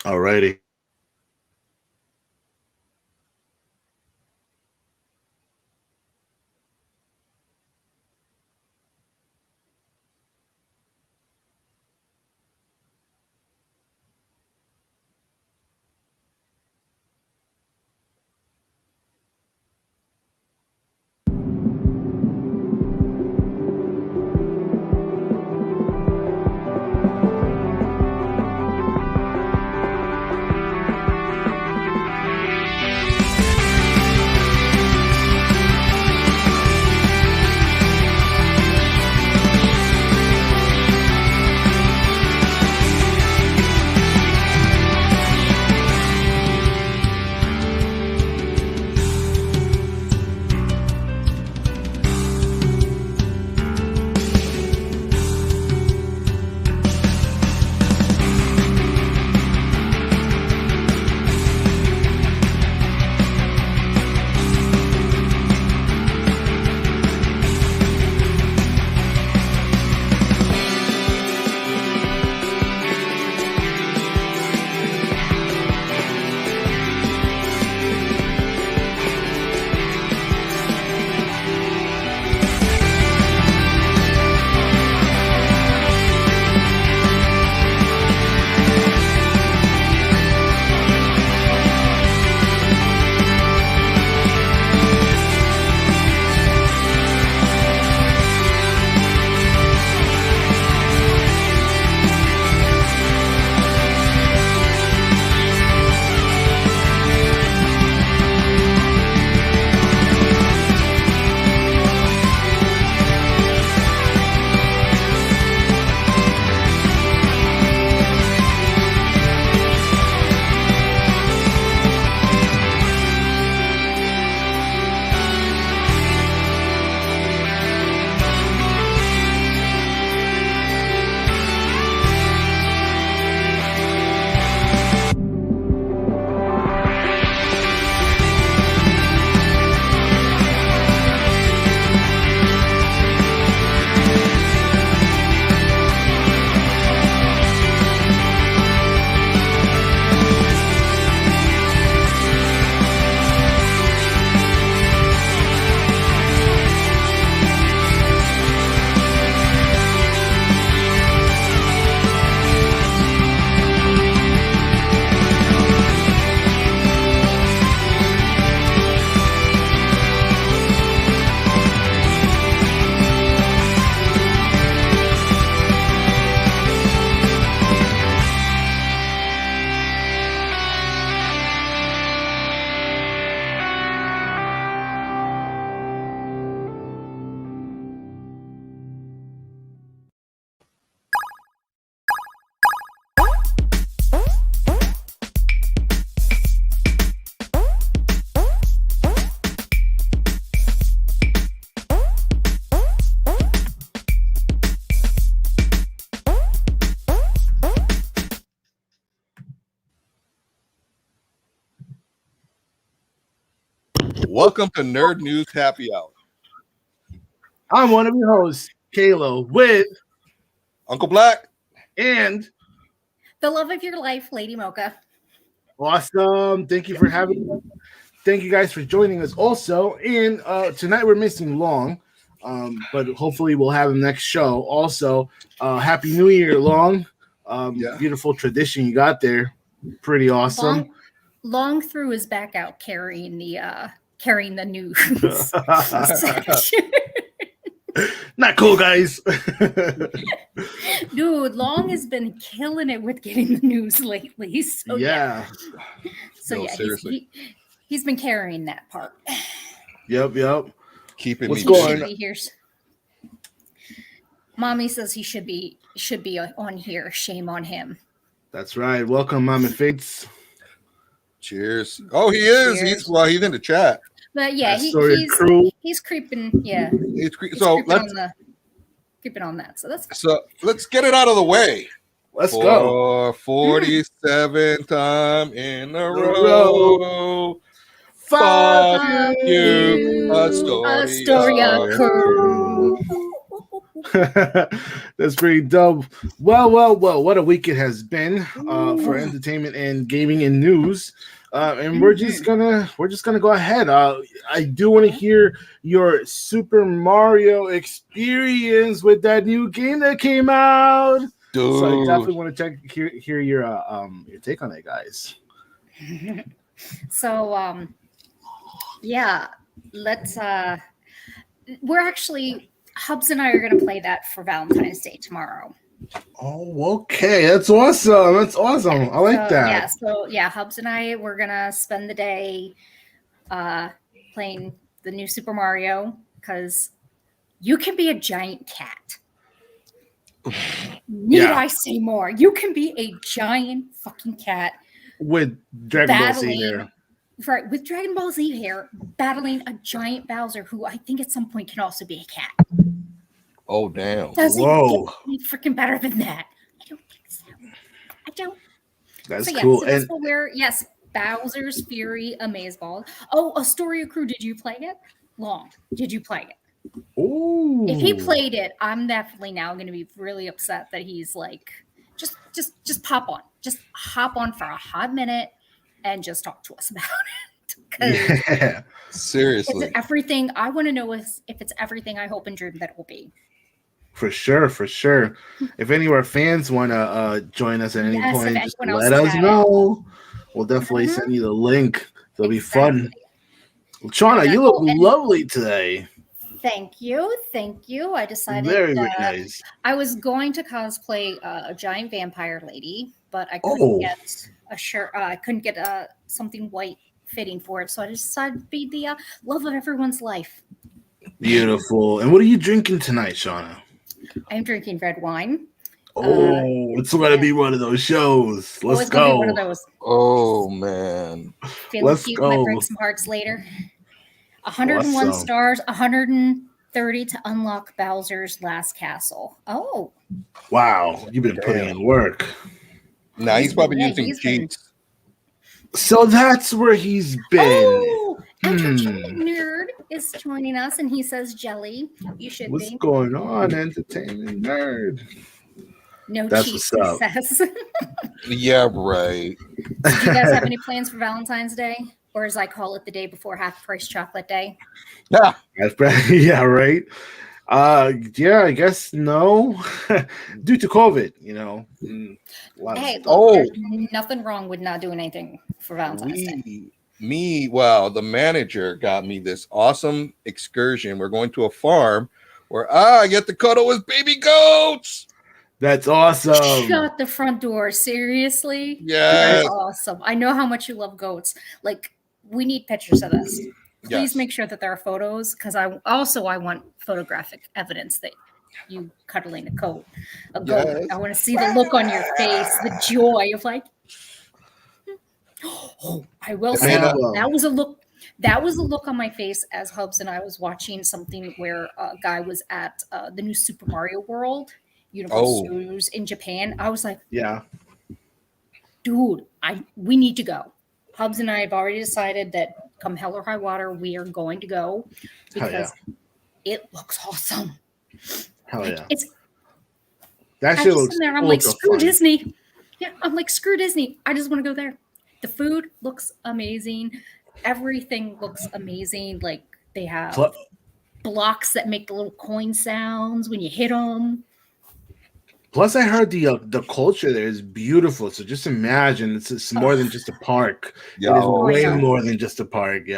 Alrighty. Welcome to Nerd News Happy Hour. I'm one of your hosts, Calo, with Uncle Black and the love of your life, Lady Mocha. Awesome. Thank you for having us. Thank you guys for joining us also. And tonight we're missing Long, but hopefully we'll have him next show. Also, Happy New Year, Long. Beautiful tradition you got there. Pretty awesome. Long threw his back out carrying the news. Not cool, guys. Dude, Long has been killing it with getting the news lately. So yeah. Seriously. He's been carrying that part. Yep. Keeping What's me going busy. on? Mommy says he should be on here. Shame on him. That's right. Welcome, Mama Fates. Cheers. Oh, he is. Cheers. He's in the chat. But yeah, he's creeping. Yeah, he's creeping on that. So that's fine. So let's get it out of the way. Let's go. 47th time in a row. Fuck you, Astoria crew. That's pretty dope. Well. What a week it has been for entertainment and gaming and news. And we're just gonna go ahead. I do want to hear your Super Mario experience with that new game that came out. Dude. So I definitely want to hear your take on it, guys. So yeah, let's we're actually Hubs and I are gonna play that for Valentine's Day tomorrow. Oh, okay. That's awesome. I like that. Yeah, Hubs and I we're gonna spend the day playing the new Super Mario because you can be a giant cat. Need I say more? You can be a giant fucking cat with Dragon Ball Z hair. Right, with Dragon Ball Z hair, battling a giant Bowser who I think at some point can also be a cat. Oh, damn. Does it get any freaking better than that? I don't think so. I don't. That's cool. So that's what yes, Bowser's Fury Amazeball. Oh, Astoria Crew, did you play it? Did you play it? Ooh. If he played it, I'm definitely now going to be really upset that he's like, just pop on. Just hop on for a hot minute and just talk to us about it. Yeah. Seriously. Is it everything? I want to know if it's everything I hope and dream that it will be. For sure. If any of our fans want to join us at any point, just let us know. We'll definitely send you the link. It'll be fun. Well, Shawna, you look lovely today. Thank you. I decided very nice. I was going to cosplay a giant vampire lady, but I couldn't get a shirt. I couldn't get something white fitting for it, so I decided to be the love of everyone's life. Beautiful. And what are you drinking tonight, Shawna? I'm drinking red wine. It's going to be one of those shows. Let's go. Be one of those. Oh, man. Feeling cute. Might break some hearts later. 101 stars, 130 to unlock Bowser's last castle. Oh. Wow. You've been putting in work. Nah, he's probably using cheats. So that's where he's been. Oh, Entertainment Nerd is joining us, and he says, Jelly, you should What's going on, Entertainment Nerd? No cheats, he says. Yeah, right. Do you guys have any plans for Valentine's Day? Or as I call it, the day before half price chocolate day? Yeah. Yeah, right. Yeah, I guess no. Due to COVID, There's nothing wrong with not doing anything for Valentine's Day. The manager got me this awesome excursion. We're going to a farm where I get to cuddle with baby goats. That's awesome. Shut the front door. Seriously? Yeah. That's awesome. I know how much you love goats. Like, we need pictures of this. Please make sure that there are photos, because I want photographic evidence that you cuddling a goat. Yes. I want to see the look on your face, the joy of like. Oh, I will say that was a look. That was a look on my face as Hubs and I was watching something where a guy was at the new Super Mario World, Universal Studios in Japan. I was like, yeah, dude, we need to go. Hubs and I have already decided that come hell or high water, we are going to go because it looks awesome. Hell yeah. That shit looks there. I'm like, screw Disney. Yeah, I'm like, screw Disney. I just want to go there. The food looks amazing. Everything looks amazing. Like, they have blocks that make the little coin sounds when you hit them. Plus, I heard the culture there is beautiful. So just imagine it's more than just a park. It is way more than just a park.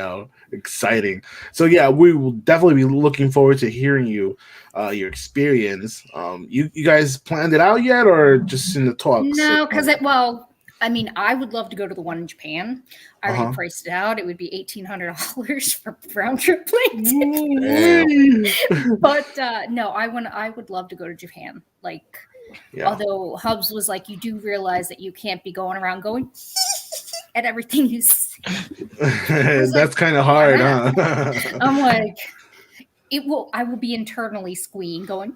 Exciting. So yeah, we will definitely be looking forward to hearing your experience. You guys planned it out yet, or just in the talks? No, because I would love to go to the one in Japan. I already priced it out. It would be $1,800 for round trip plane ticket. But no, I would love to go to Japan. Like. Yeah. Although Hubs was like, you do realize that you can't be going around going at everything you see. That's kind of hard, huh? I'm like, I will be internally squeeing, going.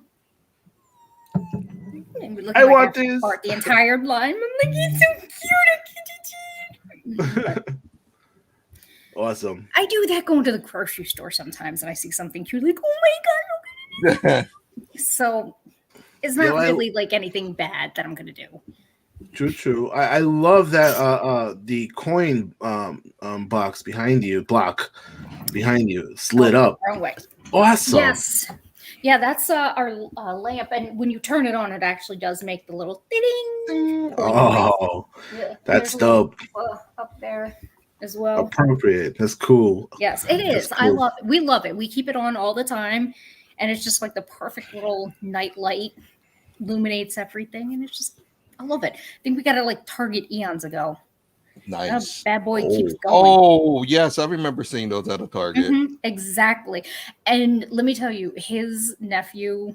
I want this. The entire line. I'm like, it's so cute. Awesome. I do that going to the grocery store sometimes, and I see something cute, like, oh my god, look at it. So it's not really like anything bad that I'm gonna do. True. I love that the coin box behind you slid up. Wrong way. Awesome. Yes. Yeah, that's our lamp, and when you turn it on, it actually does make the little ding. Oh, that's dope. Up there as well. Appropriate. That's cool. Yes, it is. Cool. I love it. We love it. We keep it on all the time, and it's just like the perfect little night light, illuminates everything, and it's just, I love it. I think we got it like Target eons ago. Nice. That bad boy keeps going. Oh, yes. I remember seeing those at a Target. Mm-hmm, exactly. And let me tell you, his nephew,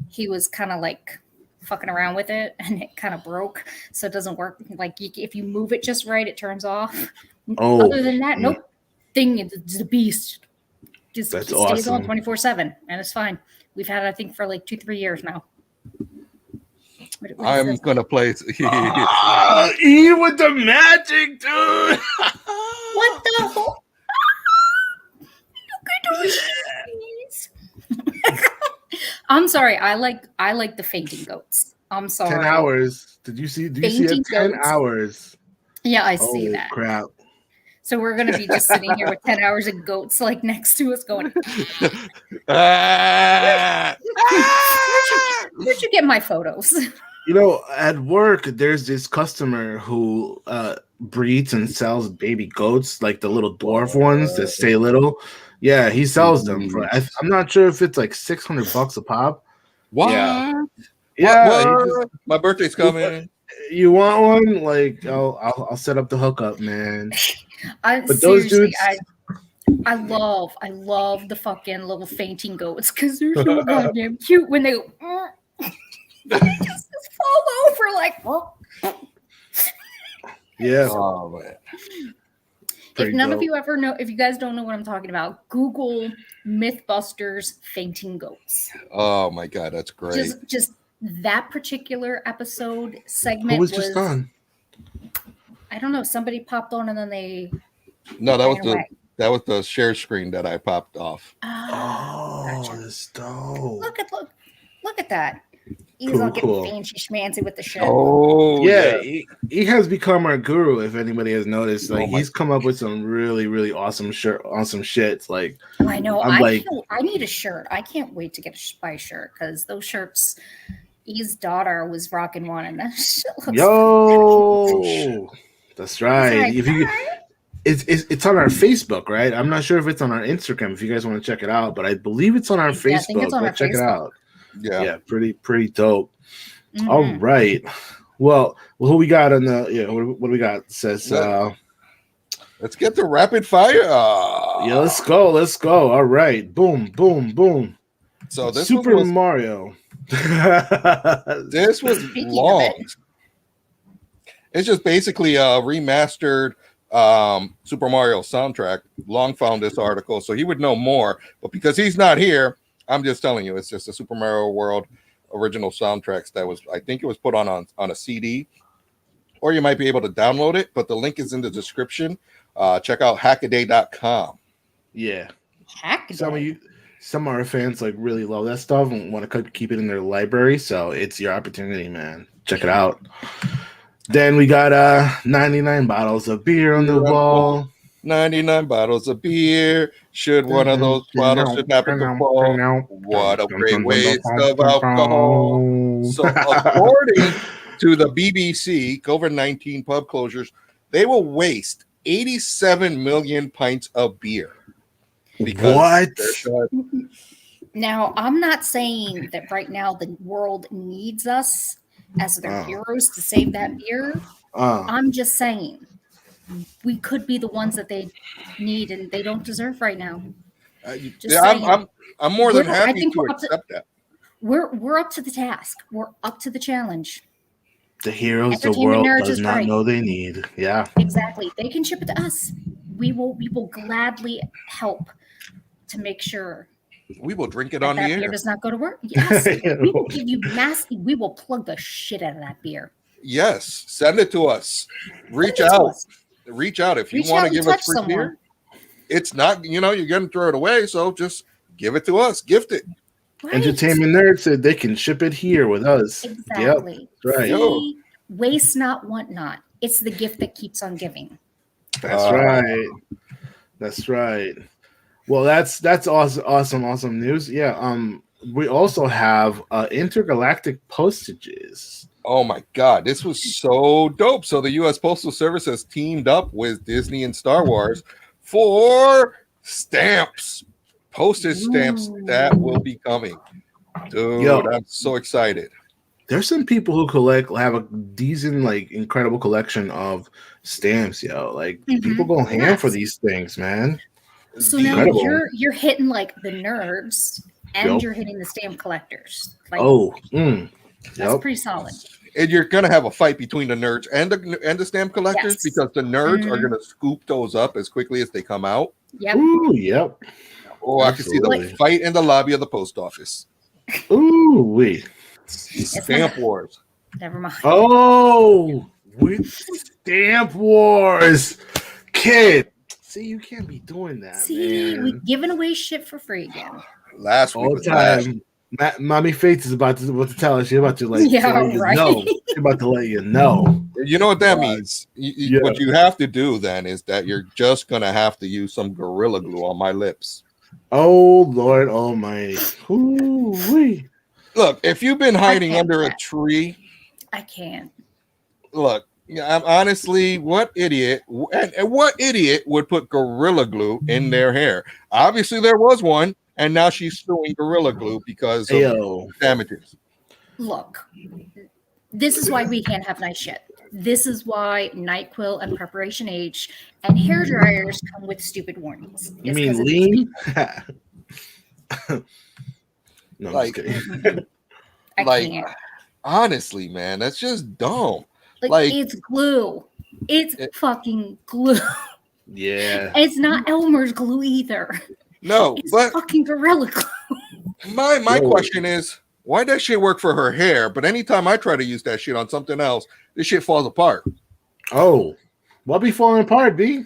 he was kind of like fucking around with it, and it kind of broke. So it doesn't work. Like if you move it just right, it turns off. Oh, other than that, nope. Thing is the beast. Just stays on 24/7, and it's fine. We've had it, I think, for like 2-3 years now. I'm gonna play. E with the magic, dude. What the hell? I'm sorry. I like the fainting goats. I'm sorry. 10 hours. Did you see? Do you see it? 10 hours. Yeah, I see that. Crap. So we're gonna be just sitting here with 10 hours of goats like next to us going. Where'd you get my photos? You know, at work, there's this customer who breeds and sells baby goats, like the little dwarf ones that stay little. Yeah, he sells them. I'm not sure if it's like $600 a pop. What? Yeah. My birthday's coming. You want one? Like, I'll set up the hookup, man. But those dudes, I love the fucking little fainting goats because they're so goddamn cute when they go. Just fall over like. Oh. Yeah. Oh man. If none of you ever know, if you guys don't know what I'm talking about, Google MythBusters fainting goats. Oh my god, that's great. Just that particular episode segment Who was just on? I don't know. Somebody popped on and then they. No, that was the share screen that I popped off. Oh, gotcha. That's dope. Look at that. He's all getting fancy schmancy with the shit. Oh yeah, he has become our guru. If anybody has noticed, like he's come up with some really, really awesome shits. Like I know, I need a shirt. I can't wait to buy a shirt because those shirts. E's daughter was rocking one, and that shit looks that's right. Like, if you, it's on our Facebook, right? I'm not sure if it's on our Instagram. If you guys want to check it out, but I believe it's on our Facebook. I think it's on our Facebook. Check it out. Yeah, pretty dope. Mm-hmm. All right. Well, who we got on the what do we got? Says let's get to rapid fire. Yeah, let's go. All right. Boom. So this Super Mario. This was long. It's just basically a remastered Super Mario soundtrack. Long found this article, so he would know more. But because he's not here, I'm just telling you, it's just a Super Mario World original soundtracks that was, I think it was put on a CD, or you might be able to download it, but the link is in the description. Check out hackaday.com. Yeah. Hackaday. Some of our fans like really love that stuff and want to keep it in their library, so it's your opportunity, man. Check it out. Then we got 99 bottles of beer on the wall. 99 bottles of beer. Should one of those bottles should happen to fall? What a great waste of alcohol. So according to the BBC, COVID-19 pub closures, they will waste 87 million pints of beer. What? Now, I'm not saying that right now the world needs us as their heroes to save that beer. I'm just saying we could be the ones that they need and they don't deserve right now. I'm more than happy to accept that. We're up to the task. We're up to the challenge. The heroes the world does not know they need. Yeah, exactly. They can ship it to us. We will gladly help to make sure. We will drink it on the air. Beer does not go to work. Yes, we will give you massive. We will plug the shit out of that beer. Yes, send it to us. Reach out if you want to give us free beer. It's not, you're going to throw it away, so just give it to us. Gift it. Right. Entertainment Nerd said they can ship it here with us. Exactly. Yep, right. See, waste not, want not. It's the gift that keeps on giving. That's right. That's right. Well, that's awesome news. Yeah. We also have intergalactic postages. Oh my God, this was so dope. So the U.S. Postal Service has teamed up with Disney and Star Wars for stamps, postage stamps that will be coming. Dude, I'm so excited. There's some people who have a decent, like, incredible collection of stamps, yo. Like, people go ham for these things, man. So now you're hitting like the nerds, and you're hitting the stamp collectors. Like, that's pretty solid. And you're gonna have a fight between the nerds and the stamp collectors because the nerds are gonna scoop those up as quickly as they come out. Yep. Ooh, yep. Oh, I can see the fight in the lobby of the post office. Ooh, wait. Stamp wars. Never mind. Oh, with Stamp Wars, kid. See, you can't be doing that. See, man. we're giving away shit for free again. Last week all the time. Mommy Faith is about to tell us. She's about to let you know. She's about to let you know. You know what that means? What you have to do then is that you're just gonna have to use some Gorilla Glue on my lips. Oh Lord Almighty! Ooh-wee. Look, if you've been hiding under a tree, I can't. Look, I'm honestly, what idiot would put Gorilla Glue in their hair? Obviously, there was one. And now she's suing Gorilla Glue because of damages. Look, this is why we can't have nice shit. This is why NyQuil and Preparation H and hair dryers come with stupid warnings. You mean lean? No, like, I can't. Honestly, man, that's just dumb. Like it's glue. It's fucking glue. Yeah. It's not Elmer's glue either. No, it's fucking Gorilla Glue. My question is, why does shit work for her hair? But anytime I try to use that shit on something else, this shit falls apart. Oh, what be falling apart, B?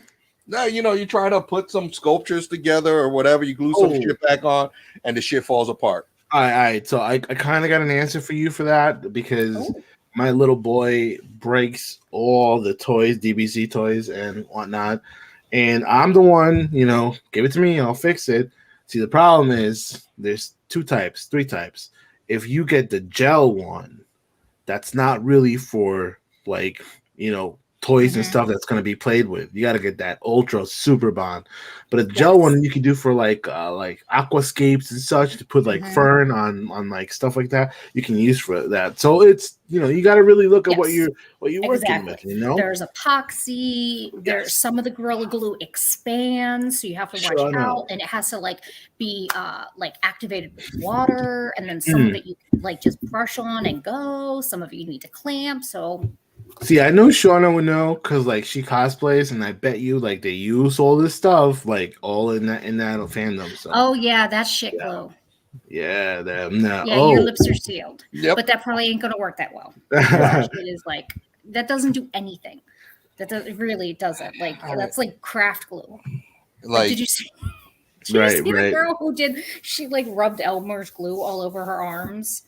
No, you try to put some sculptures together or whatever, you glue some shit back on, and the shit falls apart. All right. So I kind of got an answer for you for that because my little boy breaks all the toys, DBZ toys and whatnot. And I'm the one, give it to me, I'll fix it. See, the problem is there's 3 types. If you get the gel one, that's not really for toys and stuff that's going to be played with. You got to get that ultra super bond. But a gel one you can do for like aquascapes and such to put like fern on like stuff like that. You can use for that. So it's you got to really look at what you're working with. There's epoxy. There's some of the Gorilla Glue expands, so you have to watch out, and it has to be activated with water, and then some of it you just brush on and go. Some of it you need to clamp. So. See, I know Shawna would know because she cosplays, and I bet you they use all this stuff all in that fandom. So. Oh yeah, that's shit glue. Yeah, your lips are sealed. Yep. But that probably ain't gonna work that well. It is that doesn't do anything. It really doesn't. That's like craft glue. Did you see? The girl who did? She rubbed Elmer's glue all over her arms.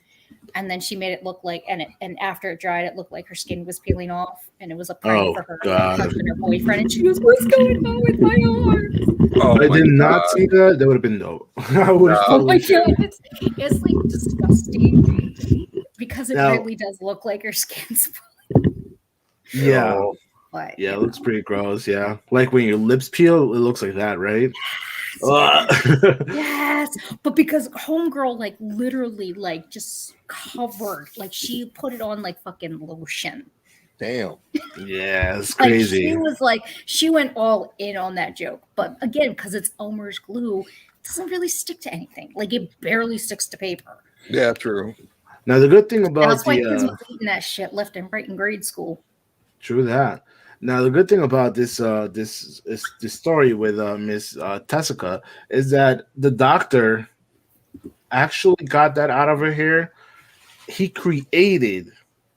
And then she made it look and after it dried, it looked like her skin was peeling off, and it was a prank for her husband or boyfriend. And she goes, "What's going on with my arms?" I did not see that. That would have been dope. Oh my god, it's disgusting because it really does look like her skin's. Yeah, it looks pretty gross. Yeah, like when your lips peel, it looks like that, right? Yes, but because homegirl literally just covered, she put it on fucking lotion. Damn. Yeah, it's crazy. She was she went all in on that joke, but again, because it's Elmer's glue, it doesn't really stick to anything. It barely sticks to paper. Yeah, true. Now the good thing about that's why kids were eating that shit left and right in grade school. True that. Now the good thing about this story with Miss Tessica is that the doctor actually got that out of her hair. He created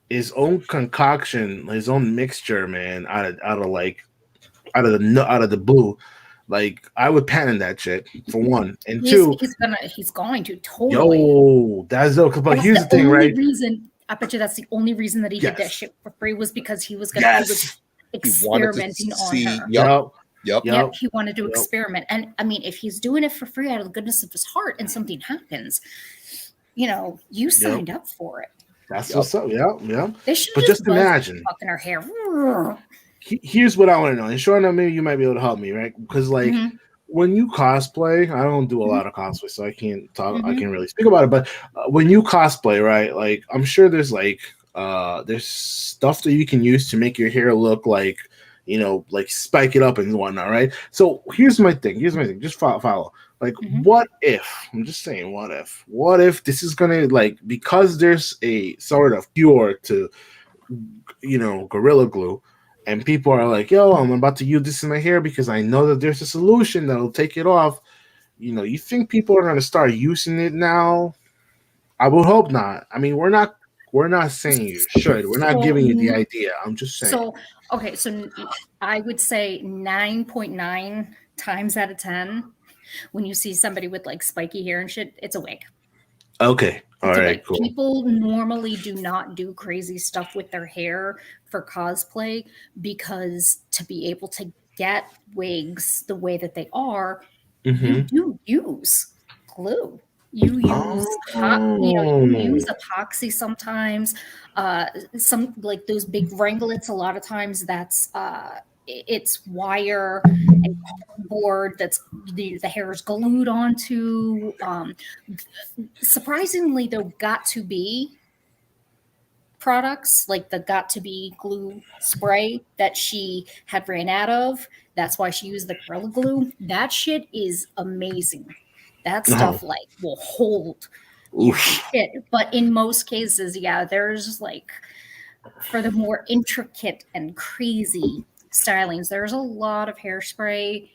his own concoction, his own mixture, man, out of the blue. Like I would patent that shit for one, and two. He's going to totally. Yo, that's dope. But here's the thing, right? I bet you that's the only reason that he did that shit for free was because he was experimenting on her. Yep. He wanted to experiment. And I mean, if he's doing it for free out of the goodness of his heart and something happens, you signed up for it. That's what's up. Yeah. They should just imagine fucking her hair. Here's what I want to know. And Shawna, maybe you might be able to help me, right? Because when you cosplay, I don't do a lot of cosplay, so I can't talk. I can't really speak about it. But when you cosplay, right? Like I'm sure there's there's stuff that you can use to make your hair look like, like spike it up and whatnot, right? So here's my thing. Just follow. Like, what if? I'm just saying, what if? What if this is gonna because there's a sort of cure to, Gorilla Glue, and people are like, yo, I'm about to use this in my hair because I know that there's a solution that'll take it off. You think people are gonna start using it now? I would hope not. I mean, we're not saying you should. We're not giving you the idea. I'm just saying. So I would say 9.9 times out of 10, when you see somebody with spiky hair and shit, it's a wig. Okay. All right, cool. People normally do not do crazy stuff with their hair for cosplay because to be able to get wigs the way that they are, you do use glue. You use you use epoxy sometimes. Some those big ringlets. A lot of times that's it's wire and cardboard that's the hair is glued onto. Surprisingly, though, got to be products like the got to be glue spray that she had ran out of. That's why she used the Gorilla Glue. That shit is amazing. That stuff will hold shit. But in most cases, there's for the more intricate and crazy stylings, there's a lot of hairspray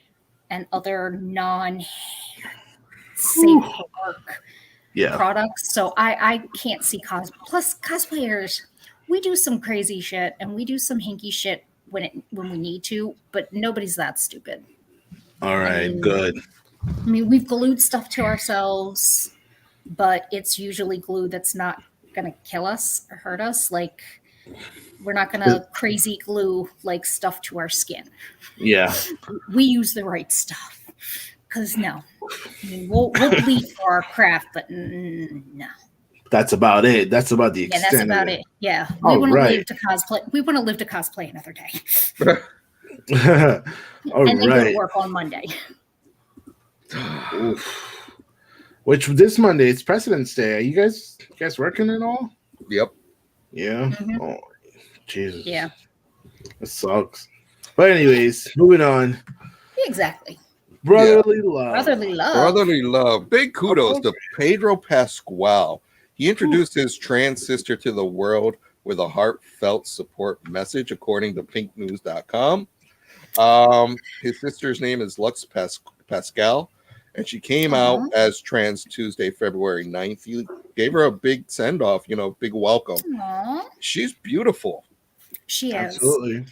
and other non-safe work products. So I can't see plus cosplayers. We do some crazy shit and we do some hinky shit when we need to, but nobody's that stupid. All right, good. I mean, we've glued stuff to ourselves, but it's usually glue that's not going to kill us or hurt us. We're not going to crazy glue stuff to our skin. Yeah. We use the right stuff. Because no. I mean, we'll bleed for our craft, but no. That's about it. That's about the extent. Yeah, that's about it. Yeah. We want to live to cosplay. We want to live to cosplay another day. And then go to work on Monday. Oof. Which this Monday, it's President's Day. Are you guys working at all? Yep. Yeah. Oh, Jesus. Yeah. It sucks. But anyways, moving on. Exactly. Brotherly love. Brotherly love. Big kudos to Pedro Pascual. He introduced his trans sister to the world with a heartfelt support message, according to pinknews.com. His sister's name is Lux Pascal, and she came out as trans Tuesday, February 9th. He gave her a big send-off, big welcome. Aww. She's beautiful. She is. Absolutely.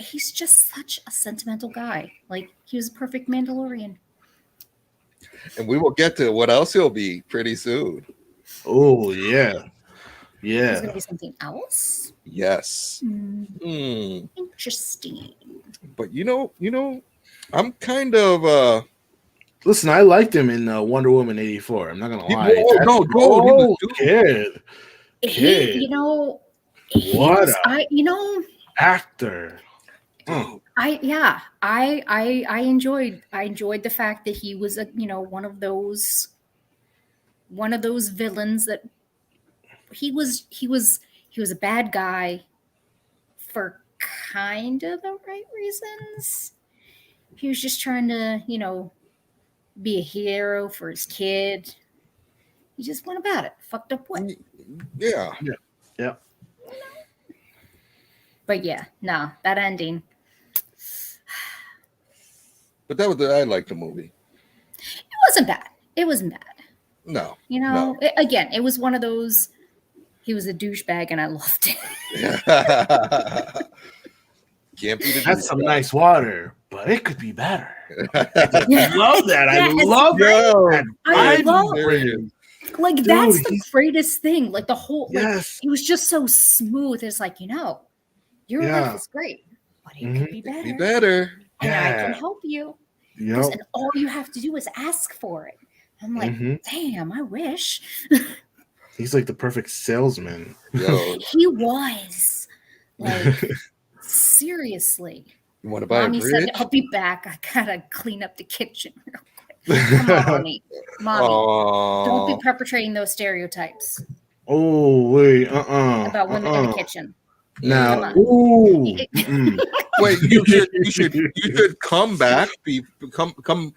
He's just such a sentimental guy. He was a perfect Mandalorian. And we will get to what else he'll be pretty soon. Oh, yeah. Yeah. Is it going to be something else? Yes. Interesting. But I'm kind of listen, I liked him in Wonder Woman 84. I'm not gonna lie. Kid. Actor. I enjoyed the fact that he was one of those villains that he was a bad guy for kind of the right reasons. He was just trying to, be a hero for his kid. He just went about it. Fucked up way. Yeah. But that ending. But I liked the movie. It wasn't bad. No. Again, it was one of those. He was a douchebag, and I loved it. Can't be the That's some nice water, but it could be better. I love that. I love that. I love it. Like, dude, that's the greatest thing. Like, the whole, like, he was just so smooth. It's like, your life is great, but it could be better. And I can help you. And all you have to do is ask for it. I'm like, damn, I wish. He's like the perfect salesman. He was. Like, seriously. You want to buy Mommy a bridge? said, I'll be back. I gotta clean up the kitchen real quick. Come on, Mommy. Don't be perpetrating those stereotypes. Oh, wait. About women in the kitchen. Now, wait, you should come back. Come.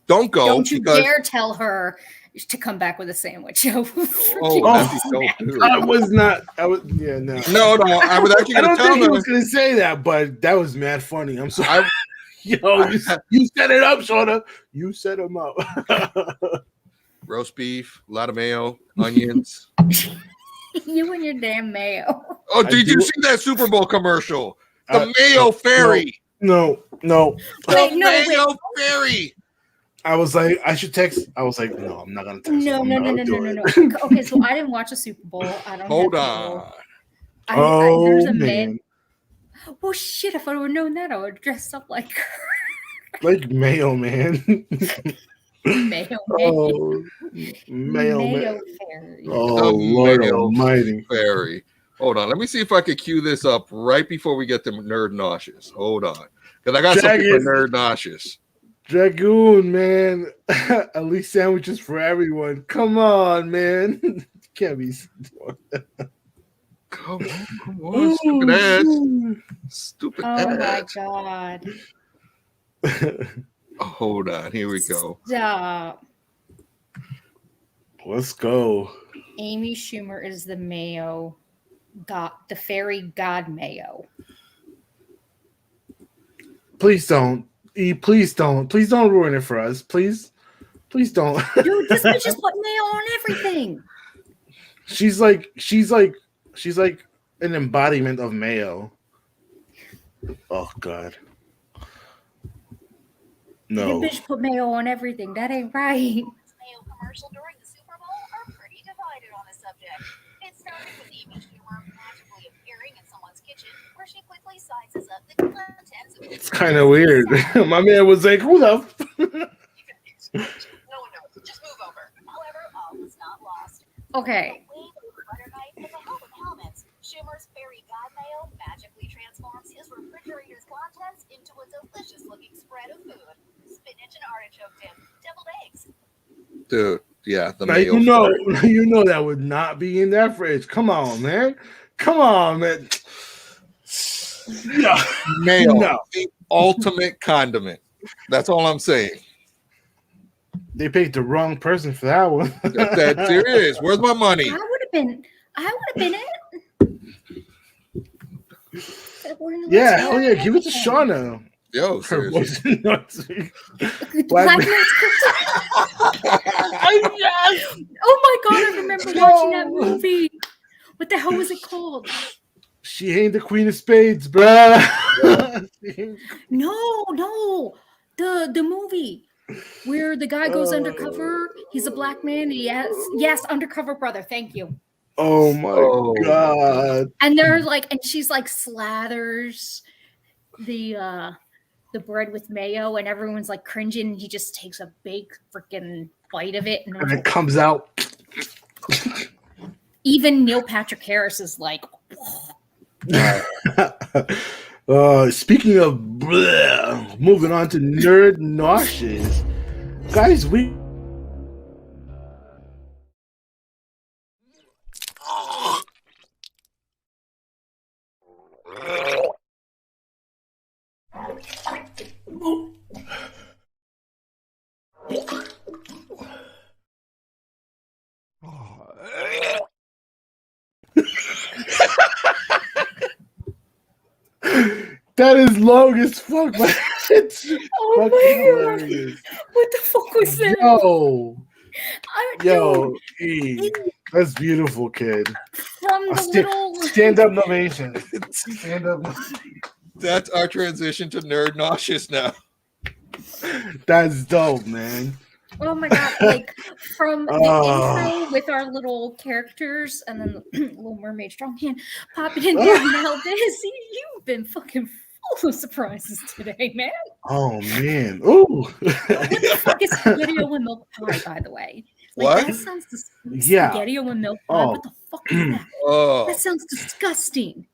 Don't go. Don't you dare tell her to come back with a sandwich. I was not. I was. Yeah, no. I was actually. I don't think he was going to say that, but that was mad funny. I'm sorry. You set it up, Shawna. You set him up. Roast beef, a lot of mayo, onions. You and your damn mayo. Oh, did you see that Super Bowl commercial? The Mayo Fairy. No. Wait, Mayo Fairy. I was like, I should text. I was like, no, I'm not gonna text. No. Okay, so I didn't watch the Super Bowl. I don't. Hold on. There's a man. Well, shit! If I would have known that, I would have dressed up like her. Like Mayo Man. Mayo Man. Fairy. Oh, Lord Almighty. Fairy. Hold on. Let me see if I could cue this up right before we get to Nerd Nauseous. Hold on. Because I got something for Nerd Nauseous. Dragoon, man. At least sandwiches for everyone. Come on, man. Can't be. Come on. Stupid ass. Stupid ass. Oh, my God. Oh, hold on. Here we go. Stop. Let's go. Amy Schumer is the Mayo God, the fairy god Mayo. Please don't ruin it for us. Please don't. Dude, this bitch just put mayo on everything. She's like an embodiment of mayo. Oh God. No. The bitch put mayo on everything. That ain't right. Mayo commercial during the Super Bowl are pretty divided on the subject. It started with Amy Schumer magically appearing in someone's kitchen, where she quickly sizes up the contents of it. It's kind of weird. My man was like, "Who the?" No one knows. Just move over. However, all was not lost. Okay. Schumer's fairy god mayo magically transforms his refrigerator's contents into a delicious-looking spread of food: spinach and artichoke dip, deviled eggs. Dude, yeah, the mayo. You know that would not be in that fridge. Come on, man. No. Mayo, the ultimate condiment. That's all I'm saying. They picked the wrong person for that one. That serious. Where's my money? I would have been it. Yeah, oh yeah, give it to Shawna. Yo, seriously. Black yes. Oh my God, I remember watching that movie. What the hell was it called? She ain't the Queen of Spades, bruh. No. The movie where the guy goes undercover. He's a black man. Yes, Undercover Brother. Thank you. Oh my God. And they're like, and she's like slathers the bread with mayo, and everyone's like cringing, and he just takes a big freaking bite of it, and it comes out. Even Neil Patrick Harris is like, speaking of bleh, moving on to Nerd Nauseous. Guys, that is long as fuck, but it's fucking hilarious. What the fuck was that? Yo, E, that's beautiful, kid. From the little stand up novation. Stand up. That's our transition to Nerd Nauseous now. That's dope, man. Oh my god! Like from the intro with our little characters, and then Little Mermaid Strong Hand popping in there. Now this, you've been fucking full of surprises today, man. Oh man! Ooh. What the fuck is spaghetti-o and milk pie, by the way? Like, What? That sounds Yeah. spaghetti-o and milk pie. Oh. What the fuck is that? Oh. That sounds disgusting.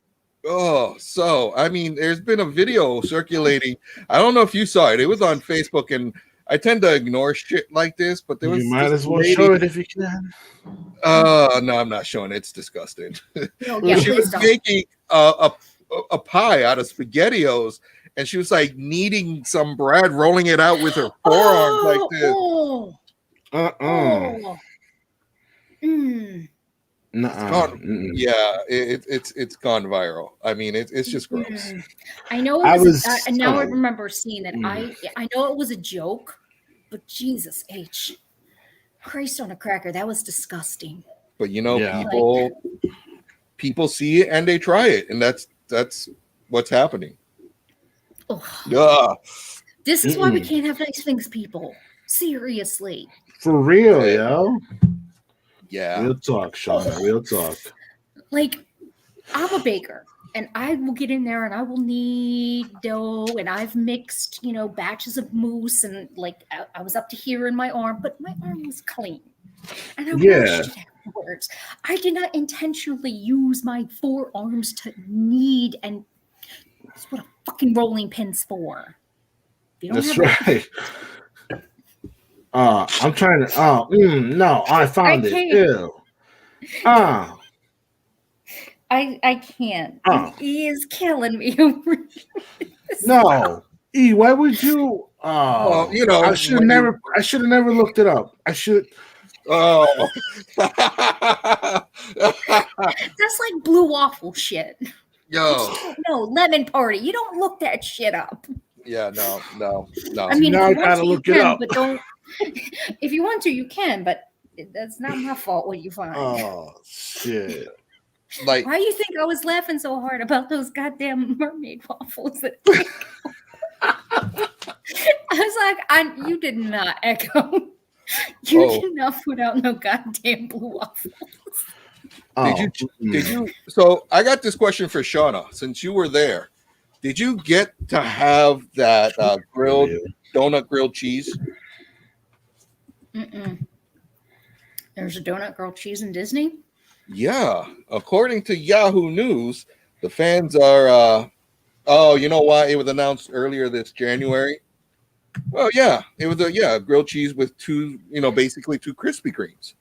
Oh, so I mean, there's been a video circulating. I don't know if you saw it. It was on Facebook, and I tend to ignore shit like this, but there was. You might this as well lady- show it if you can. No, I'm not showing it. It's disgusting. No, yeah, She was making a pie out of SpaghettiOs, and she was like kneading some bread, rolling it out with her forearms like this. Nuh-uh. Yeah, it's gone viral. I mean, it's just gross. I know it was. And now I remember seeing it. I know it was a joke, but Jesus H, Christ on a cracker, that was disgusting. But you know, people see it and they try it, and that's what's happening. This is why we can't have nice things, people. Seriously. For real, yo. Yeah. Real talk, Shawna. Real talk. Like, I'm a baker, and I will get in there and I will knead dough, and I've mixed, batches of mousse, and like I was up to here in my arm, but my arm was clean. And I washed it afterwards. I did not intentionally use my forearms to knead, and that's what a fucking rolling pin's for. That's right. I'm trying to. No, I found it. Ew. I can't. He is killing me. No, why would you? Well, I should have never looked it up. I should. Oh, that's like blue waffle shit. Yo, no lemon party. You don't look that shit up. Yeah, no. I mean, now I gotta look it up. But don't. If you want to, you can. But that's not my fault. What you find. Oh shit! Like, why do you think I was laughing so hard about those goddamn mermaid waffles? I was like, you did not echo. You did not put out no goddamn blue waffles. Did you? So I got this question for Shawna. Since you were there, did you get to have that donut grilled cheese? There's a donut grilled cheese in Disney? Yeah. According to Yahoo News, the fans are you know why? It was announced earlier this January. Well, yeah. It was a grilled cheese with two, basically two Krispy Kremes.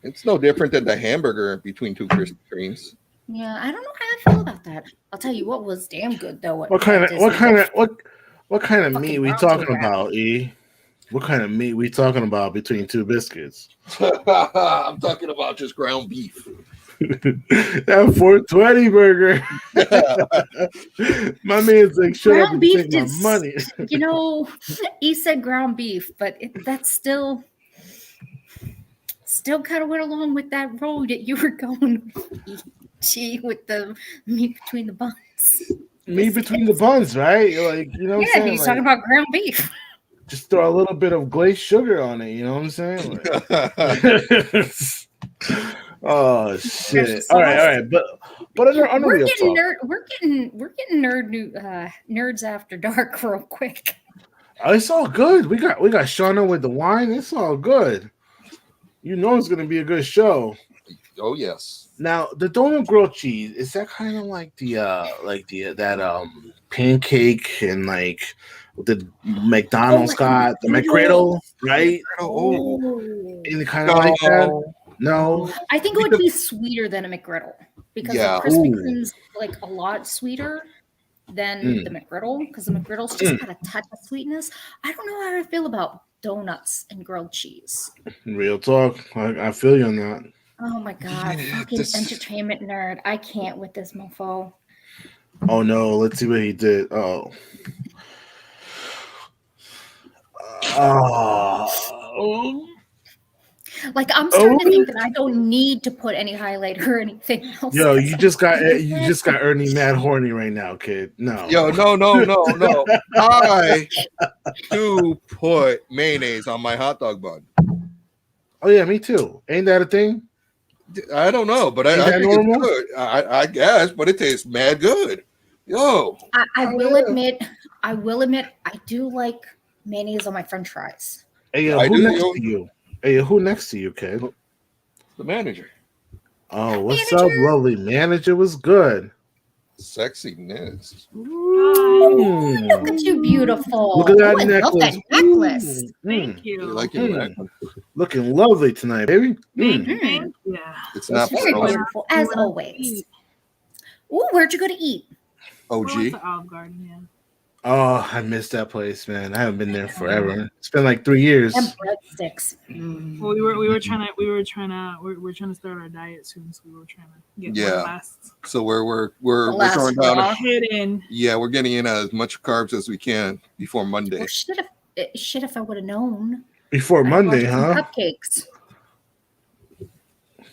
It's no different than the hamburger between two Krispy Kremes. Yeah, I don't know how I feel about that. I'll tell you what was damn good though. What kind of meat we talking about, E? What kind of meat we talking about between two biscuits? I'm talking about just ground beef. That 420 burger. My man's like, shut up and take my money. He said ground beef, but that's still kind of went along with that road that you were going with the meat between the buns. Meat between the buns, right? Like, what I'm saying? He's talking about ground beef. Just throw a little bit of glazed sugar on it, you know what I'm saying? Oh shit! All right, but we're getting nerds after dark real quick. It's all good. We got Shawna with the wine. It's all good. It's gonna be a good show. Oh yes. Now the donut grilled cheese, is that kind of like that pancake and like the McDonald's got the McGriddle, right? And kind of like that. No, I think it would be sweeter than a McGriddle because the Krispy Kreme's like a lot sweeter than the McGriddle because the McGriddle's just got a touch of sweetness. I don't know how I feel about donuts and grilled cheese. Real talk, I feel you on that. Oh my god, fucking entertainment nerd! I can't with this mofo. Oh no, let's see what he did. Like I'm starting to think that I don't need to put any highlighter or anything else. Yo, you just got Ernie mad horny right now, kid. No. Yo, no. I do put mayonnaise on my hot dog bun. Oh yeah, me too. Ain't that a thing? I don't know, but I think normal? it's good. I guess, but it tastes mad good. Yo, I will admit, I do like mayonnaise on my French fries. Hey, who next to you, kid? The manager. Oh, what's up, lovely manager? Was good. Sexiness. Look at you, beautiful. Look at that I necklace. love that necklace. Thank you. You like your necklace? Looking lovely tonight, baby. Thank you. Yeah. It's not Very for beautiful, as always. Ooh, where'd you go to eat? OG. The Olive Garden, yeah. Oh, I missed that place, man. I haven't been there forever. It's been like 3 years. And breadsticks. Well, we're trying to start our diet soon, so we were trying to get the last. So we're throwing down. We're getting in as much carbs as we can before Monday. Well, shit if I would have known. Before Monday, huh? Cupcakes.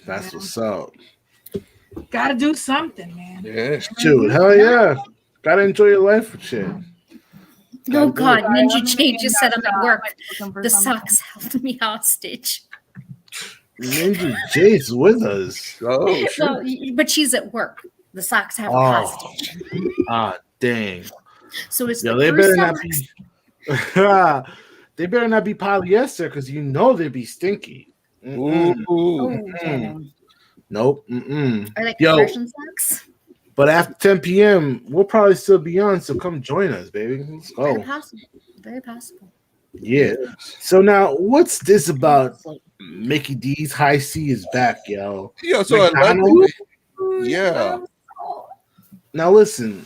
That's what's up. Gotta do something, man. Yeah. Dude, hell yeah. Gotta enjoy your life and shit. Oh God, Ninja J just said I'm at work. The socks held me hostage. Ninja J's with us. Oh, shit. Well, but she's at work. The socks have her hostage. Ah, dang. So it's they better not be. They better not be polyester because you know they'd be stinky. Nope. Are they compression socks? But after 10 p.m., we'll probably still be on. So come join us, baby. Let's go. Very possible. Very possible. Yeah. So now, what's this about? Mickey D's High C is back, yo. Yeah. So yeah. Now listen.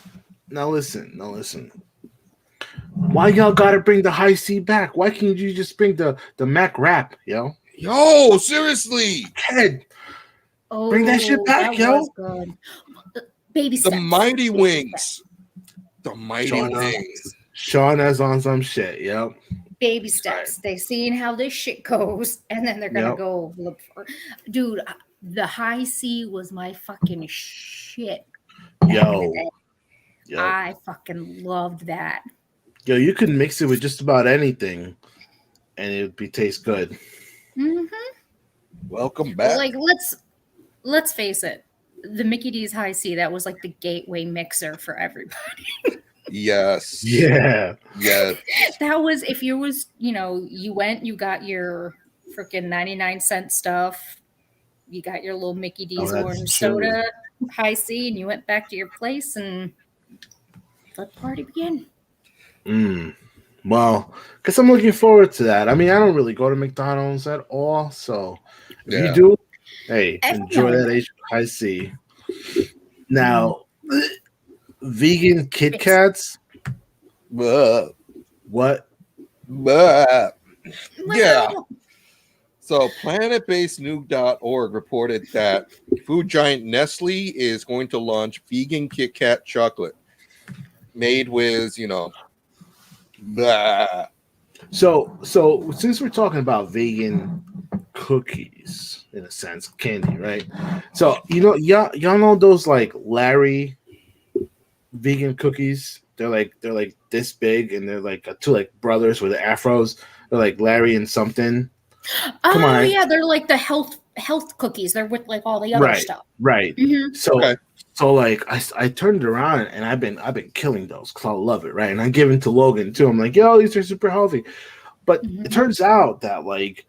Why y'all gotta bring the High C back? Why can't you just bring the Mac Wrap, yo? Yo, seriously, Kid. Bring that shit back, yo. Baby steps. The Mighty Wings. The Mighty Wings. Shawna's on some shit, yo. Baby steps. They seen how this shit goes, and then they're gonna go look for. Dude, the High C was my fucking shit. Yo. I fucking loved that. Yo, you could mix it with just about anything, and it would taste good. Mm-hmm. Welcome back. Like, let's face it. The Mickey D's High C, that was like the gateway mixer for everybody. Yes. Yeah. Yeah. That was, if you was, you went, you got your freaking 99-cent stuff. You got your little Mickey D's orange soda, High C, and you went back to your place and let the party begin. Well, because I'm looking forward to that. I mean, I don't really go to McDonald's at all. So if you do, hey, enjoy that High C. Now, vegan Kit Kats. What? Yeah. So planetbasednuke.org reported that food giant Nestle is going to launch vegan Kit Kat chocolate made with, So since we're talking about vegan cookies, in a sense, candy, right? So y'all know those like Larry vegan cookies? They're like this big, and they're like two like brothers with afros. They're like Larry and something. Come on. Yeah, they're like the health cookies. They're with like all the other stuff. Right. Mm-hmm. So like I turned around and I've been killing those because I love it, right? And I give them to Logan too. I'm like, yo, these are super healthy. But it turns out that like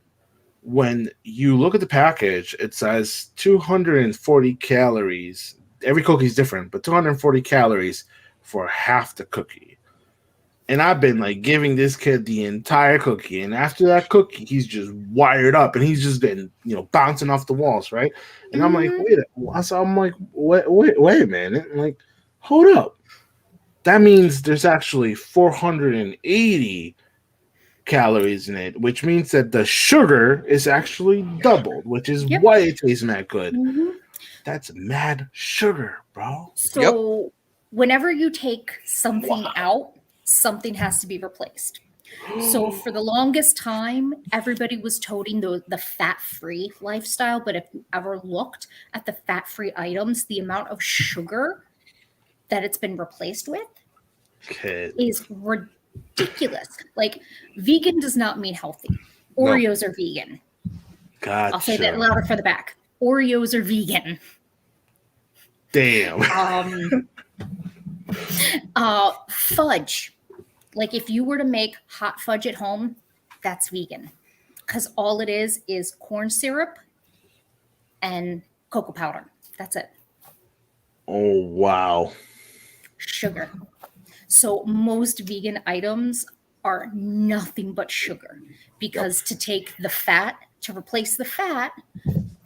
when you look at the package, it says 240 calories. Every cookie is different, but 240 calories for half the cookie. And I've been like giving this kid the entire cookie, and after that cookie, he's just wired up, and he's just been bouncing off the walls, right? And I'm like, wait, man, and like, hold up, that means there's actually 480 calories in it, which means that the sugar is actually doubled, which is why it tastes mad good. That's mad sugar, bro. So whenever you take something out, something has to be replaced. So for the longest time, everybody was toting the fat-free lifestyle. But if you ever looked at the fat-free items, the amount of sugar that it's been replaced with is ridiculous. Like, vegan does not mean healthy. Oreos are vegan. Gotcha. I'll say that louder for the back. Oreos are vegan. Damn. Fudge. Like, if you were to make hot fudge at home, that's vegan. Because all it is corn syrup and cocoa powder. That's it. Oh, wow. Sugar. So most vegan items are nothing but sugar. Because to take the fat, to replace the fat,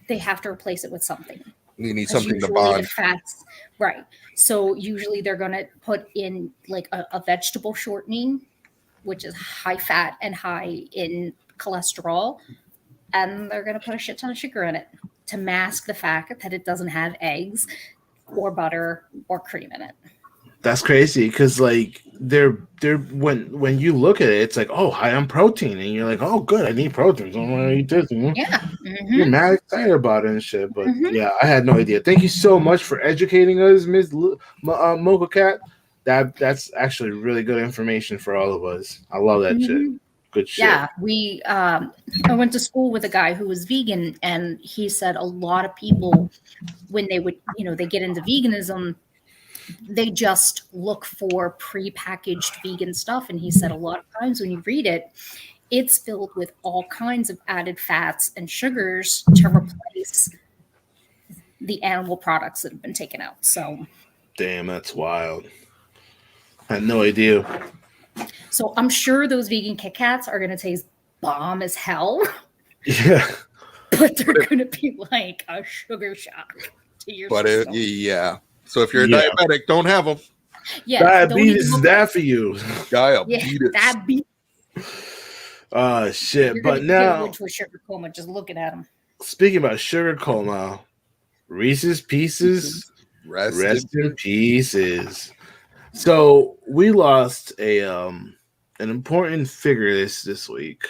they have to replace it with something. You need something to Usually bond. the fats, right. So usually they're going to put in like a vegetable shortening, which is high fat and high in cholesterol. And they're going to put a shit ton of sugar in it to mask the fact that it doesn't have eggs or butter or cream in it. That's crazy because like they're when you look at it, it's like, oh, high on protein, and you're like, oh, good, I need protein, so I'm gonna eat this. You know? Yeah, you're mad excited about it and shit. But yeah, I had no idea. Thank you so much for educating us, Ms. Mocha Cat. That's actually really good information for all of us. I love that shit. Good shit. Yeah, I went to school with a guy who was vegan, and he said a lot of people, when they would, they get into veganism, they just look for pre-packaged vegan stuff. And he said a lot of times when you read it, it's filled with all kinds of added fats and sugars to replace the animal products that have been taken out. So, damn, that's wild. I had no idea. So I'm sure those vegan Kit Kats are going to taste bomb as hell. Yeah. But they're going to be like a sugar shock to your system. Yeah. So if you're a diabetic, don't have them. Yeah, diabetes is that for you. Diabetes. Diabetes. Shit. You're but now, into a sugar coma just looking at them. Speaking about sugar coma, Reese's Pieces, rest in pieces. So we lost an important figure this week.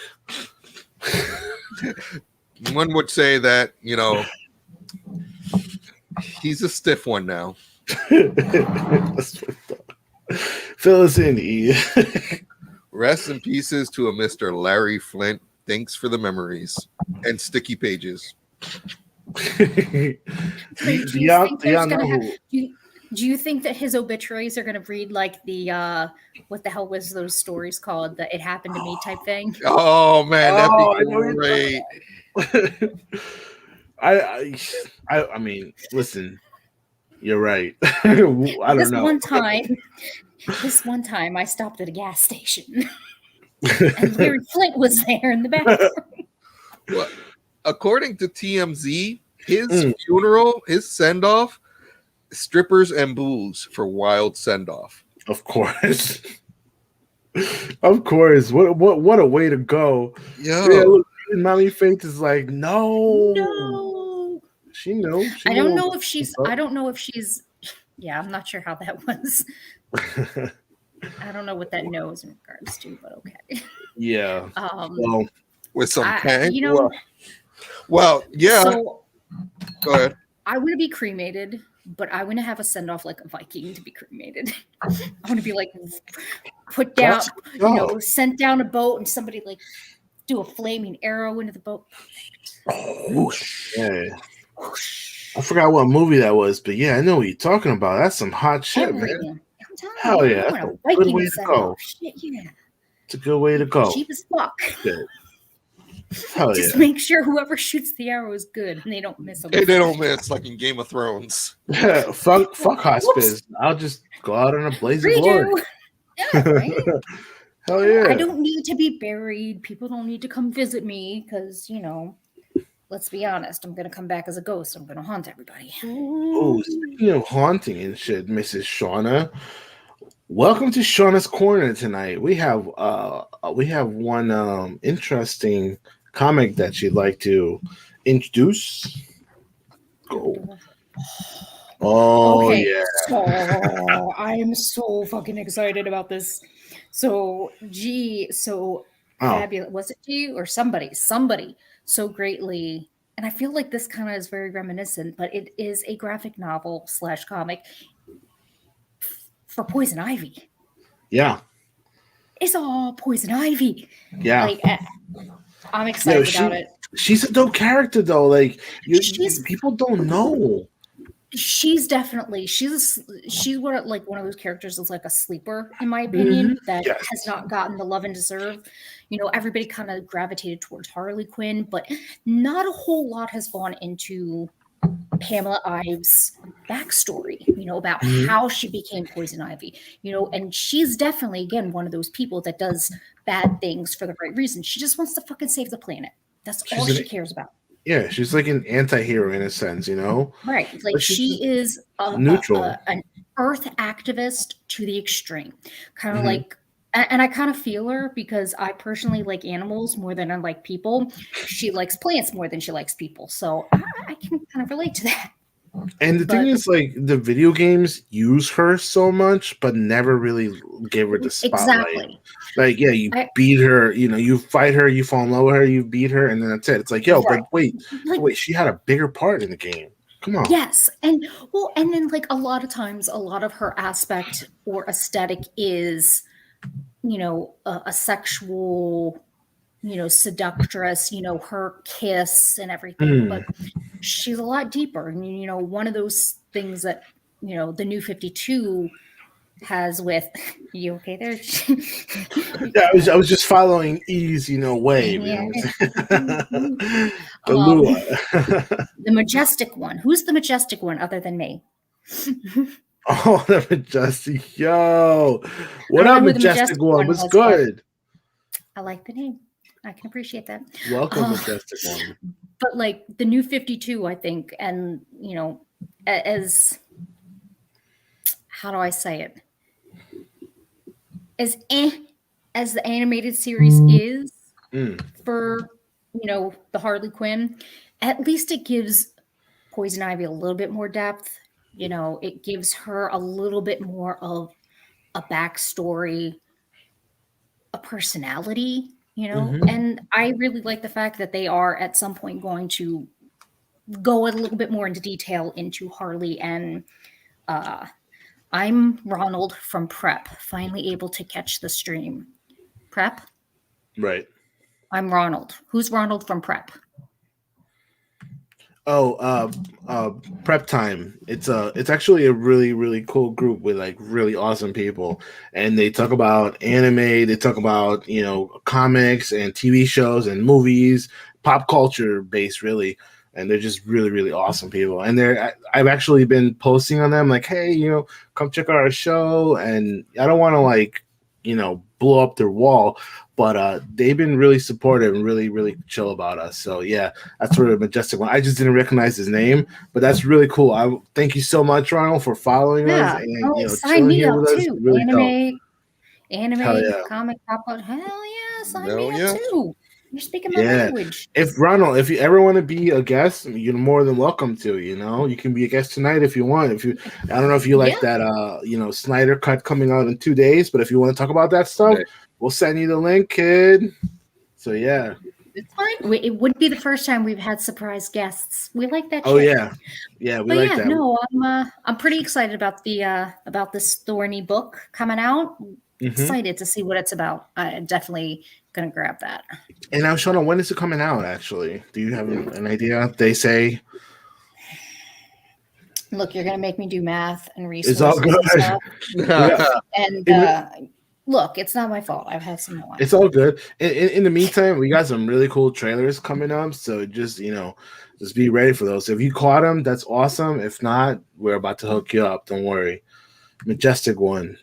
One would say that he's a stiff one now. Fill us in, E. Rest in pieces to a Mr. Larry Flint. Thanks for the memories and sticky pages. Do you think that his obituaries are going to read like the what the hell was those stories called? The "It Happened to Me" type thing? Oh man, that'd be great. I mean, listen, you're right. I don't know. This one time, I stopped at a gas station, and Larry Flint was there in the background. Well, according to TMZ, his funeral, his send off, strippers and booze for wild send off. Of course. Of course. What a way to go. Yeah, look, Mommy Faith is like, no. She knows. I don't know if she's yeah, I'm not sure how that was. I don't know what that no is in regards to, but okay. Yeah. Well, with some tang. Well, yeah. So, go ahead. I want to be cremated, but I want to have a send off like a Viking to be cremated. I want to be like put down, sent down a boat, and somebody like do a flaming arrow into the boat. Yeah. I forgot what movie that was, but yeah, I know what you're talking about. That's some hot shit, man. Hell yeah. That's a good way to go. Shit, yeah. It's a good way to go. Cheap as fuck. Hell Just make sure whoever shoots the arrow is good and they don't miss them. Hey, they don't miss, like in Game of Thrones. Yeah, fuck hospice. I'll just go out in a blaze of glory. Yeah, right? Hell yeah. I don't need to be buried. People don't need to come visit me because, let's be honest, I'm going to come back as a ghost. I'm going to haunt everybody. Oh, speaking of haunting and shit, Mrs. Shawna, welcome to Shawna's Corner tonight. We have one interesting comic that you'd like to introduce. Go. Oh Okay, yeah. so I am so fucking excited about this. So Oh fabulous. Was it G or somebody? Somebody so greatly. And I feel like this kind of is very reminiscent, but it is a graphic novel / comic for Poison Ivy. yeah. It's all Poison Ivy. Yeah. Like I'm excited about it. She's a dope character though. Like She's people don't know. she's definitely she's one of those characters that's like a sleeper in my opinion that Yes. has not gotten the love and deserve. Everybody kind of gravitated towards Harley Quinn, but not a whole lot has gone into Pamela Ives' backstory, about how she became Poison Ivy, and she's definitely, again, one of those people that does bad things for the right reason. She just wants to fucking save the planet. That's all she cares about. Yeah, she's like an anti-hero in a sense, Right. Like she is neutral. an earth activist to the extreme. Kind of like, and I kind of feel her because I personally like animals more than I like people. She likes plants more than she likes people. So I can kind of relate to that. And the thing is, like, the video games use her so much, but never really give her the spotlight. Exactly. Like, yeah, you beat her, you fight her, you fall in love with her, you beat her, and then that's it. It's like, yo, but wait, she had a bigger part in the game. Come on. Yes. And then like a lot of times, a lot of her aspect or aesthetic is, a sexual, seductress, her kiss and everything. But she's a lot deeper. And, one of those things that, the New 52 has with you okay there? Yeah, I was just following E's, wave. Yeah. The Lua. The majestic one. Who's the majestic one other than me? Oh, the majestic. Yo. What up, majestic one? What's good? I like the name. I can appreciate that. Welcome, majestic one. But like the New 52, I think, and as how do I say it? As the animated series is for the Harley Quinn, at least it gives Poison Ivy a little bit more depth. It gives her a little bit more of a backstory, a personality, and I really like the fact that they are at some point going to go a little bit more into detail into Harley and I'm Ronald from Prep, finally able to catch the stream. Prep? Right. I'm Ronald. Who's Ronald from Prep? Oh, Prep Time. It's actually a really, really cool group with like really awesome people. And they talk about anime, they talk about, comics and TV shows and movies, pop culture based really. And they're just really, really awesome people. And I've actually been posting on them like, hey, come check out our show. And I don't want to like, blow up their wall, but they've been really supportive and really, really chill about us. So yeah, that's sort of a majestic one. I just didn't recognize his name, but that's really cool. I thank you so much, Ronald, for following us and sign me up with us. too. Really Anime, comic, pop culture. Hell yeah, sign me up too. You're speaking my language. If you ever want to be a guest, you're more than welcome to. You can be a guest tonight if you want. I don't know if you like that, Snyder cut coming out in 2 days, but if you want to talk about that stuff, we'll send you the link, kid. So yeah, it's fine. It would be the first time we've had surprise guests. We like that. Oh yeah, we like that. No, I'm pretty excited about about this Thorny book coming out. Excited to see what it's about. I'm definitely gonna grab that. And now, Shawna, when is it coming out? Actually, do you have an idea? They say. Look, you're gonna make me do math and research. It's all good. And look, it's not my fault. I've had some wine. It's all good. In the meantime, we got some really cool trailers coming up. So just just be ready for those. If you caught them, that's awesome. If not, we're about to hook you up. Don't worry. Majestic one.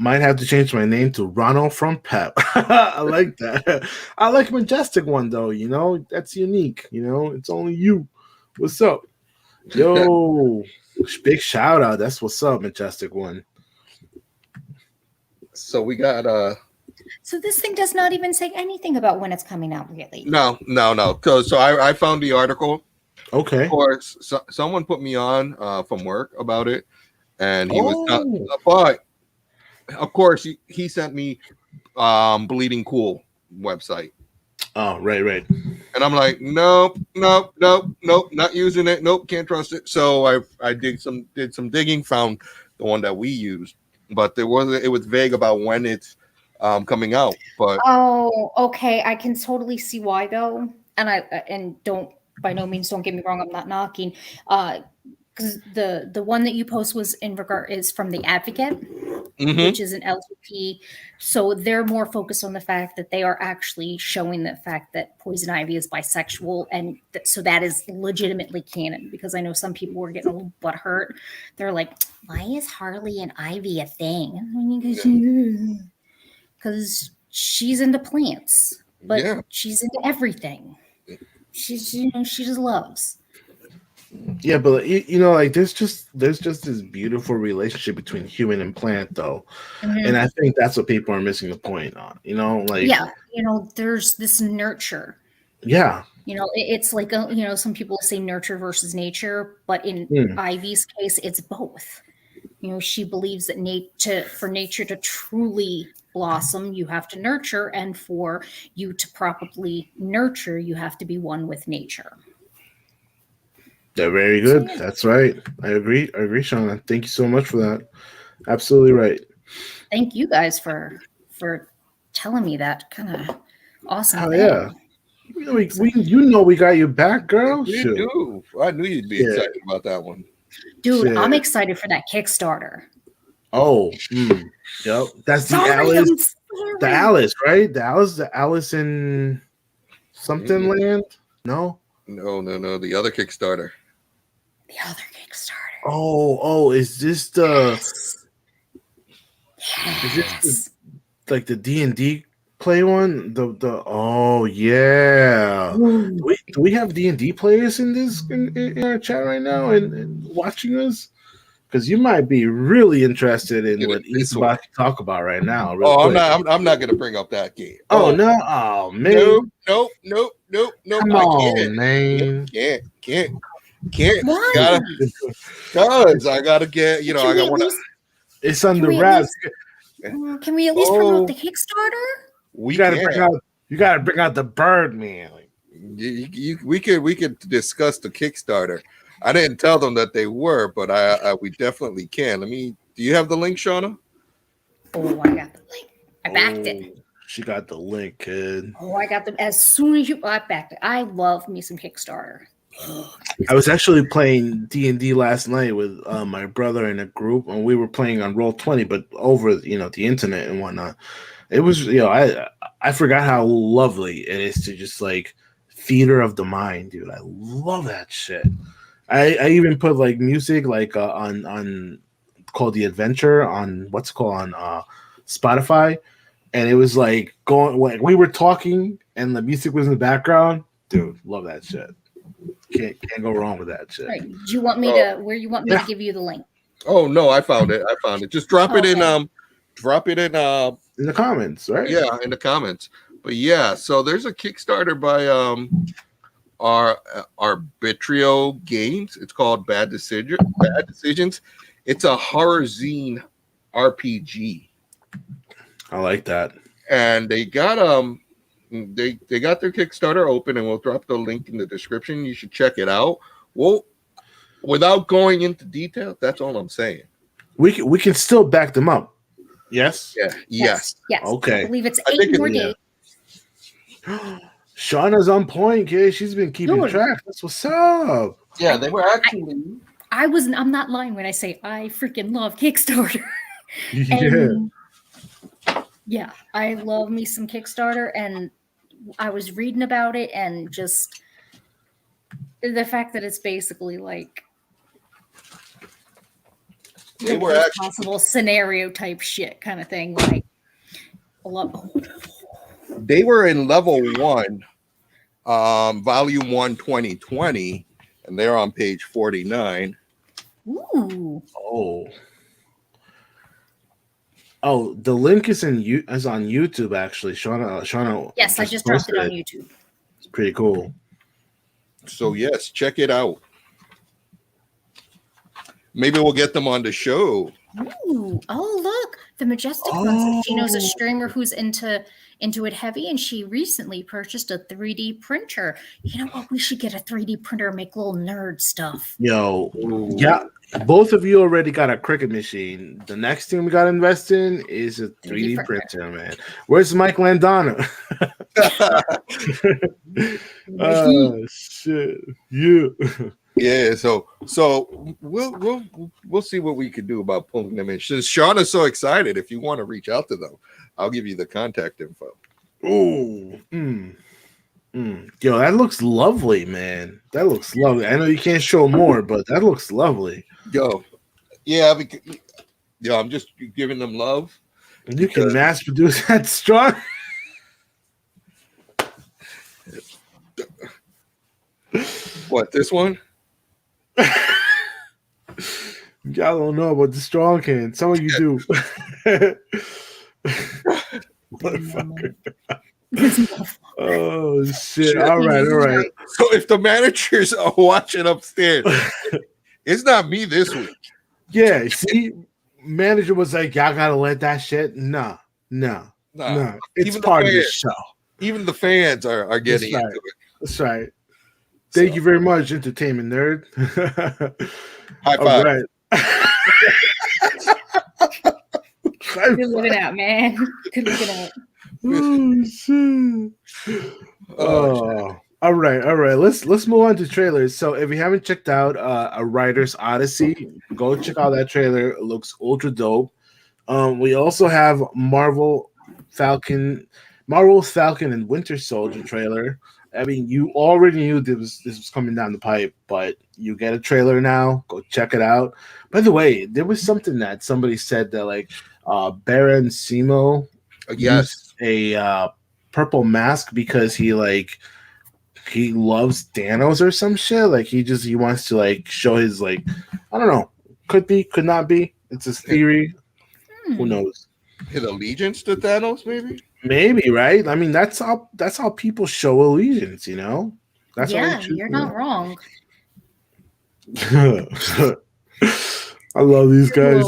Might have to change my name to Ronald from Pep. I like that. I like Majestic one though. That's unique. It's only you. What's up, yo? Big shout out. That's what's up, Majestic one. So we got So this thing does not even say anything about when it's coming out, really. No. So I found the article. Okay. Of course, someone put me on from work about it, and he was Oh. but of course he sent me Bleeding Cool website. Oh, right. And I'm like, nope, not using it. Nope, can't trust it. So I did some digging, found the one that we used, but it was vague about when it's coming out. But Oh, okay. I can totally see why though. And don't, by no means, don't get me wrong, I'm not knocking. Because the one that you post was is from the Advocate, which is an LTP. So they're more focused on the fact that they are actually showing the fact that Poison Ivy is bisexual, and so that is legitimately canon. Because I know some people were getting a little butthurt. They're like, "Why is Harley and Ivy a thing?" Because she's into plants, but she's into everything. She's she just loves. Yeah, but like there's just this beautiful relationship between human and plant, though, and I think that's what people are missing the point on. Like there's this nurture. Yeah, it's like some people say nurture versus nature, but in Ivy's case, it's both. She believes that for nature to truly blossom, you have to nurture, and for you to properly nurture, you have to be one with nature. They're very good. That's right. I agree, Shawna. Thank you so much for that. Absolutely right. Thank you guys for telling me that kind of awesome Hell thing. Yeah. We got you back, girl. We do. I knew you'd be excited about that one. Dude, Shit. I'm excited for that Kickstarter. Oh, yep. That's the Alice. The Alice, right? The Alice in something land? No. No. The other Kickstarter. The other Kickstarter. Oh, is this the? Yes. Is this like the D&D play one? Oh yeah. Do we have D&D players in this in our chat right now and watching us? Because you might be really interested in what he's about to talk about right now. I'm not going to bring up that game. Oh no! Oh man! Nope. Come on, man! Can't. Why? Because I gotta get. I got one. It's on the wraps. Can we at least promote the Kickstarter? You gotta bring out the bird, man. We could discuss the Kickstarter. I didn't tell them that they were, but we definitely can. Do you have the link, Shawna? Oh, I got the link. I backed it. She got the link, kid. Oh, I got them as soon as I backed it. I love me some Kickstarter. I was actually playing D&D last night with my brother in a group, and we were playing on Roll20, but over the internet and whatnot. It was I forgot how lovely it is to just like theater of the mind, dude. I love that shit. I even put like music like on called The Adventure on what's called on Spotify, and it was like going like we were talking and the music was in the background. Dude, love that shit. Can't go wrong with that shit. Right. Do you want me to to give you the link? Oh no, I found it. Just drop it in in the comments, right? Yeah, in the comments. But yeah, so there's a Kickstarter by our Arbitrio Games. It's called Bad Decisions. It's a horror zine RPG. I like that. And they got they got their Kickstarter open, and we'll drop the link in the description. You should check it out. Well, without going into detail, that's all I'm saying. We can still back them up. Yes. Yeah. Yes. Okay. I believe it's 8 more days. Shawna's on point, kid. She's been keeping track. That's what's up. Yeah, they were actually. I'm not lying when I say I freaking love Kickstarter. Yeah, I love me some Kickstarter, and I was reading about it, and just the fact that it's basically like they were actually possible scenario type shit kind of thing. Like, they were in level 1, volume 1, 2020, and they're on page 49. Ooh. Oh, the link is on YouTube actually. Shawna. Yes, I just dropped it on YouTube. It's pretty cool. So yes, check it out. Maybe we'll get them on the show. Ooh, oh look, the Majestic one says she knows a streamer who's into it heavy, and she recently purchased a 3D printer. You know what? We should get a 3D printer and make little nerd stuff. Yo, yeah, both of you already got a Cricut machine. The next thing we got to invest in is a 3D printer, man. Where's Mike Landana? Oh shit, you. Yeah, so we'll see what we can do about pulling them in. Shawna's so excited. If you want to reach out to them, I'll give you the contact info. Ooh, Yo, that looks lovely, man. That looks lovely. I know you can't show more, but that looks lovely. Yo, yeah, I'm just giving them love. You can mass produce that straw. What, this one? Y'all don't know about the strong can. Some of you do. Motherfucker. Oh shit. All right. So if the managers are watching upstairs, it's not me this week. Yeah, see, manager was like, y'all gotta let that shit. No. It's even part of the show. Even the fans are getting into it. That's right. Thank you very much, entertainment nerd. High five. All right. Good looking out, man. Good looking out. Oh shit. Oh. All right. Let's move on to trailers. So if you haven't checked out A Writer's Odyssey, go check out that trailer. It looks ultra dope. We also have Marvel's Falcon and Winter Soldier trailer. I mean, you already knew this was coming down the pipe, but you get a trailer now. Go check it out. By the way, there was something that somebody said that like Baron Simo used a purple mask because he loves Thanos or some shit. Like he wants to like show his like, I don't know, could be, could not be. It's his theory. Who knows? His allegiance to Thanos, maybe. Maybe, right? I mean, that's how people show allegiance, you know. That's you're not wrong. I love these guys.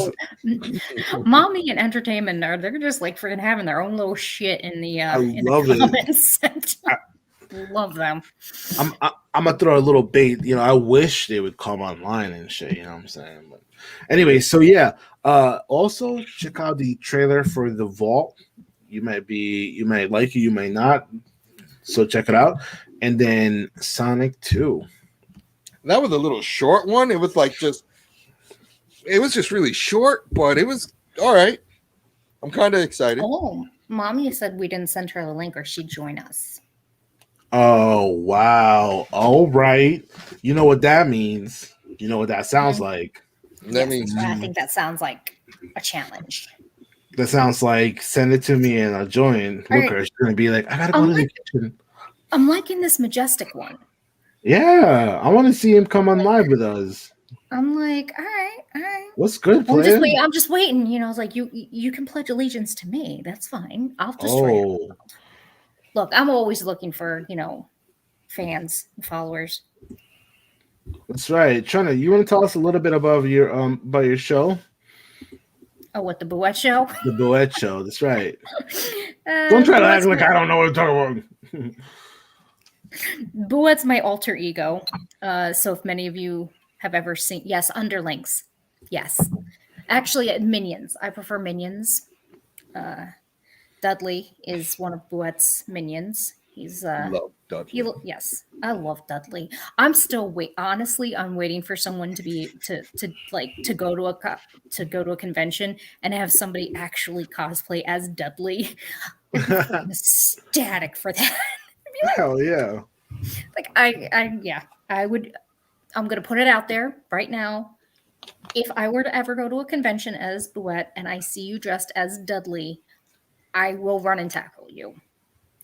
Mommy and entertainment nerd, they're just like freaking having their own little shit in the comments section. Love them. I'm gonna throw a little bait. You know, I wish they would come online and shit. You know what I'm saying? But anyway, so yeah. Also check out the trailer for The Vault. You might like it, you might not. So check it out. And then Sonic 2. That was a little short one. It was just really short, but it was all right. I'm kind of excited. Oh, Mommy said we didn't send her the link or she'd join us. Oh, wow. All right. You know what that means. You know what that sounds like. That means I think that sounds like a challenge. That sounds like send it to me and I'll join. Look, she's gonna be like, I gotta go to the kitchen. I'm liking this Majestic one. Yeah, I want to see him come on live with us. I'm like, all right. What's good, player? I'm just waiting. You know, it's like you can pledge allegiance to me. That's fine. I'll destroy it. Look, I'm always looking for, fans, followers. That's right. Shawna, you want to tell us a little bit about your show? Oh, what, the Bouette Show? The Bouette Show. That's right. Don't try to act like I don't know what I'm talking about. Bouette's my alter ego. So if many of you have ever seen, yes, Underlings. Yes. Actually, Minions. I prefer Minions. Dudley is one of Bouette's minions. He's love Dudley. Yes, I love Dudley. I'm still honestly, I'm waiting for someone to go to a convention and have somebody actually cosplay as Dudley. I'm ecstatic for that. Hell yeah! Like I would. I'm gonna put it out there right now. If I were to ever go to a convention as Bouette and I see you dressed as Dudley, I will run and tackle you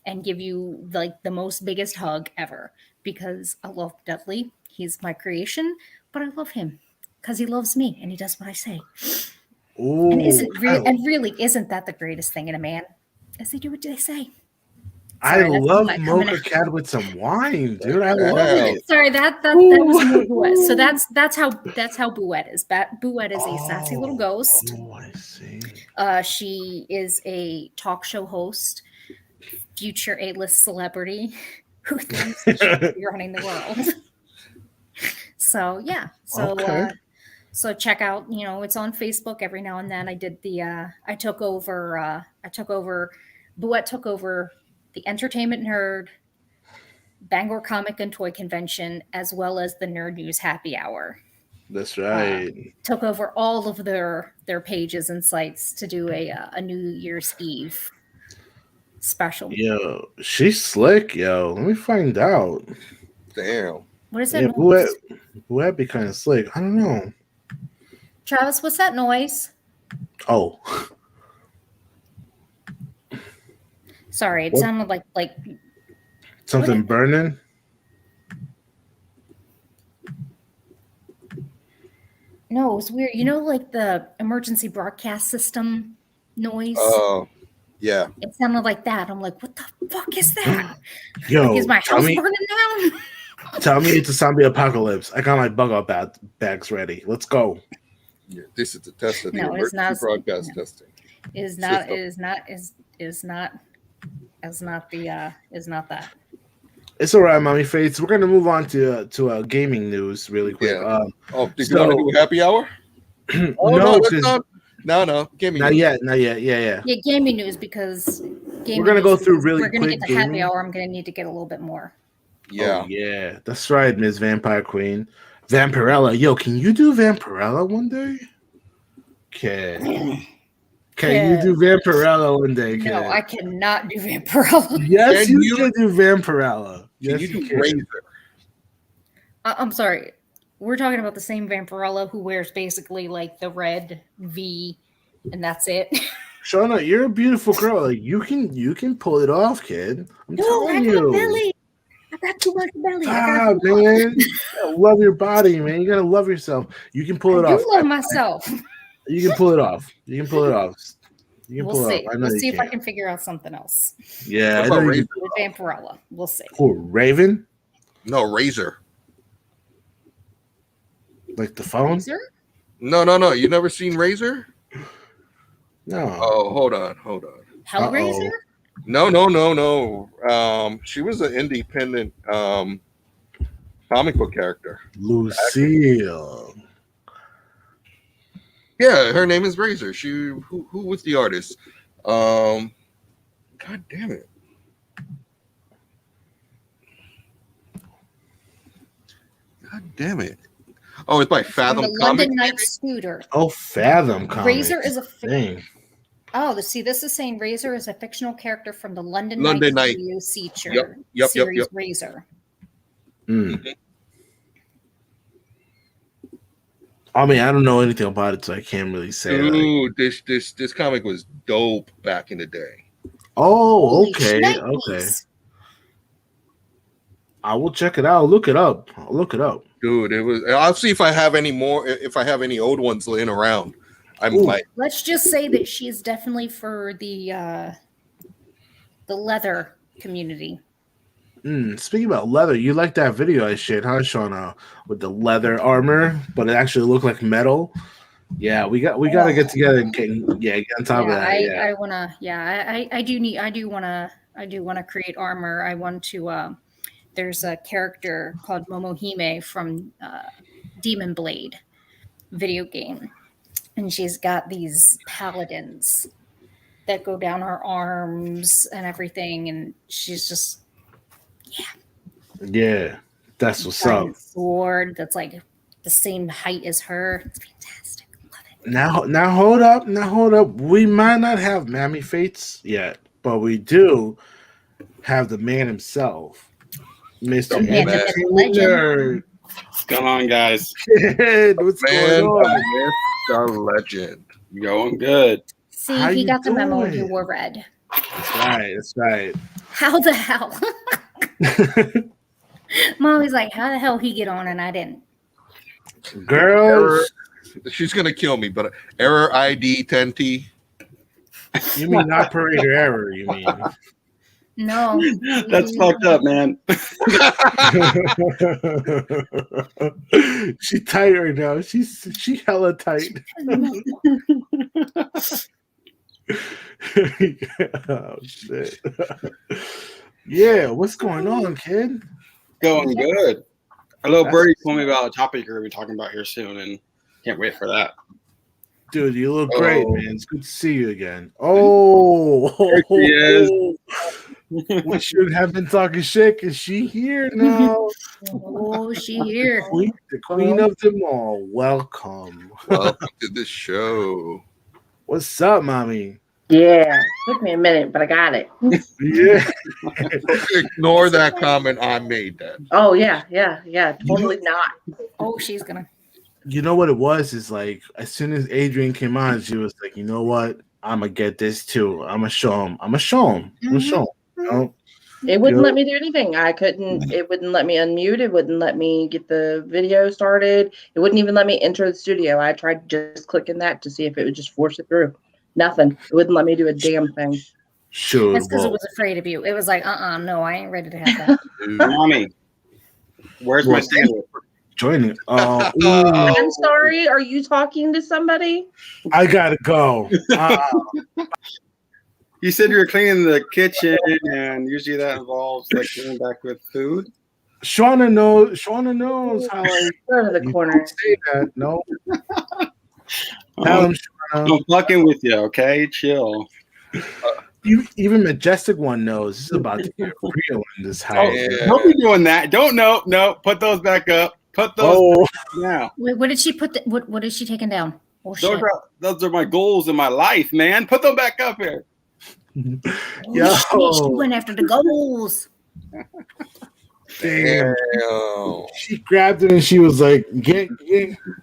and give you like the most biggest hug ever because I love Dudley. He's my creation, but I love him because he loves me and he does what I say. Ooh, and really isn't that the greatest thing in a man? Is they do what they say. I Sorry, that's love not Mocha coming Cat with some wine, dude. I love Damn. it. Sorry, that was more Bouette. So that's how Bouette is. Bouette is a sassy little ghost. Oh, I see. She is a talk show host, future A-list celebrity who thinks that she should be running the world. So yeah, Okay. so check out. It's on Facebook every now and then. I did the I took over. Bouette took over the Entertainment Nerd, Bangor Comic and Toy Convention, as well as the Nerd News Happy Hour. That's right. Took over all of their pages and sites to do a New Year's Eve special. Yo, she's slick, yo. Let me find out. Damn. What is that Yeah, noise? Bouette be kind of slick. I don't know. Travis, what's that noise? Oh. Sorry, it What? sounded like Something burning? no, it was weird. Like the emergency broadcast system noise. Oh, yeah. It sounded like that. I'm like, what the fuck is that? Yo, Is my tell house me, burning down? tell me it's a zombie apocalypse. I got my bug out bags ready. Let's go. Yeah, this is the test of the No, it's emergency not. broadcast testing. Is not that. It's all right, Mommy Fates. We're gonna move on to gaming news really quick. Yeah. Did you want to do a happy hour? No, No. Gaming. not news. yet. Yeah. Yeah, gaming news because We're gonna go through really we're gonna quick get the happy gaming. hour. I'm gonna need to get a little bit more. Yeah. Oh, yeah. That's right, Ms. Vampire Queen. Vampirella. Yo, can you do Vampirella one day? Can you do Vampirella one day? No, I cannot do Vampirella. Yes, Can you can do Vampirella. Yes, Can you you do can. Razor? I'm sorry. We're talking about the same Vampirella who wears basically like the red V, and that's it. Shawna, you're a beautiful girl. Like, you can pull it off, kid. I'm No, telling I you. got belly. I got too much belly. Ah, man. You gotta love your body, man. You gotta love yourself. You can pull it I off. do love myself. You can pull it off. You can pull it off. You can We'll pull see. it off. I know We'll you see if can. I can figure out something else. Yeah, What I about know you Razor? With Vampirella. We'll see. Cool. Raven, No, Razor. like the phone. Razor? No. You never seen Razor? No. Oh, hold on. Hellraiser? No. She was an independent comic book character. Lucille. Yeah, her name is Razor. Who was the artist? God damn it. Oh, it's by Fathom From the Comics. London Night Scooter. Oh, Fathom Comics. Razor is a thing. this is saying Razor is a fictional character from the London London Night Night. video series Razor. Mm. I mean, I don't know anything about it, so I can't really say. Dude, this comic was dope back in the day. Oh, Holy okay. shnikes. I will check it out. I'll look it up. Dude, it was. I'll see if I have any more. If I have any old ones laying around, I Ooh. might. Let's just say that she is definitely for the leather community. Speaking about leather, you like that video I shared, huh, Shawna? With the leather armor, but it actually looked like metal. Yeah, we gotta get together and get on top of that. I do wanna create armor. I want to there's a character called Momohime from Demon Blade video game. And she's got these paladins that go down her arms and everything, and she's just Yeah, that's what's giant up. sword that's like the same height as her. It's fantastic. Love it. Now hold up. We might not have Mammy Fates yet, but we do have the man himself, Mr. Yeah, the legend. Nerd. What's going on, guys? Kid, what's Man, going on? the legend. Going good. See, How he you got the memo and doing? he wore red. That's right. How the hell? Mommy's like, how the hell he get on and I didn't? Girls, She's gonna kill me, but error ID 10T. you mean operator error? You mean? No. That's fucked up, man. She tight right now. She hella tight. Oh shit. Yeah, what's going on, kid? Going good. A little That's- birdie told me about a topic you're going to be talking about here soon, and can't wait for that. Dude, you look great, Oh. man. It's good to see you again. Oh, There she is. We should have been talking shit. Is she here now? Oh, she here. The queen of them all. Welcome. Welcome to the show. What's up, mommy? Yeah, took me a minute, but I got it. Yeah. Ignore that comment I made. Then. Oh yeah, totally not. Oh, she's gonna. You know what it was? Is like as soon as Adrian came on, she was like, you know what? I'm gonna get this too. I'm gonna show him. You know? It wouldn't let me do anything. I couldn't. It wouldn't let me unmute. It wouldn't let me get the video started. It wouldn't even let me enter the studio. I tried just clicking that to see if it would just force it through. Nothing. It wouldn't let me do a damn thing. Sure. That's because it was afraid of you. It was like, no, I ain't ready to have that. Mommy, where's my sandwich? Joining. I'm sorry. Are you talking to somebody? I gotta go. You said you were cleaning the kitchen, and usually that involves like coming back with food. Shawna knows how I Go to the you corner. don't say that. No. Tell him, Shawna. I'm fucking with you, okay? Chill. Even Majestic One knows this is about to get real in this house. Yeah. Don't be doing that. Don't no. Put those back up. Put those back now. Wait, what did she put? What is she taking down? Oh shit! Those are my goals in my life, man. Put them back up here. Yo. Oh, shit, she went after the goals. Damn. Damn. She grabbed it and she was like, get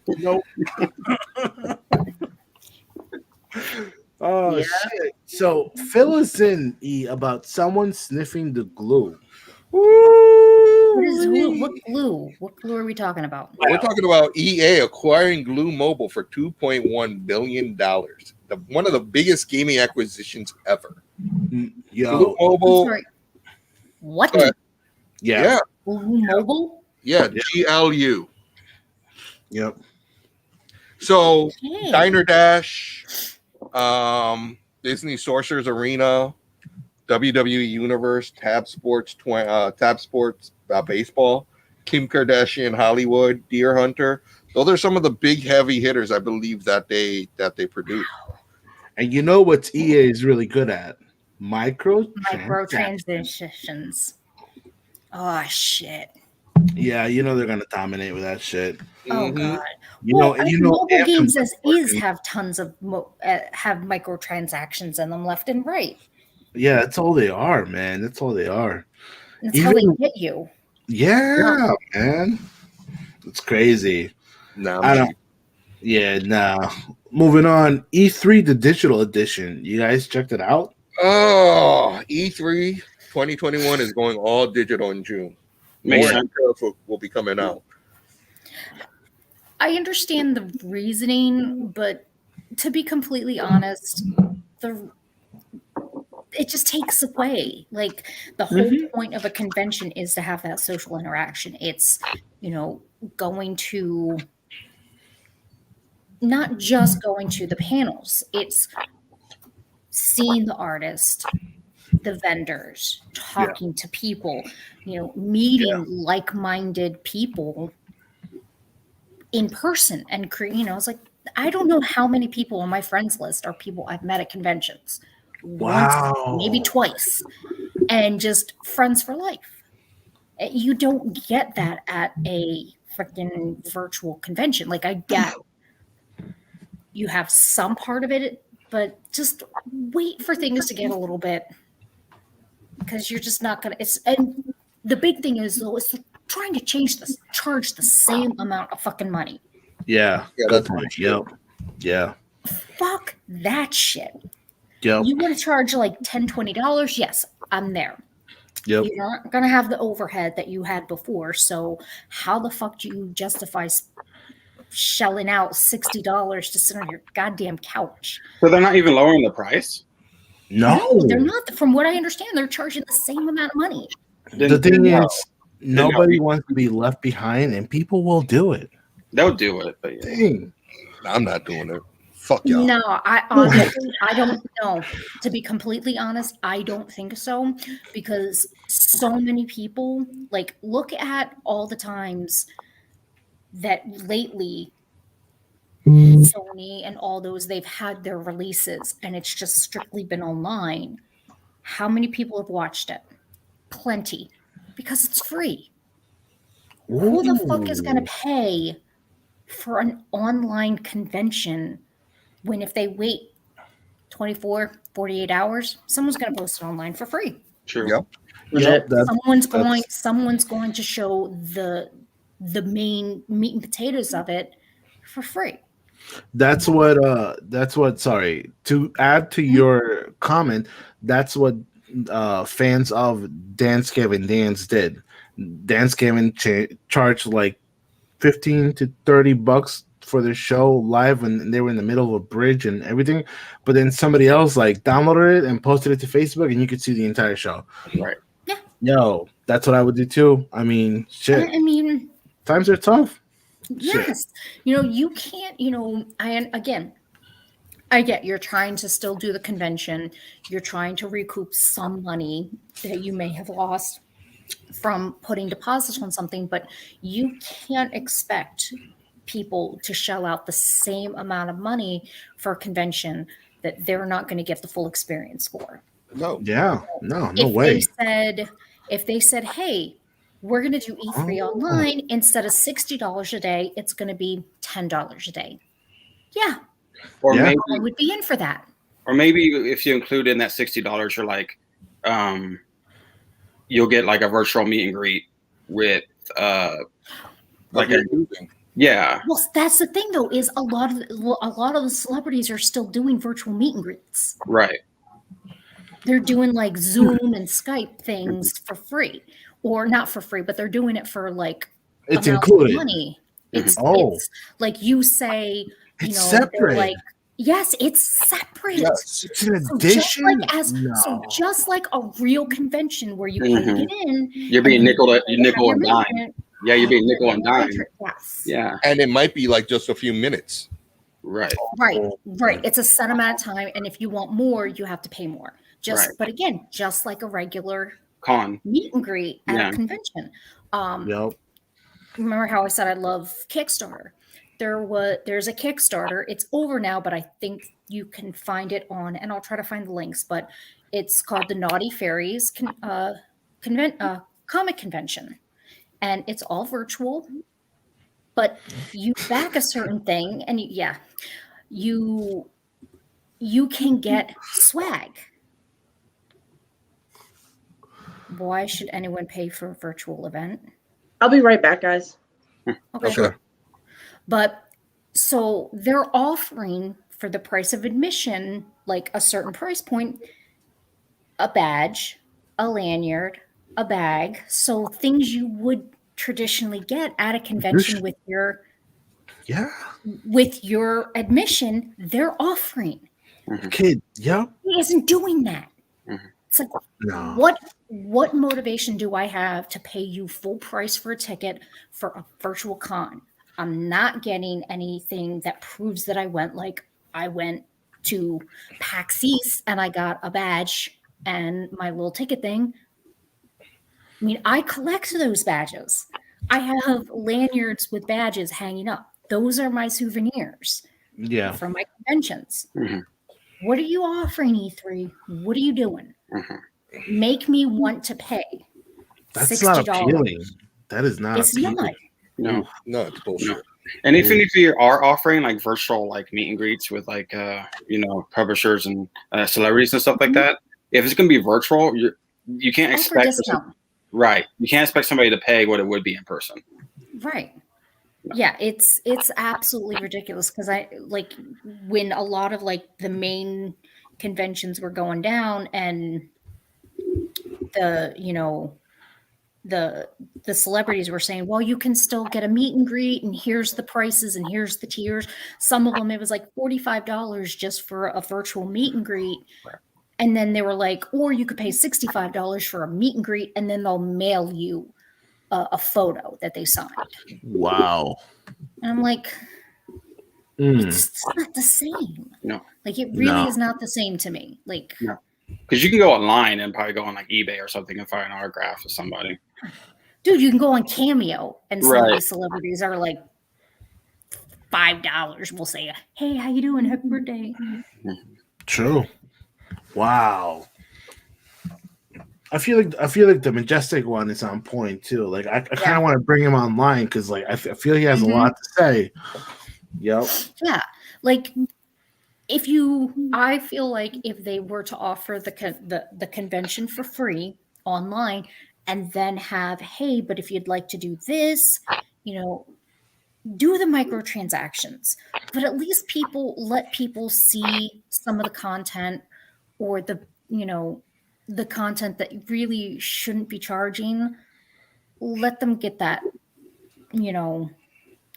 nope. Oh Yeah. shit. So fill us in, E, about someone sniffing the glue. What glue? What glue are we talking about? We're talking about EA acquiring Glue Mobile for $2.1 billion. One of the biggest gaming acquisitions ever. Glue Yo. Mobile. Sorry. What? Go ahead. Yeah. Glue Mobile? Yeah, GLU. Yep. So Okay. Diner Dash, Disney Sorcerer's Arena, WWE Universe, Tab Sports, Baseball, Kim Kardashian Hollywood, Deer Hunter. Those are some of the big heavy hitters I believe that they produce. And you know what EA is really good at? Microtransactions. Oh shit. Yeah, you know they're gonna dominate with that shit. Oh Mhm. god. Mobile mobile games as is working. have tons of have microtransactions in them left and right. Yeah, that's all they are, man. That's all they are. That's how they get you. Yeah, man. It's crazy. Nah, I don't. Yeah, nah. Moving on. E3, the digital edition. You guys checked it out? Oh, E3 2021 is going all digital in June. Makes More sense. stuff will be coming out. I understand the reasoning, but to be completely honest, it just takes away. Like the whole point of a convention is to have that social interaction. It's, going to not just going to the panels. It's seeing the artist, the vendors, talking to people, meeting like-minded people in person and it's like, I don't know how many people on my friends list are people I've met at conventions. Wow. Once, maybe twice, and just friends for life. You don't get that at a freaking virtual convention. Like, I get you have some part of it, but just wait for things to get a little bit, because you're just not gonna. And the big thing is though, it's trying to charge the same amount of fucking money. Yeah. Yeah, Good that's point. Yep. Yeah. Fuck that shit. Yep. You want to charge like $10-$20? Yes, I'm there. Yep. You're not gonna have the overhead that you had before. So how the fuck do you justify shelling out $60 to sit on your goddamn couch? So they're not even lowering the price? No, they're not. From what I understand, they're charging the same amount of money. the thing No. is, nobody wants to be left behind, and people will do it. They'll do it, but yeah. Dang. I'm not doing it. Fuck y'all. No, I honestly, I don't know. To be completely honest, I don't think so, because so many people, like, look at all the times that lately Sony and all those, they've had their releases and it's just strictly been online. How many people have watched it? Plenty, because it's free. Who the fuck is going to pay for an online convention when if they wait 24, 48 hours, someone's going to post it online for free? True. Yep. Yep, Someone's going to show the main meat and potatoes of it for free. that's what sorry, to add to your comment, that's what fans of Dance Gavin Dance did. Dance Gavin charged like $15 to $30 for their show live when they were in the middle of a bridge and everything, but then somebody else like downloaded it and posted it to Facebook and you could see the entire show. Right. Yeah. Yo, that's what I would do too. I mean, shit. I mean, Times are tough. yes. You know, you can't, you know, I get you're trying to still do the convention. You're trying to recoup some money that you may have lost from putting deposits on something, but you can't expect people to shell out the same amount of money for a convention that they're not going to get the full experience for. No. Yeah. No way. If they said, hey, we're going to do E3 online, instead of $60 a day, it's going to be $10 a day. Yeah. Or maybe I would be in for that. Or maybe if you include in that $60, you're like, you'll get like a virtual meet and greet with like a, yeah. Well, that's the thing though, is a lot of the celebrities are still doing virtual meet and greets. Right. They're doing like Zoom and Skype things for free, or not for free, but they're doing it for like It's amounts included. of money. It's like you say, you It's know, separate. like, yes, it's separate. Yes. It's an addition. So just like a real convention where you can get in, you're being nickel and dime. Yeah, you're being nickel and dime. Yes. Yeah. And it might be like just a few minutes. Right. Right. It's a set amount of time, and if you want more, you have to pay more. But again, just like a regular con meet and greet at a convention. Remember how I said I love Kickstarter? There's a Kickstarter. It's over now, but I think you can find it on, and I'll try to find the links, but it's called the Naughty Fairies Comic Convention. And it's all virtual, but you back a certain thing, and you can get swag. Why should anyone pay for a virtual event? I'll be right back, guys. Okay. But so they're offering for the price of admission, like a certain price point, a badge, a lanyard, a bag. So things you would traditionally get at a convention with your admission, they're offering. Kid, He isn't doing that. It's like, what motivation do I have to pay you full price for a ticket for a virtual con? I'm not getting anything that proves that I went. Like, I went to PAX East and I got a badge and my little ticket thing. I mean, I collect those badges. I have lanyards with badges hanging up. Those are my souvenirs from my conventions. What are you offering, E3? What are you doing? Make me want to pay. That's $60. not appealing. That is not appealing. No, it's bullshit. No. And even if you are offering like virtual like meet and greets with like publishers and celebrities and stuff like that, if it's gonna be virtual, you can't expect you can't expect somebody to pay what it would be in person. Right. Yeah, it's absolutely ridiculous, because I like when a lot of like the main conventions were going down and the celebrities were saying, well, you can still get a meet and greet, and here's the prices and here's the tiers. Some of them, it was like $45 just for a virtual meet and greet. And then they were like, or you could pay $65 for a meet and greet, and then they'll mail you a photo that they signed. Wow. And I'm like, it's not the same. No. Like, it really is not the same to me. Like, no. Because you can go online and probably go on like eBay or something and find an autograph of somebody. Dude, you can go on Cameo, and some of these celebrities are like $5. We'll say, hey, how you doing? Happy birthday. True. Wow. I feel like the Majestic one is on point too. Like I kind of want to bring him online because like I feel he has a lot to say. Yep. Yeah. Like I feel like if they were to offer the convention for free online and then have, hey, but if you'd like to do this, do the microtransactions, but at least let people see some of the content or the content that really shouldn't be charging. Let them get that,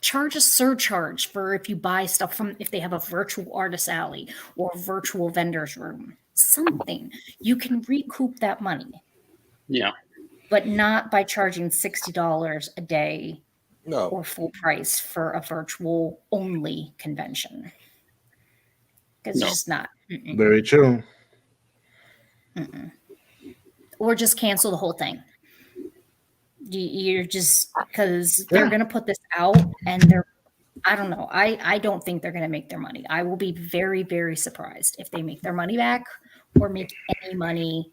charge a surcharge for if you buy stuff if they have a virtual artist alley or a virtual vendor's room, something you can recoup that money. Yeah. But not by charging $60 a day. No. Or full price for a virtual only convention. Because it's just not. Very true. Or just cancel the whole thing. You're just, because they're going to put this out and I don't know. I don't think they're going to make their money. I will be very, very surprised if they make their money back or make any money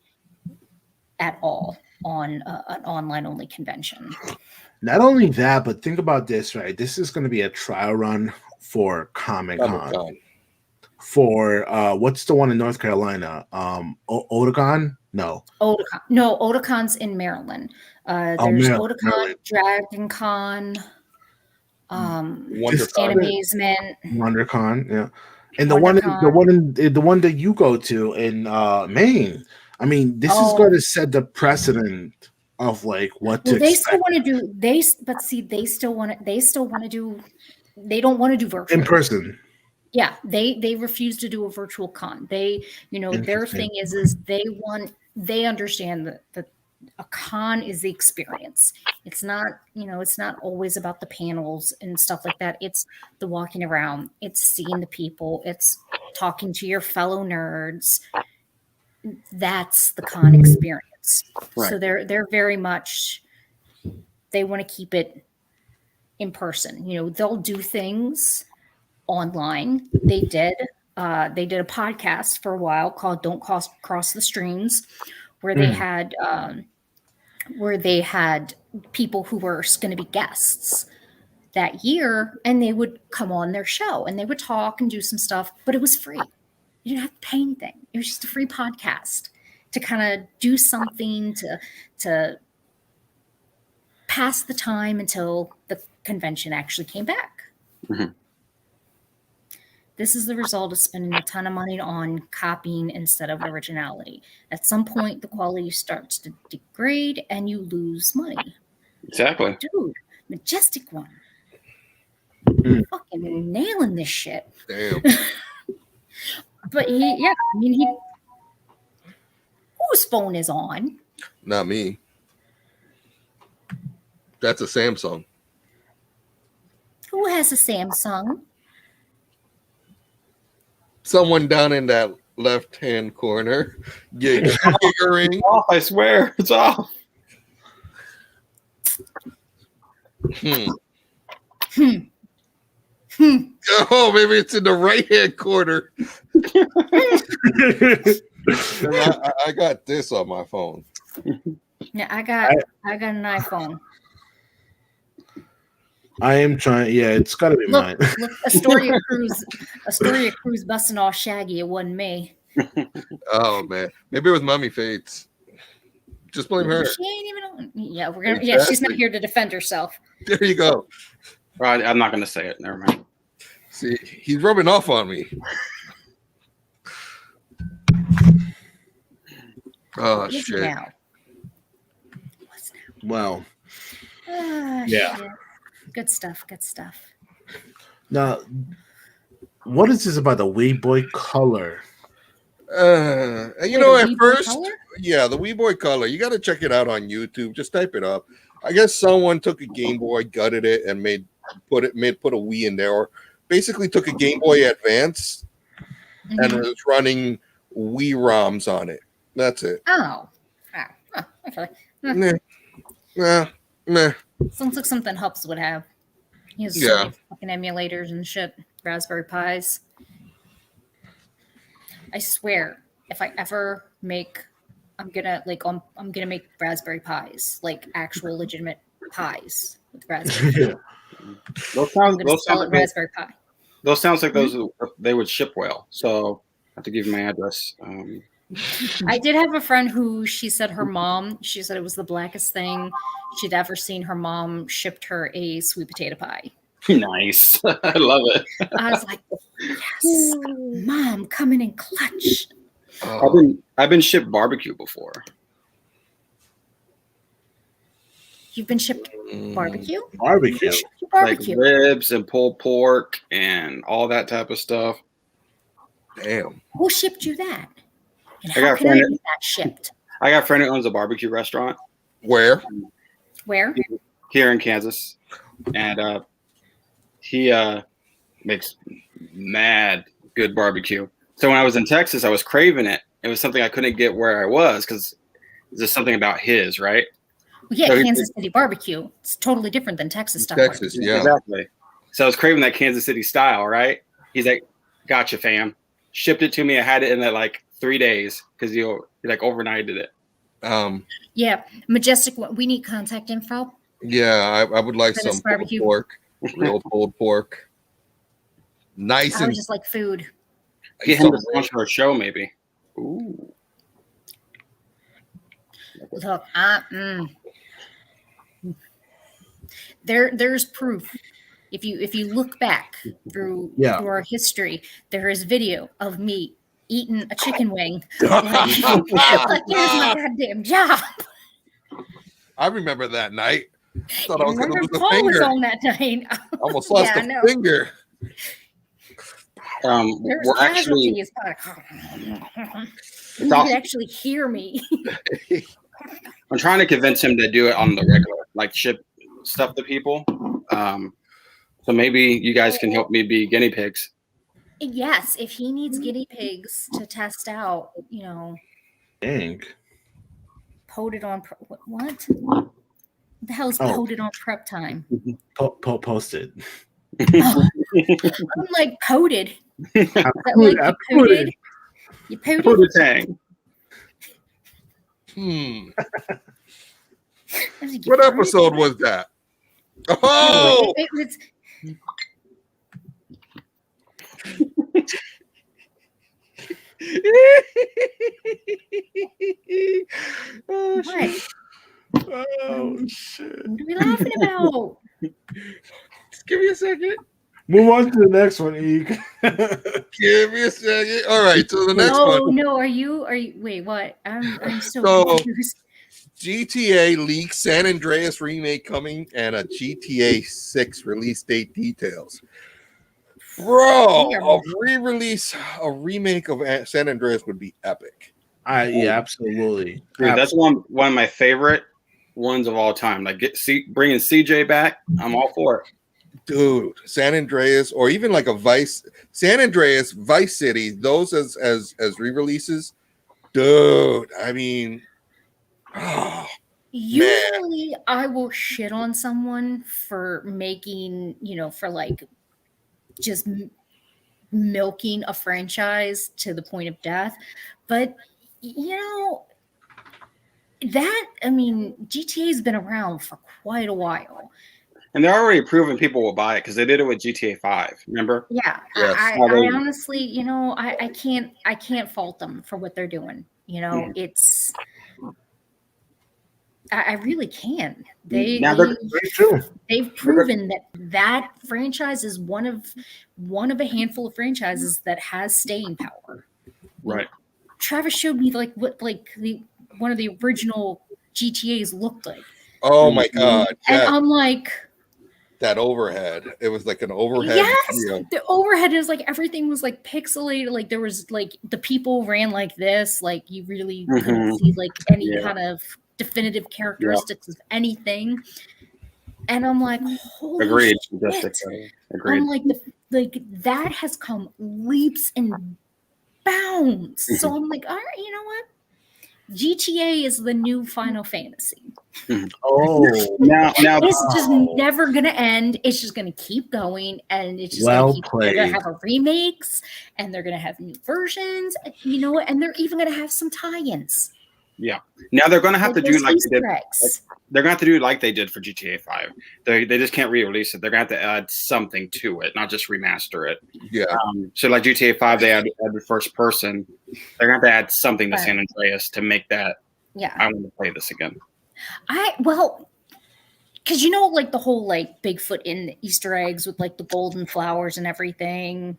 at all on an online only convention. Not only that, but think about this, right? This is going to be a trial run for Comic-Con. For what's the one in North Carolina? Otakon? No. Otakon. No, Otakon's in Maryland. There's Otakon, Dragon Con, Animazement, WonderCon, yeah. And the one that you go to in Maine. I mean, this is going to set the precedent of like what to they expect. still want to do they still want to do they don't want to do virtual in person. Yeah, they refuse to do a virtual con. They their thing is they understand that a con is the experience. It's not it's not always about the panels and stuff like that. It's the walking around, it's seeing the people, it's talking to your fellow nerds. That's the con experience. Right. So they're very much, they want to keep it in person. They'll do things online. They did a podcast for a while called "Don't Cross the Streams," where they had people who were going to be guests that year, and they would come on their show and they would talk and do some stuff, but it was free. You didn't have to pay anything. It was just a free podcast to kind of do something to pass the time until the convention actually came back. Mm-hmm. This is the result of spending a ton of money on copying instead of originality. At some point, the quality starts to degrade and you lose money. Exactly. Dude, Majestic one. Fucking nailing this shit. Damn. But whose phone is on? Not me. That's a Samsung. Who has a Samsung? Someone down in that left-hand corner. Yeah, it's off, I swear. It's off. Oh, maybe it's in the right-hand corner. I got this on my phone. Yeah, I got an iPhone. I am trying. Yeah, it's got to be mine. Look, Astoria Cruz busting off Shaggy. It wasn't me. Oh man, maybe it was Mommy Fates. Just blame her. She ain't even on. Yeah, we're gonna. Exactly. Yeah, she's not here to defend herself. There you go. Right, I'm not gonna say it. Never mind. See, he's rubbing off on me. Oh shit. Now? Well. Yeah. Shit. Good stuff. Now, what is this about the Wii Boy Color? You know, at first, yeah, the Wii Boy Color. You got to check it out on YouTube. Just type it up. I guess someone took a Game Boy, gutted it, and put a Wii in there, or basically took a Game Boy Advance and was running Wii ROMs on it. That's it. Oh, okay. Meh. Sounds like something Hubs would have. He has so many fucking emulators and shit. Raspberry Pis. I swear, if I ever make, I'm gonna make Raspberry Pis, like actual legitimate pies with raspberry. Those sound like Raspberry Pi. Those sounds like those they would ship well. So I have to give you my address. I did have a friend who she said it was the blackest thing she'd ever seen. Her mom shipped her a sweet potato pie. Nice. I love it. I was like, yes, Mom, coming in clutch. I've been shipped barbecue before. You've been shipped barbecue? Barbecue. Like ribs and pulled pork and all that type of stuff. Damn. Who shipped you that? And I got how can I get that shipped? I got a friend who owns a barbecue restaurant. Where? Here in Kansas. And he makes mad good barbecue. So when I was in Texas, I was craving it. It was something I couldn't get where I was because there's something about his, right? Well, yeah, so Kansas City barbecue. It's totally different than Texas style. Texas, yeah. Exactly. So I was craving that Kansas City style, right? He's like, gotcha, fam. Shipped it to me. I had it in like 3 days because he like overnighted it. Yeah, Majestic. We need contact info. Yeah, I would like some barbecue pork, real pulled pork. Nice. I would just like food. Get him to sponsor our show, maybe. Ooh. Look, there's proof. If you look back through our history, there is video of me eating a chicken wing. Like, here's my goddamn job. I remember that night. Thought I was going to lose Paul a finger. was on that night. Almost lost a finger. We're actually. You can actually hear me. I'm trying to convince him to do it on the regular, like ship stuff to people. So maybe you guys can help me be guinea pigs. Yes, if he needs guinea pigs to test out, Dang. Poted on what? The hell is poted on prep time? Posted. I'm like poted. You poted. You poted. Tang. What episode was that? Oh, it was. What? Oh shit! What are we laughing about? Just give me a second. Move on to the next one, Eek. Give me a second. All right, so the next one. No, are you? Wait, what? I'm so confused. GTA leaks San Andreas remake coming and a GTA 6 release date details. Bro, a remake of San Andreas would be epic. Yeah, absolutely. Dude, that's one of my favorite ones of all time. Like bringing CJ back, I'm all for it. Dude, San Andreas, or even like San Andreas, Vice City, those as re-releases. Dude, I mean, usually man. I will shit on someone for making, for like just milking a franchise to the point of death. But, GTA has been around for quite a while. And they're already proving people will buy it because they did it with GTA 5. Remember? Yeah. Yes. I honestly, I can't fault them for what they're doing. It's. I really can. They've proven that franchise is one of a handful of franchises that has staying power. Right. Travis showed me what one of the original GTAs looked like. Oh my god! And I'm like, that overhead. It was like an overhead. Yes, You know. the overhead is like everything was like pixelated. Like there was like the people ran like this. Like you really couldn't see like any kind of definitive characteristics of anything. And I'm like, holy Agreed. shit. Agreed. I'm like that has come leaps and bounds. So I'm like, all right, you know what? GTA is the new Final Fantasy. Oh, now it's just never gonna end. It's just gonna keep going, and it's just well gonna keep. played. They're gonna have remakes, and they're gonna have new versions. You know what? And they're even gonna have some tie-ins. Yeah. Now they're gonna have to do like they did. They're gonna have to do like they did for GTA 5. They just can't re-release it. They're gonna have to add something to it, not just remaster it. Yeah. So like GTA 5, they added first person. They're gonna have to add something to San Andreas to make that. Yeah. I want to play this again. Because you know, like the whole like Bigfoot in the Easter eggs with like the golden flowers and everything.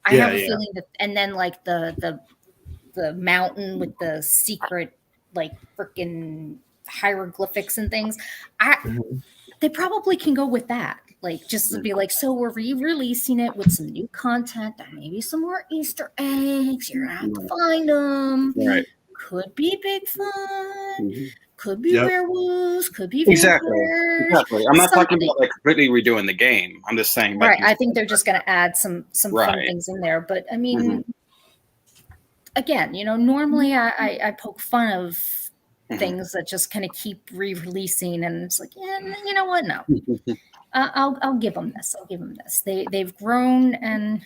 I have a feeling that, and then like the mountain with the secret like freaking hieroglyphics and things. They probably can go with that. Like just to be like, so we're re-releasing it with some new content, and maybe some more Easter eggs. You're gonna have to find them. Right. Could be Bigfoot. Could be werewolves. Could be exactly. I'm not talking about like completely redoing the game. I'm just saying. Right. I think they're just going to add some fun things in there. But I mean, again, you know, normally I poke fun of things that just kind of keep re-releasing, and it's like, yeah, you know what? No, I'll give them this. I'll give them this. They've grown, and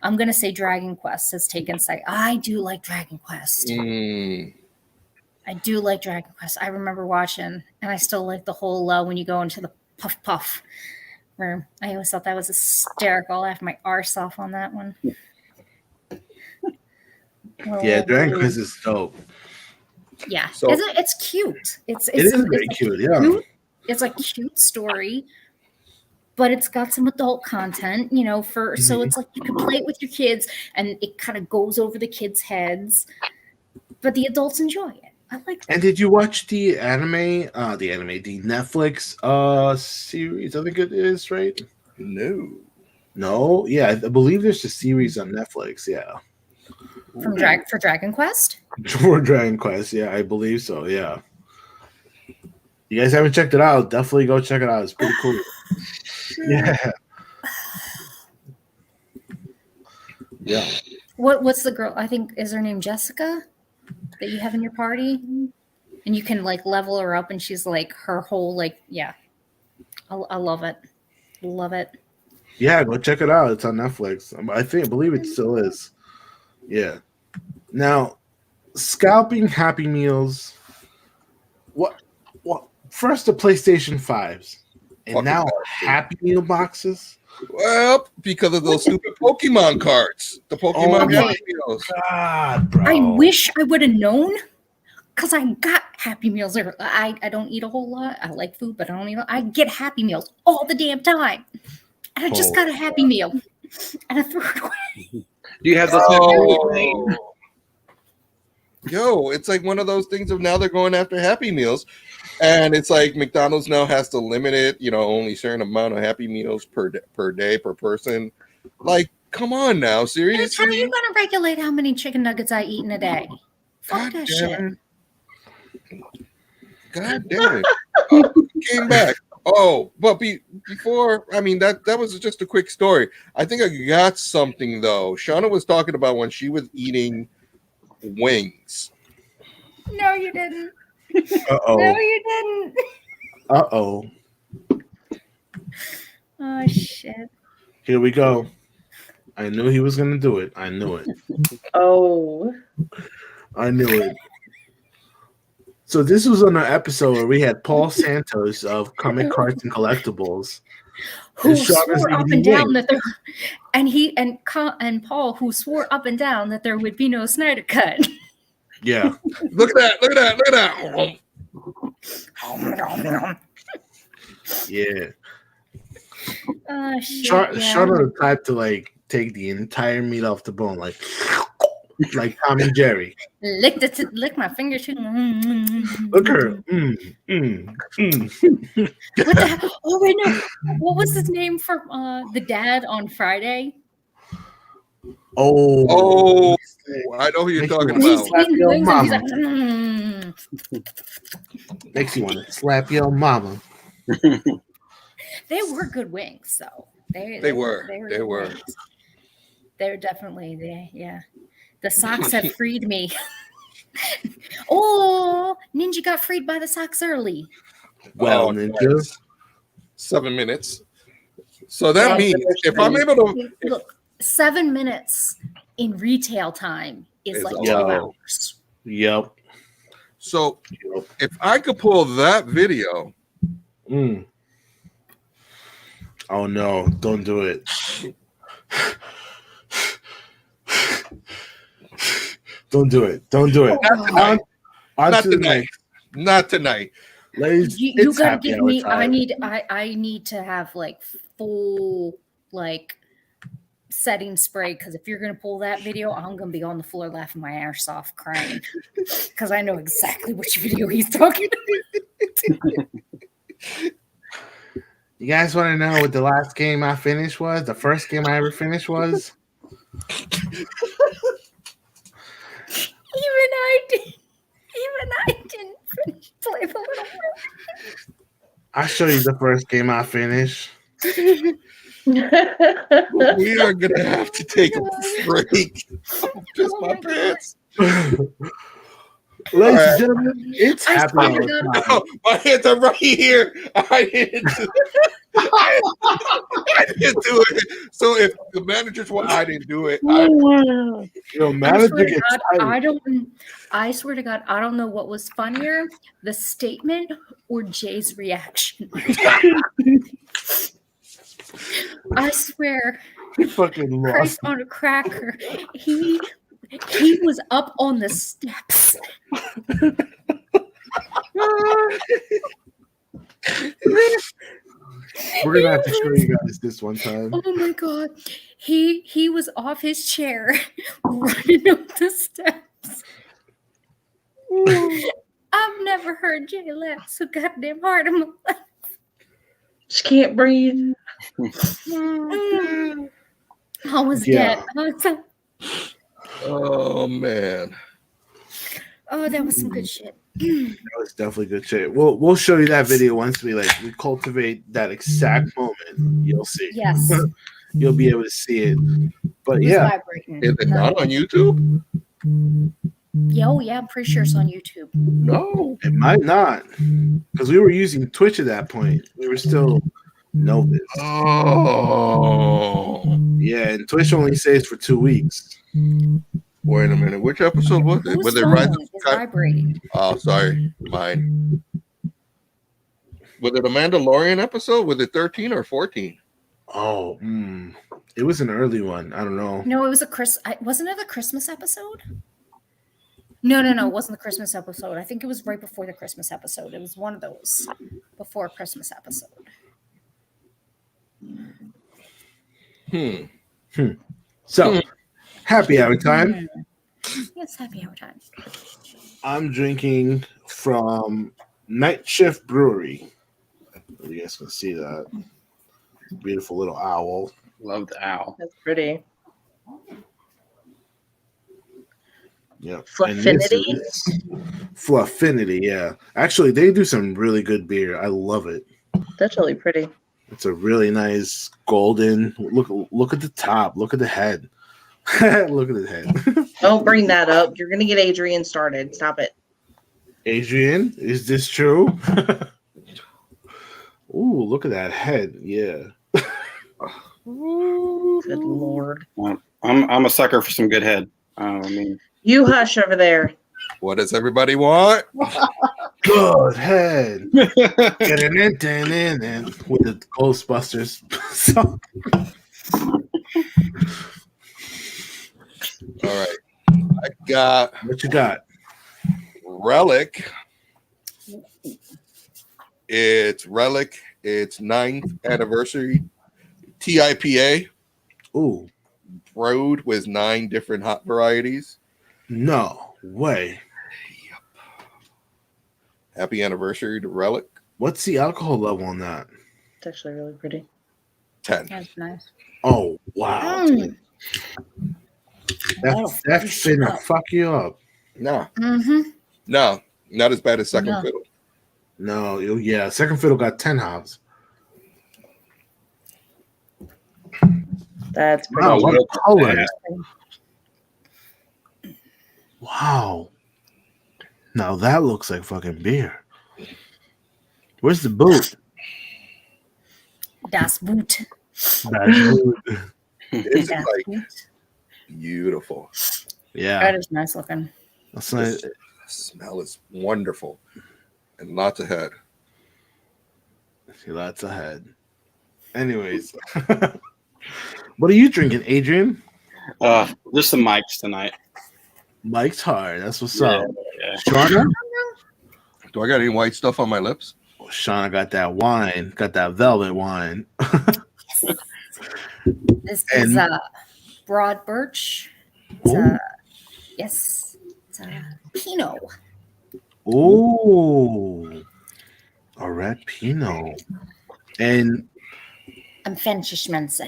I'm going to say Dragon Quest has taken sight. I do like Dragon Quest. I do like Dragon Quest. I remember watching, and I still like the whole when you go into the puff, where I always thought that was hysterical. I have my arse off on that one. Yeah, Dragon Quest is dope. Yeah, so, it's cute. It is very cute. Yeah, cute. It's a cute story, but it's got some adult content. You know, so it's like you can play it with your kids, and it kind of goes over the kids' heads, but the adults enjoy it. I like that. And did you watch the Netflix series? I think it is, right? No, yeah, I believe there's a series on Netflix. Yeah, for Dragon Quest. For Dragon Quest, yeah, I believe so. Yeah, you guys haven't checked it out? Definitely go check it out. It's pretty cool. Yeah. Yeah. What's the girl? I think is her name Jessica that you have in your party, and you can like level her up, and she's like her whole like I love it. Love it. Yeah, go check it out. It's on Netflix. I believe it still is. Yeah. Now, scalping Happy Meals. What? First the PlayStation 5s, and now Happy Meal boxes. Well, because of those stupid Pokemon cards, the Pokemon Happy Meals. God, bro. I wish I would have known, because I got Happy Meals. I don't eat a whole lot. I like food, but I don't eat. I get Happy Meals all the damn time, and I just got a Happy Meal, and I threw it away. Do you have the? Yo, it's like one of those things of now they're going after Happy Meals. And it's like McDonald's now has to limit it, you know, only a certain amount of Happy Meals per day per person. Like, come on now, seriously. How are you going to regulate how many chicken nuggets I eat in a day? Fuck that shit. God damn it. Came back. Oh, but before, I mean, that was just a quick story. I think I got something, though. Shawna was talking about when she was eating wings. No, you didn't. Uh-oh. No, you didn't. Uh-oh. Oh, shit. Here we go. I knew he was going to do it. I knew it. Oh. I knew it. So this was on an episode where we had Paul Santos of Comic Cards and Collectibles. Who swore up and down that there, and Paul, who swore up and down that there would be no Snyder Cut. Yeah. Look at that. Yeah. Shit, Shawna the type to like take the entire meat off the bone, like like Tom and Jerry. Lick my finger too. Look at her. What the hell? Oh wait, no. What was his name for the dad on Friday? Oh, I know who you're talking He's about. eating wings and he's like, Makes you want to slap your mama. They were good wings, though. They were. They're definitely there. Yeah. The socks have freed me. Oh, Ninja got freed by the socks early. Well, Ninja. 7 minutes. So that means if I'm able to look, 7 minutes in retail time is like 2 hours. Yep. So if I could pull that video. Oh no, don't do it. Don't do it. Don't do it. Not tonight. Ladies, you gotta give me I need to have like full like setting spray, because if you're gonna pull that video, I'm gonna be on the floor laughing my ass off crying. Because I know exactly which video he's talking about. You guys want to know what the last game I finished was? The first game I ever finished was? Even I didn't finish play the little bit. I'll show you the first game I finished. We are gonna have to take a break. Piss my pants. Ladies and gentlemen, it's happening. My hands are right here. I didn't do it. So if the managers want, I didn't do it. I swear to God, I don't know what was funnier, the statement or Jay's reaction. I swear, he fucking lost. Christ on a cracker. He was up on the steps. We're gonna have to show you guys this one time. Oh my God, he was off his chair, running up the steps. I've never heard Jay laugh so goddamn hard in my life. She can't breathe. I was dead. Oh man. Oh, that was some good shit. That was definitely good shit. We'll show you that video once we cultivate that exact moment. You'll see. Yes. You'll be able to see it. But It was yeah. vibrating. Is it not on YouTube? Yeah, I'm pretty sure it's on YouTube. No. It might not. Because we were using Twitch at that point. We were still novice. Oh. Yeah, and Twitch only stays for 2 weeks. Wait a minute. Which episode was it? Was it Rise of vibrating? Oh, sorry. Mine. Was it a Mandalorian episode? Was it 13 or 14? Oh, it was an early one. I don't know. No, it was wasn't it the Christmas episode? No, it wasn't the Christmas episode. I think it was right before the Christmas episode. It was one of those before Christmas episode. So, happy hour time. Yes, happy hour time. I'm drinking from Night Shift Brewery. You guys can see that. Beautiful little owl. Love the owl. That's pretty. Yeah. Fluffinity? Fluffinity, yeah. Actually, they do some really good beer. I love it. That's really pretty. It's a really nice golden. Look at the top. Look at the head. Look at the head. Don't bring that up. You're gonna get Adrian started. Stop it. Adrian, is this true? Ooh, look at that head. Yeah. Good Lord. I'm a sucker for some good head. I mean, you hush over there. What does everybody want? Good head. With the Ghostbusters song. All right. I got What you got? Relic. It's 9th anniversary TIPA. Ooh. Brewed with 9 different hop varieties. No way. Happy anniversary to Relic. What's the alcohol level on that? It's actually really pretty. 10. That's nice. Oh wow. That's finna fuck you up. No. Mm-hmm. No. Not as bad as Second No. Fiddle. No, yeah. Second Fiddle got 10 hops. That's pretty. Wow, what a color. Yeah. Wow. Now that looks like fucking beer. Where's the boot? Das Boot. This is Das like Boot. beautiful. Yeah. That is nice looking. That's nice. The smell is wonderful. And lots of head. See, lots ahead. Anyways. What are you drinking, Adrian? Just some mics tonight. Mike's hard. That's what's up. Yeah. Shawna? Do I got any white stuff on my lips? Oh, Shawna got that wine. Got that velvet wine. This And- is broad birch. It's Ooh. yes. It's a Pinot. Oh, a red Pinot. And I'm Fenchishmense.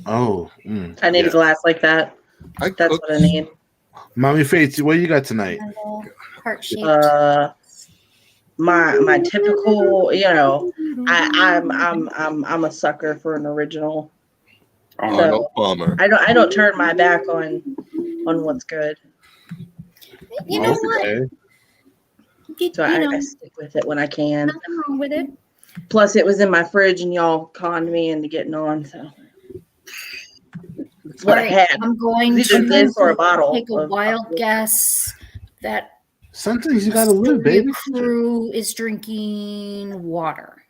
I need a glass like that. I That's cooked- what I need. Mommy Faith, what you got tonight? Heart shaped. My typical, I'm a sucker for an original. Arnold Palmer. I don't turn my back on what's good. You know what? Okay. So I stick with it when I can. Nothing wrong with it. Plus, it was in my fridge, and y'all conned me into getting on. So that's what I had. I'm going It's either to this or a bottle take a of- wild guess that Sometimes you gotta live, the baby. crew is drinking water.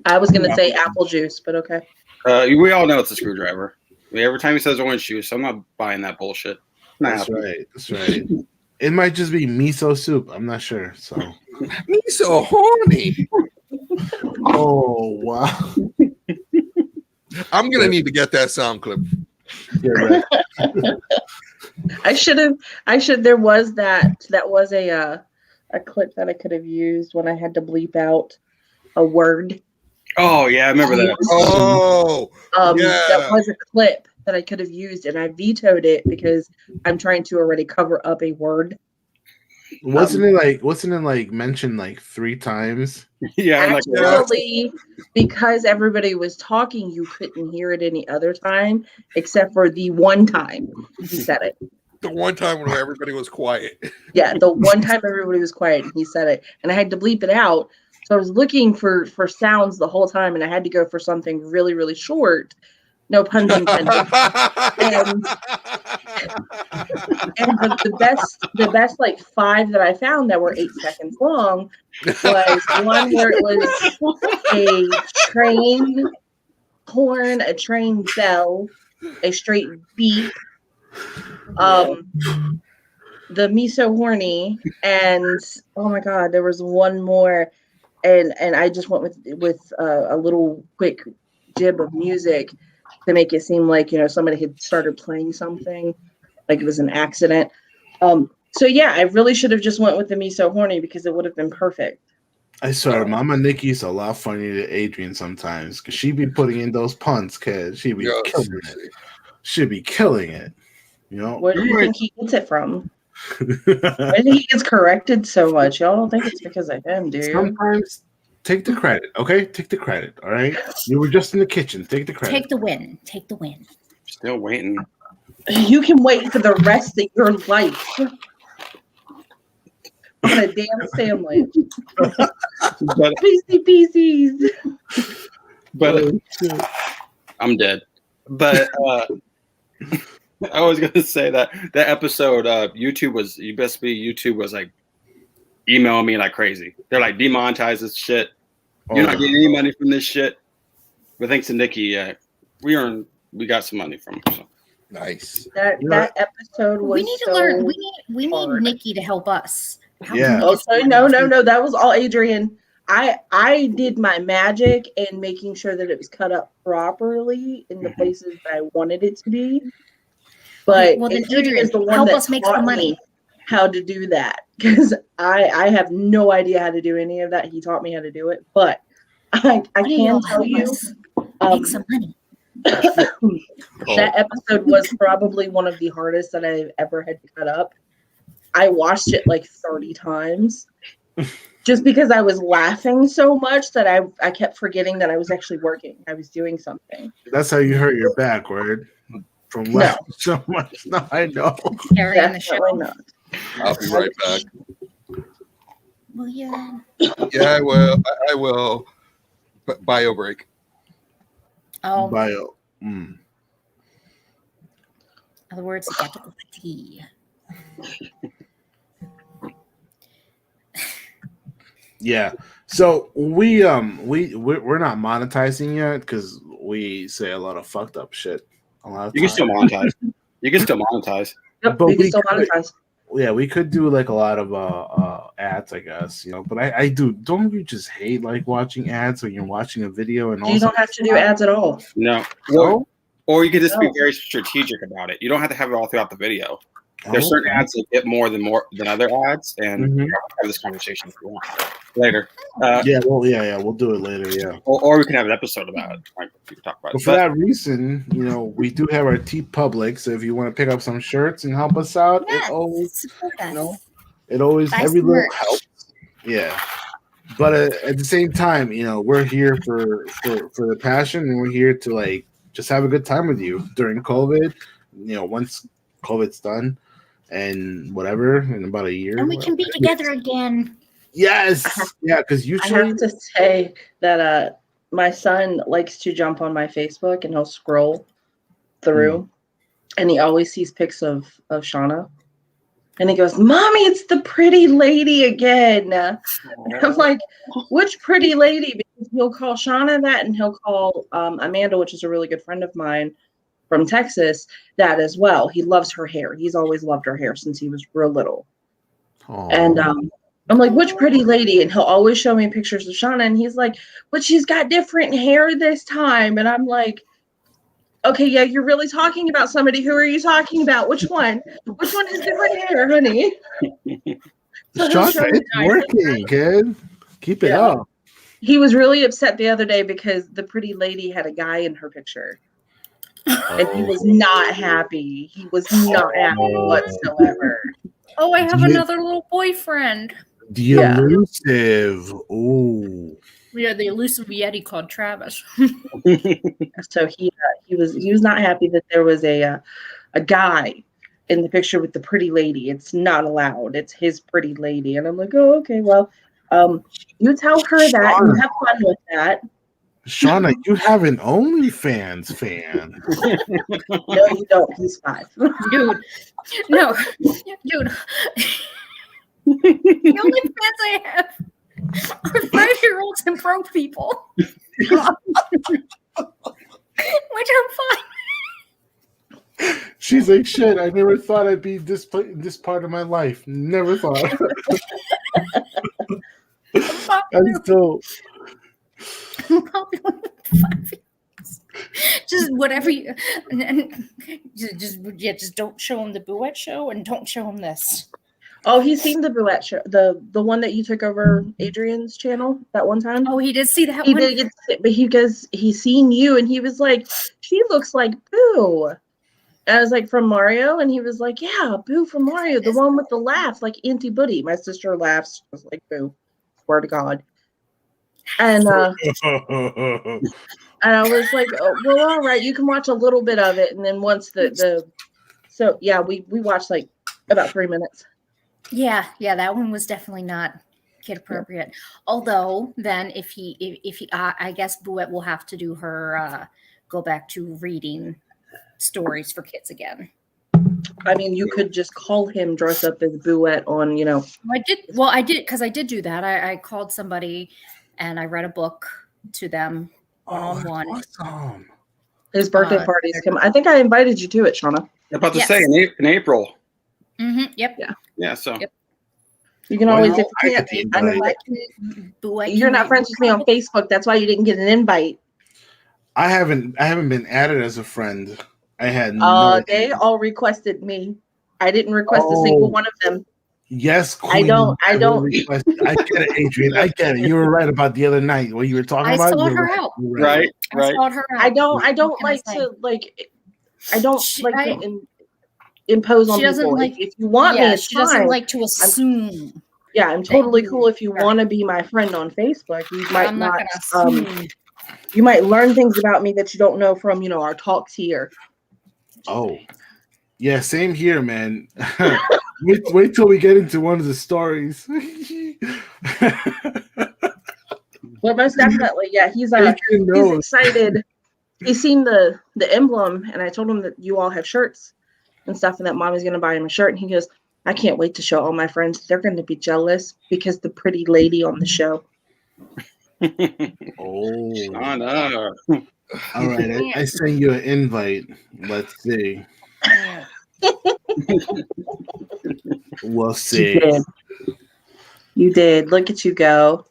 I was gonna say apple juice, but okay. We all know it's a screwdriver. Every time he says orange juice, I'm not buying that bullshit. Not That's happening. right. That's right. It might just be miso soup. I'm not sure. So. He's so horny. Oh wow. I'm gonna need to get that sound clip. Yeah, right. I should. There was that. That was a clip that I could have used when I had to bleep out a word. Oh yeah, I remember that. Oh, yeah. That was a clip that I could have used, and I vetoed it because I'm trying to already cover up a word. Wasn't it like mentioned like 3 times? Yeah, I'm like, Actually, because everybody was talking, you couldn't hear it any other time except for the one time he said it. The one time when everybody was quiet. Yeah, the one time everybody was quiet and he said it, and I had to bleep it out. So I was looking for sounds the whole time, and I had to go for something really, really short. No puns intended. And the best like 5 that I found that were 8 seconds long was one where it was a train horn, a train bell, a straight beep, the miso horny, and oh my god, there was one more, and I just went with a little quick jib of music to make it seem like somebody had started playing something, like it was an accident. So yeah, I really should have just went with the miso horny because it would have been perfect. I swear, Mama Nikki's a lot funnier than Adrian sometimes because she be putting in those puns, kid. She be killing it. She be killing it. Where do you think he gets it from? Why do he gets corrected so much? Y'all don't think it's because of him, do you? Sometimes take the credit, okay? Take the credit, all right? You were just in the kitchen. Take the credit. Take the win. Take the win. still waiting. You can wait for the rest of your life on a damn sandwich. But PCs. but I'm dead. But I was gonna say that episode YouTube was like emailing me like crazy. They're like, demonetize this shit. You're not getting any money from this shit. But thanks to Nikki, we got some money from him. So. Nice. That episode was We need to learn. We need hard. Nikki to help us. How Yeah. can we Oh, get sorry, some no, money? that was all Adrian. I did my magic in making sure that it was cut up properly in the places that I wanted it to be. But Well, then Adrian is the one help that us make some taught money. me. how to do that because I have no idea how to do any of that. He taught me how to do it, but I can tell you, make some money. That episode was probably one of the hardest that I've ever had to cut up. I watched it like 30 times just because I was laughing so much that I kept forgetting that I was actually working. I was doing something. That's how you hurt your back, word. From laughing so much. No, I know. Carrying the show. Not. I'll be right back. Well, yeah. Yeah, I will. Bio break. Oh. Bio. In other words, you got to go for tea. Yeah. So we're not monetizing yet because we say a lot of fucked up shit. A lot of you can still monetize. You can still monetize. Yep, but we can still monetize. Yeah, we could do like a lot of ads, I guess, you know. But I do. Don't you just hate like watching ads when you're watching a video and you don't have to do ads at all. No. Or you could just be very strategic about it. You don't have to have it all throughout the video. There's certain ads that get more than other ads, and have this conversation if you want later. We'll do it later. Yeah, or we can have an episode about it. Right? We can talk about but for that reason, you know, we do have our T Public. So if you want to pick up some shirts and help us out, it always, every little helps. Yeah, but at the same time, you know, we're here for the passion, and we're here to like just have a good time with you during COVID. You know, once COVID's done. And whatever in about a year, and we can be together again. Yes, yeah. Because I have to say that my son likes to jump on my Facebook and he'll scroll through, and he always sees pics of Shawna, and he goes, "Mommy, it's the pretty lady again." I'm like, "Which pretty lady?" Because he'll call Shawna that, and he'll call Amanda, which is a really good friend of mine from Texas, that as well. He loves her hair. He's always loved her hair since he was real little. Aww. And I'm like, which pretty lady? And he'll always show me pictures of Shawna, and he's like, but she's got different hair this time. And I'm like, okay, yeah, you're really talking about somebody. Who are you talking about? Which one? Which one has different hair, honey? So Shawna, it's working, kid. Keep it up. He was really upset the other day because the pretty lady had a guy in her picture. And he was not happy. He was not happy whatsoever. Oh, I have another little boyfriend. The elusive. Oh. Yeah, the elusive Yeti called Travis. So he was not happy that there was a guy in the picture with the pretty lady. It's not allowed. It's his pretty lady. And I'm like, oh, okay, well, you tell her that and have fun with that. Shawna, you have an OnlyFans fan. No, you don't. He's 5. Dude. No. Dude. The only fans I have are 5-year-olds and broke people. Which I'm fine. She's like, shit, I never thought I'd be this part of my life. Never thought. I'm still... Just whatever you just don't show him the Buette show and don't show him this. Oh, he's seen the Buette show, the one that you took over Adrian's channel that one time. Oh, he did see that he one. Did get, but he's seen you and he was like, she looks like Boo. And I was like, from Mario, and he was like, yeah, Boo from Mario, the one with the laugh, like Auntie Buddy. My sister laughs just like Boo. Swear to God. And I was like, oh, well, all right, you can watch a little bit of it, and then once so yeah, we watched like about 3 minutes. Yeah, that one was definitely not kid appropriate. Yeah. Although then, if he, I guess Buette will have to do her go back to reading stories for kids again. I mean, you could just call him dress up as Buette on, you know. I did because I did do that. I called somebody. And I read a book to them one-on-one. Awesome. His birthday party's coming. I think I invited you to it, Shawna. I'm about to say in April. Mm-hmm. Yep. Yeah. So you can always, if you can't, you're not friends with me on Facebook. That's why you didn't get an invite. I haven't been added as a friend. I had. They all requested me. I didn't request a single one of them. Yes, Queen. I don't. I get it, Adrian. I get it. You were right about the other night when you were talking about. I sought her out. Right. I sought her out. I don't like to like. I don't like to impose on people. Like, if you want me, it's she fine. doesn't like to assume. I'm totally cool if you want to be my friend on Facebook. You might not. You might learn things about me that you don't know from our talks here. Oh, yeah, same here, man. wait till we get into one of the stories. Well, most definitely, yeah. He's excited. He's seen the emblem, and I told him that you all have shirts and stuff, and that Mommy's going to buy him a shirt. And he goes, "I can't wait to show all my friends. They're going to be jealous because the pretty lady on the show." Oh, Shawna. All right. I sent you an invite. Let's see. We'll see. You did. Look at you go.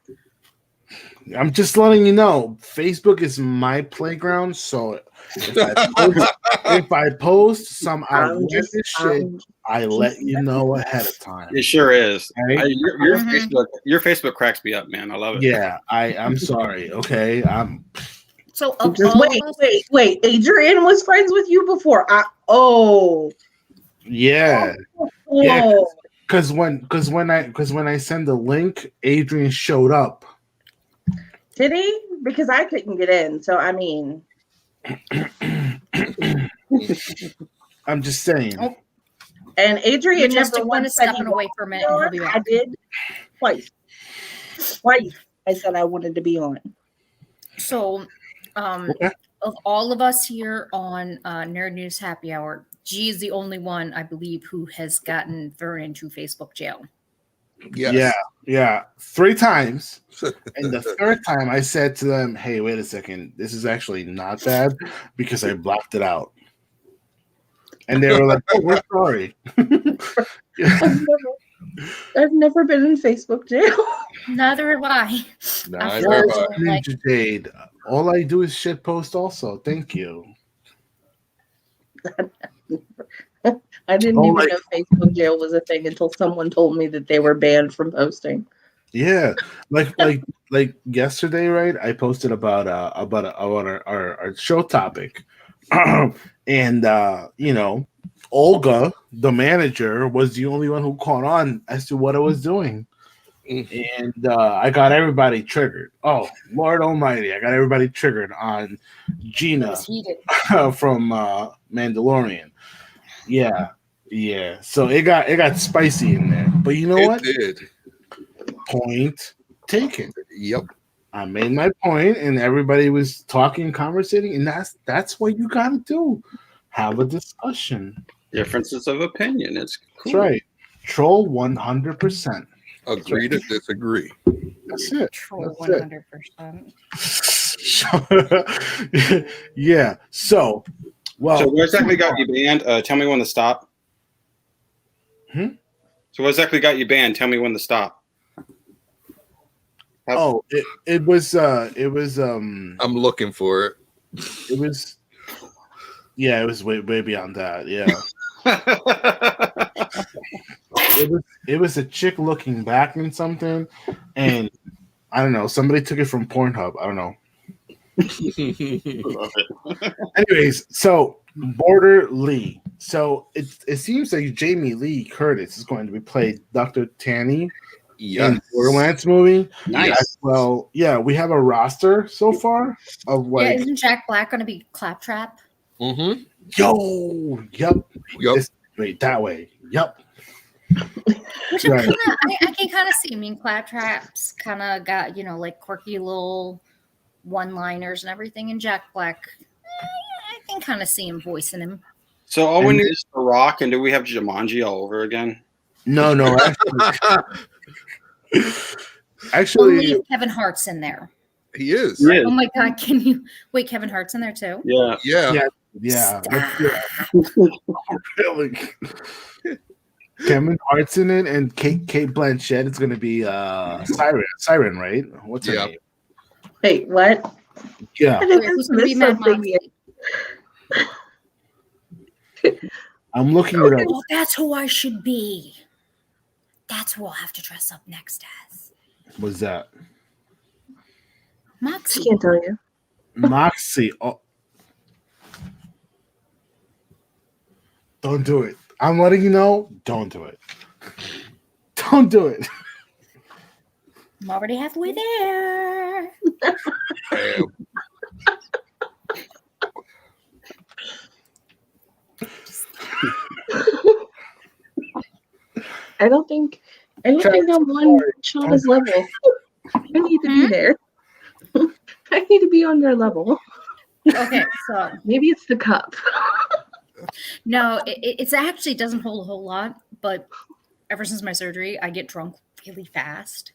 I'm just letting you know, Facebook is my playground. So if I post some outlandish shit, I let you know ahead of time. It sure is. Okay? Your Facebook cracks me up, man. I love it. Yeah, I'm sorry. Okay, So wait. Adrian was friends with you before. Yeah. Because when I send the link, Adrian showed up. Did he? Because I couldn't get in. So I mean, I'm just saying. Oh. And Adrian just wanted stepping away for a minute. And he'll be back. I did twice. I said I wanted to be on. So, of all of us here on Nerd News Happy Hour, G is the only one, I believe, who has gotten thrown into Facebook jail. Yes. Yeah, 3 times. And the third time I said to them, "Hey, wait a second. This is actually not bad because I blocked it out." And they were like, "Oh, we're sorry." I've never been in Facebook jail. Neither have I. Ninja Jade. All I do is shit post also. Thank you. I didn't even know Facebook jail was a thing until someone told me that they were banned from posting. Yeah, like yesterday, right? I posted about our show topic, and Olga, the manager, was the only one who caught on as to what I was doing, and I got everybody triggered. Oh, Lord Almighty, I got everybody triggered on Gina from Mandalorian. Yeah. So it got spicy in there, but you know what? It did. Point taken. Yep. I made my point, and everybody was talking, conversating, and that's what you gotta do. Have a discussion. Differences of opinion. It's cool. That's right. Troll 100%. Agree to disagree. That's it. Troll 100%. Yeah. So what exactly got you banned? Tell me when to stop. So what exactly got you banned? Tell me when to stop. Oh, it was I'm looking for it. It was way beyond that. Yeah. it was a chick looking back in something, and I don't know, somebody took it from Pornhub. I don't know. Anyways, so Border Lee. So it seems like Jamie Lee Curtis is going to be played Dr. Tanny in Borderlands movie. Nice. Well, yeah, we have a roster so far of like. Yeah, isn't Jack Black going to be Claptrap? Mm-hmm. Yep. Wait, that way. Yep. Which I can kind of see. I mean, Claptrap's kind of got like quirky little one-liners and everything, and Jack Black, I can kind of see him voicing him. So all we need is The Rock, and do we have Jumanji all over again? No. Actually, only Kevin Hart's in there. He is. Oh my God! Can you wait? Kevin Hart's in there too. Yeah. Really. Kevin Hart's in it, and Kate Blanchett is going to be Siren, right? What's her name? Wait, what? Yeah. Who's going to be Mad Moxie? I'm looking it up. Oh, that's who I should be. That's what we'll have to dress up next as. What's that? Moxie. I can't tell you. Moxie. Oh. Don't do it. I'm letting you know. Don't do it. Don't do it. I'm already halfway there. Damn. I don't think I'm on Shawna's level. I need to be there. I need to be on their level. Okay, so Maybe it's the cup. no, it's actually doesn't hold a whole lot, but ever since my surgery, I get drunk really fast.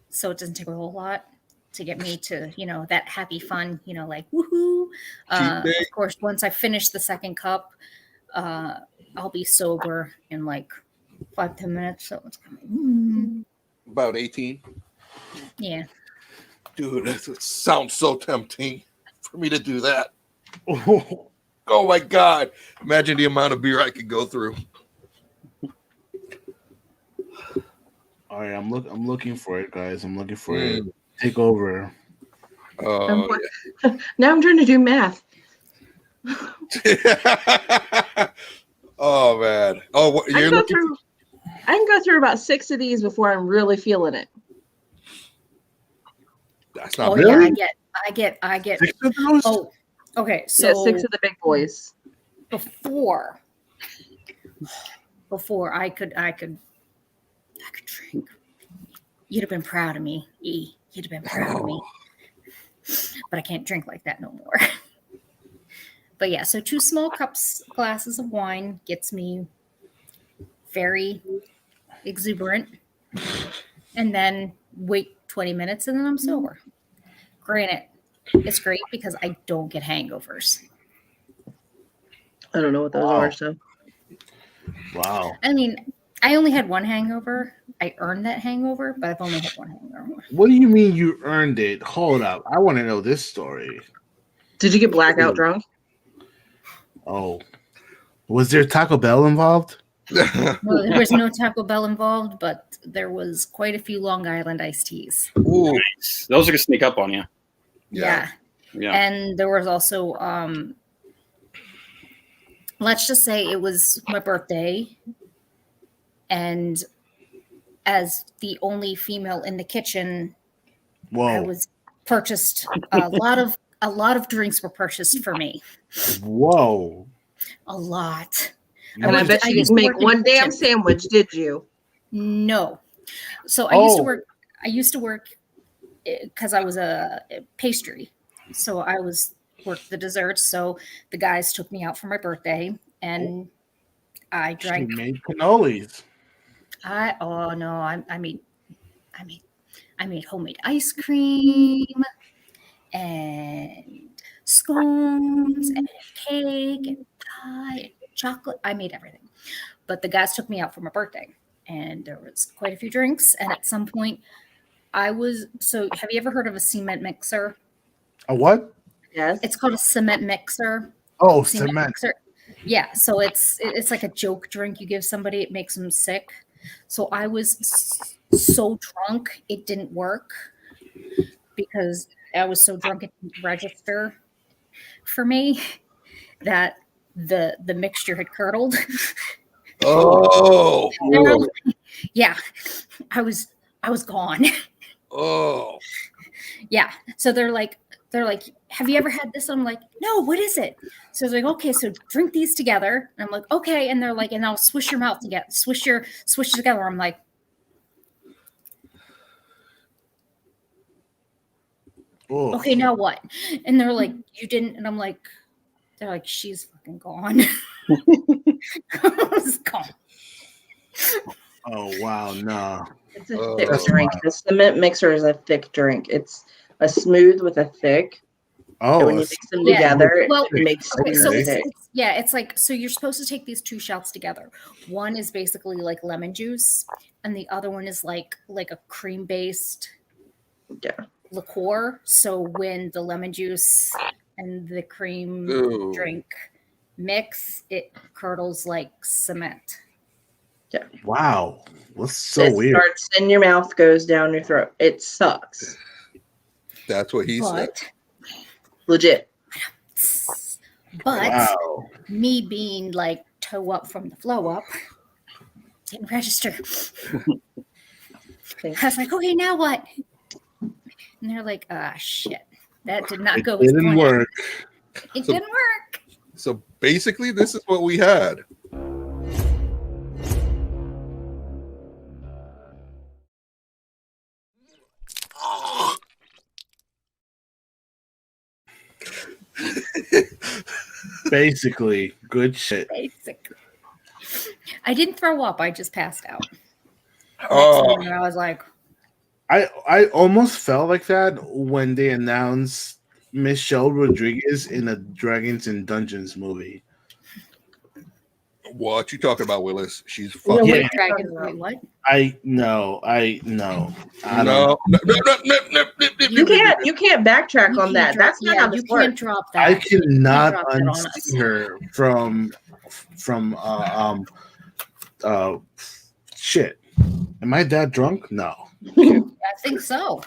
So it doesn't take a whole lot to get me to, that happy fun, like woohoo. Of course, once I finish the second cup, I'll be sober in like 5-10 minutes. So it's coming. About 18. Yeah. Dude, it sounds so tempting for me to do that. Oh my God. Imagine the amount of beer I could go through. All right, I'm looking for it, guys. I'm looking for it. Take over. Oh, Now I'm trying to do math. oh man. Oh, I can go through about 6 of these before I'm really feeling it. That's not really? Yeah, I get. 6 of those? Oh, okay. So Yeah, 6 of the big boys. before I could drink. You'd have been proud of me, E. You'd have been proud of me. But I can't drink like that no more. But yeah, so 2 small glasses of wine gets me very exuberant. And then wait 20 minutes and then I'm sober. Granted, it's great because I don't get hangovers. I don't know what those are, so. Wow. I mean, I only had 1 hangover. I earned that hangover, but I've only had 1 hangover. What do you mean you earned it? Hold up. I want to know this story. Did you get blackout drunk? Oh. Was there Taco Bell involved? Well, there was no Taco Bell involved, but there was quite a few Long Island iced teas. Ooh. Nice. Those are gonna sneak up on you. Yeah. And there was also let's just say it was my birthday, and as the only female in the kitchen, I was purchased a lot of drinks were purchased for me. Whoa. A lot. And I bet you didn't make one damn sandwich, did you? No. So I used to work because I was a pastry. So I worked the desserts. So the guys took me out for my birthday and I drank. She made cannolis. I made homemade ice cream and scones and cake and pie and chocolate. I made everything. But the guys took me out for my birthday and there was quite a few drinks. And at some point have you ever heard of a cement mixer? A what? Yes. It's called a cement mixer. Oh, cement. Mixer. Yeah. So it's like a joke drink you give somebody. It makes them sick. So I was so drunk, it didn't work because I was so drunk it didn't register for me that the mixture had curdled. Oh. Yeah. I was gone. Oh. Yeah. So they're like, have you ever had this? I'm like, no, what is it? So they're like, okay, so drink these together. And I'm like, okay. And they're like, and I'll swish your mouth together, swish together. I'm like, Oh. okay, now what? And they're like, you didn't. And I'm like, they're like, she's fucking gone. I was gone. Oh, wow. No. It's a thick drink. The cement mixer is a thick drink. It's a smooth with a thick. Oh, so when you mix them together, it makes thick. It's like, so you're supposed to take these 2 shots together. One is basically like lemon juice, and the other one is like a cream-based liqueur. So when the lemon juice and the cream drink mix, it curdles like cement. Yeah. Wow. That's so it weird. starts in your mouth, goes down your throat. It sucks. That's what he said. Legit. But Wow. me being like toe up from the flow up didn't register. I was like, okay, now what? And they're like, shit. That did not go as It didn't planned. work. It didn't work. So basically, this is what we had. Basically, good shit. Basically. I didn't throw up. I just passed out. Oh, Next morning, I was like, I almost felt like that when they announced Michelle Rodriguez in a Dragons and Dungeons movie. what you talking about, Willis? She's Yeah, fucking. Yeah. Dragon, wait, what? I know. I don't No. You can't backtrack on that. That's not how you this can't works. drop that. I cannot drop that on us. unsee her from shit. Am I that drunk? No. I think so.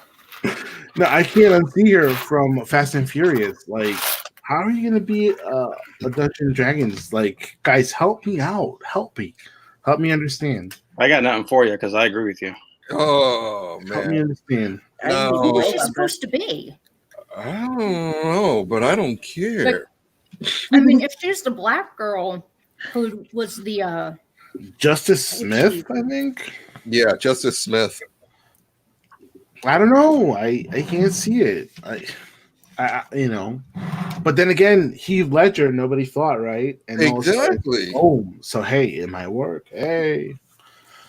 No, I can't unsee her from Fast and Furious. Like, how are you gonna be a Dungeons and Dragons? Like, guys, help me out. Help me understand. I got nothing for you because I agree with you. Oh Help me man, understand. Who was no, she supposed to be? I don't know, but I don't care. I mean, if she's the black girl who was the Justice Smith, I think. Yeah, Justice Smith. I don't know. I can't see it. I but then again, Heath Ledger, nobody thought, right? And Exactly. So hey, it might work. Hey.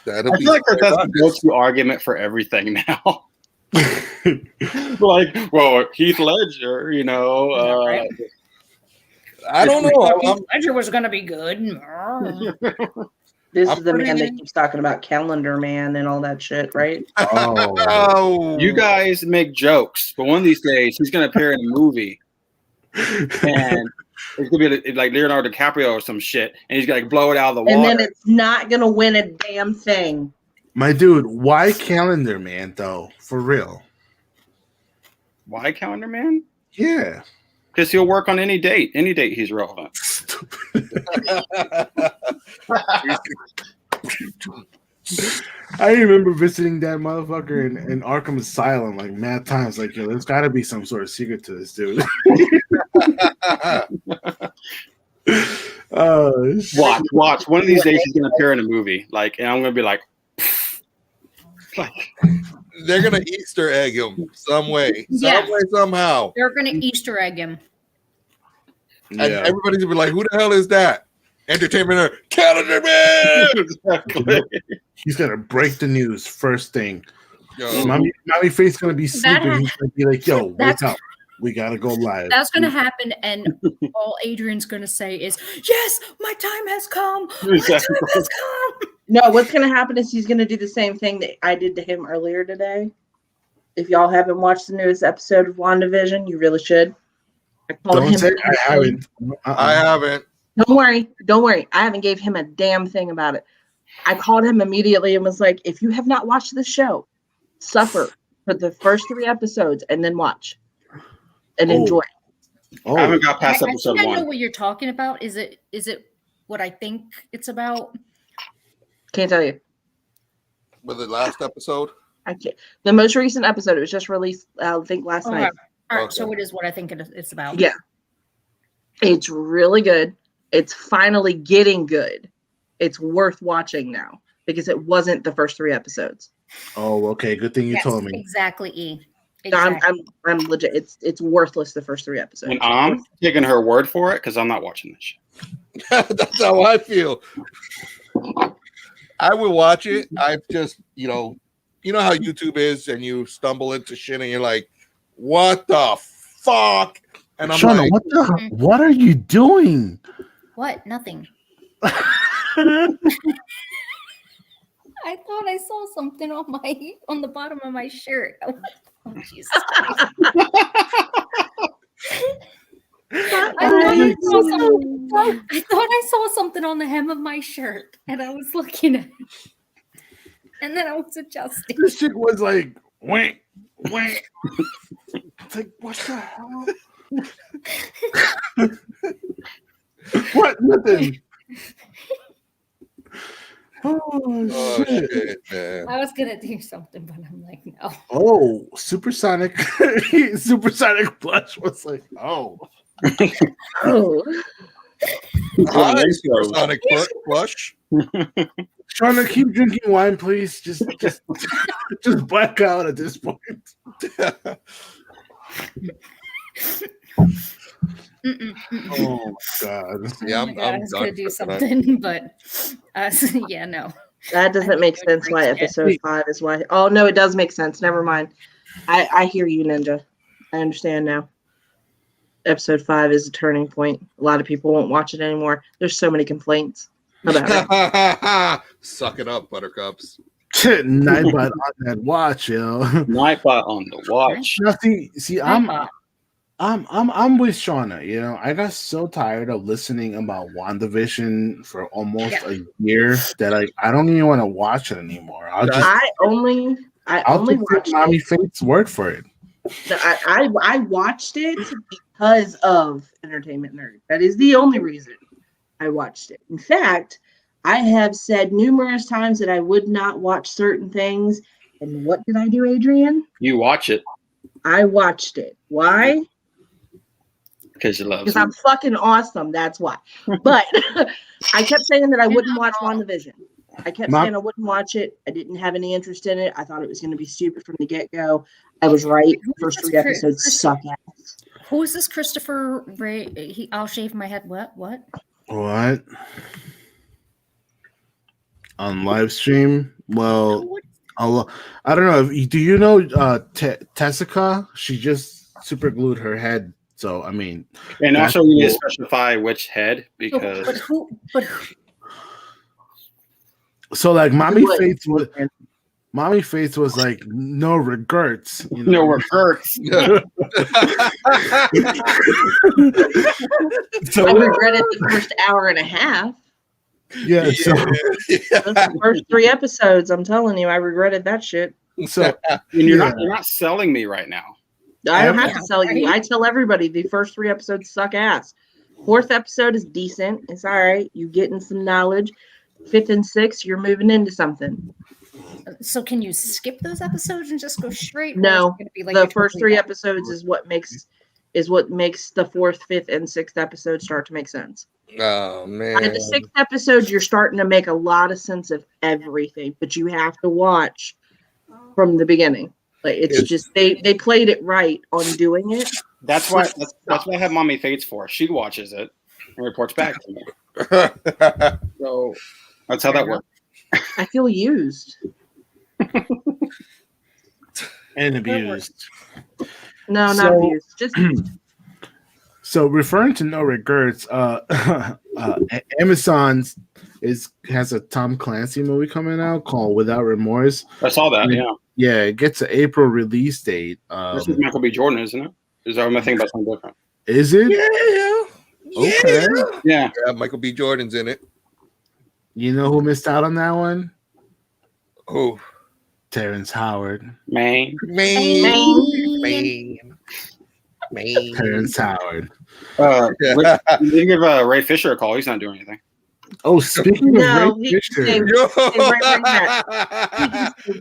That'll I be feel like that's the go-to argument for everything now. Like, well, Heath Ledger, right? I don't know. Ledger was going to be good. This I'm is the man pretty- that keeps talking about Calendar Man and all that shit, right? Oh. You guys make jokes, but one of these days he's going to appear in a movie, and it's going to be like Leonardo DiCaprio or some shit, and he's going to blow it out of the water. And then it's not gonna win a damn thing. My dude, why Calendar Man though? For real. Why Calendar Man? Yeah. Because he'll work on any date. Any date he's relevant. I remember visiting that motherfucker in Arkham Asylum like mad times. Like, yo, there's got to be some sort of secret to this dude. Watch. One of these days he's gonna appear in a movie. Like, and I'm gonna be like, They're gonna Easter egg him some way, somehow. They're going to Easter egg him. And everybody's gonna be like, "Who the hell is that?" Entertainment Calendar Man. exactly. He's gonna break the news first thing. Yo, Mommy Face gonna be sleeping. He's gonna be like, "Yo, wake up! We gotta go live." That's going to happen, and all Adrian's going to say is, "Yes, my time has come. My Exactly. time has come." No, what's gonna happen is he's gonna do the same thing that I did to him earlier today. If y'all haven't watched the newest episode of WandaVision, you really should. Don't say I haven't. I haven't. Don't worry. I haven't gave him a damn thing about it. I called him immediately and was like, if you have not watched this show, suffer for the first 3 episodes and then watch and enjoy. I haven't got past I episode think I know 1. what you're talking about. Is it what I think it's about? Can't tell you. With the last episode. I can't. The most recent episode, it was just released, I think, last Okay. night. All right, Okay. so it is what I think it's about. Yeah. It's really good. It's finally getting good. It's worth watching now because it wasn't the first 3 episodes. Oh, okay. Good thing you Yes, told me. Exactly, E. I'm Exactly. I'm legit. It's worthless the first 3 episodes. And I'm taking her word for it because I'm not watching this shit. That's how I feel. I will watch it. I've just, you know how YouTube is, and you stumble into shit, and you're like, "What the fuck?" And I'm Shawna, like, what are you doing? What? Nothing. I thought I saw something on the bottom of my shirt. Oh Jesus Christ. I thought I saw something. I thought I saw something on the hem of my shirt, and I was looking at it. And then I was adjusting. This chick was like, wank, wank. It's like, what the hell? What? Nothing. Oh, shit. Man. I was gonna do something, but I'm like, no. Oh, supersonic blush was like, oh. Oh. Hi, supersonic flush. Shawna, keep drinking wine, please. Just black out at this point. Oh God! Yeah, Oh my God, I was gonna done do for tonight. something, but yeah, no. That doesn't make sense why episode 5 is why. Oh, no, it does make sense. Never mind. I hear you, Ninja. I understand now. Episode 5 is a turning point. A lot of people won't watch it anymore. There's so many complaints about it. Suck it up, buttercups. Nightbot on that watch, yo. Nightbot on the watch. Nothing. See, I'm Nightbot. with Shawna. You know, I got so tired of listening about WandaVision for almost a year that I don't even want to watch it anymore. I only watched Mommy it. Faith's word for it. I watched it because of Entertainment Nerd. That is the only reason I watched it. In fact, I have said numerous times that I would not watch certain things. And what did I do, Adrian? You watch it I watched it. Why? because you love Because it. I'm fucking awesome. That's why. But I kept saying that I wouldn't watch WandaVision. I kept saying I wouldn't watch it. I didn't have any interest in it. I thought it was going to be stupid from the get-go. I was right. First 3 episodes suck ass. Who is this Christopher Ray? I'll shave my head. What? What? On live stream? Well, I don't know. Do you know Tessica? She just super glued her head. So I mean, And also, you need to specify which head because. But so like Mommy Faith was like no regrets. You know? No regrets. So I regretted the first hour and a half. yeah. So The first 3 episodes, I'm telling you, I regretted that shit. so And you're not selling me right now. I don't have to tell you. I tell everybody the first 3 episodes suck ass. 4th episode is decent. It's all right. You getting some knowledge. 5th and 6th, you're moving into something. so can you skip those episodes and just go straight? Or is No, it gonna be like the you're first totally 3 done? episodes is what makes the 4th, 5th, and 6th episode start to make sense. Oh By man. the 6th episode, you're starting to make a lot of sense of everything, but you have to watch from the beginning. Like it's just they played it right on doing it. That's why I have Mommy Fates for. She watches it and reports back to me. So that's how that works. I feel used. and abused. No, So- not abused. Just So referring to no regrets, Amazon has a Tom Clancy movie coming out called Without Remorse. I saw that. Yeah, Yeah, it gets an April release date. this is Michael B. Jordan, isn't it? Is that am I thinking about something different? Is it? Yeah. Okay. Yeah. Yeah, Michael B. Jordan's in it. You know who missed out on that one? Oh, Terrence Howard. Man. Terrence Howard. You didn't give Ray Fisher a call. He's not doing anything. Oh, speaking No, of Ray he- Fisher, they-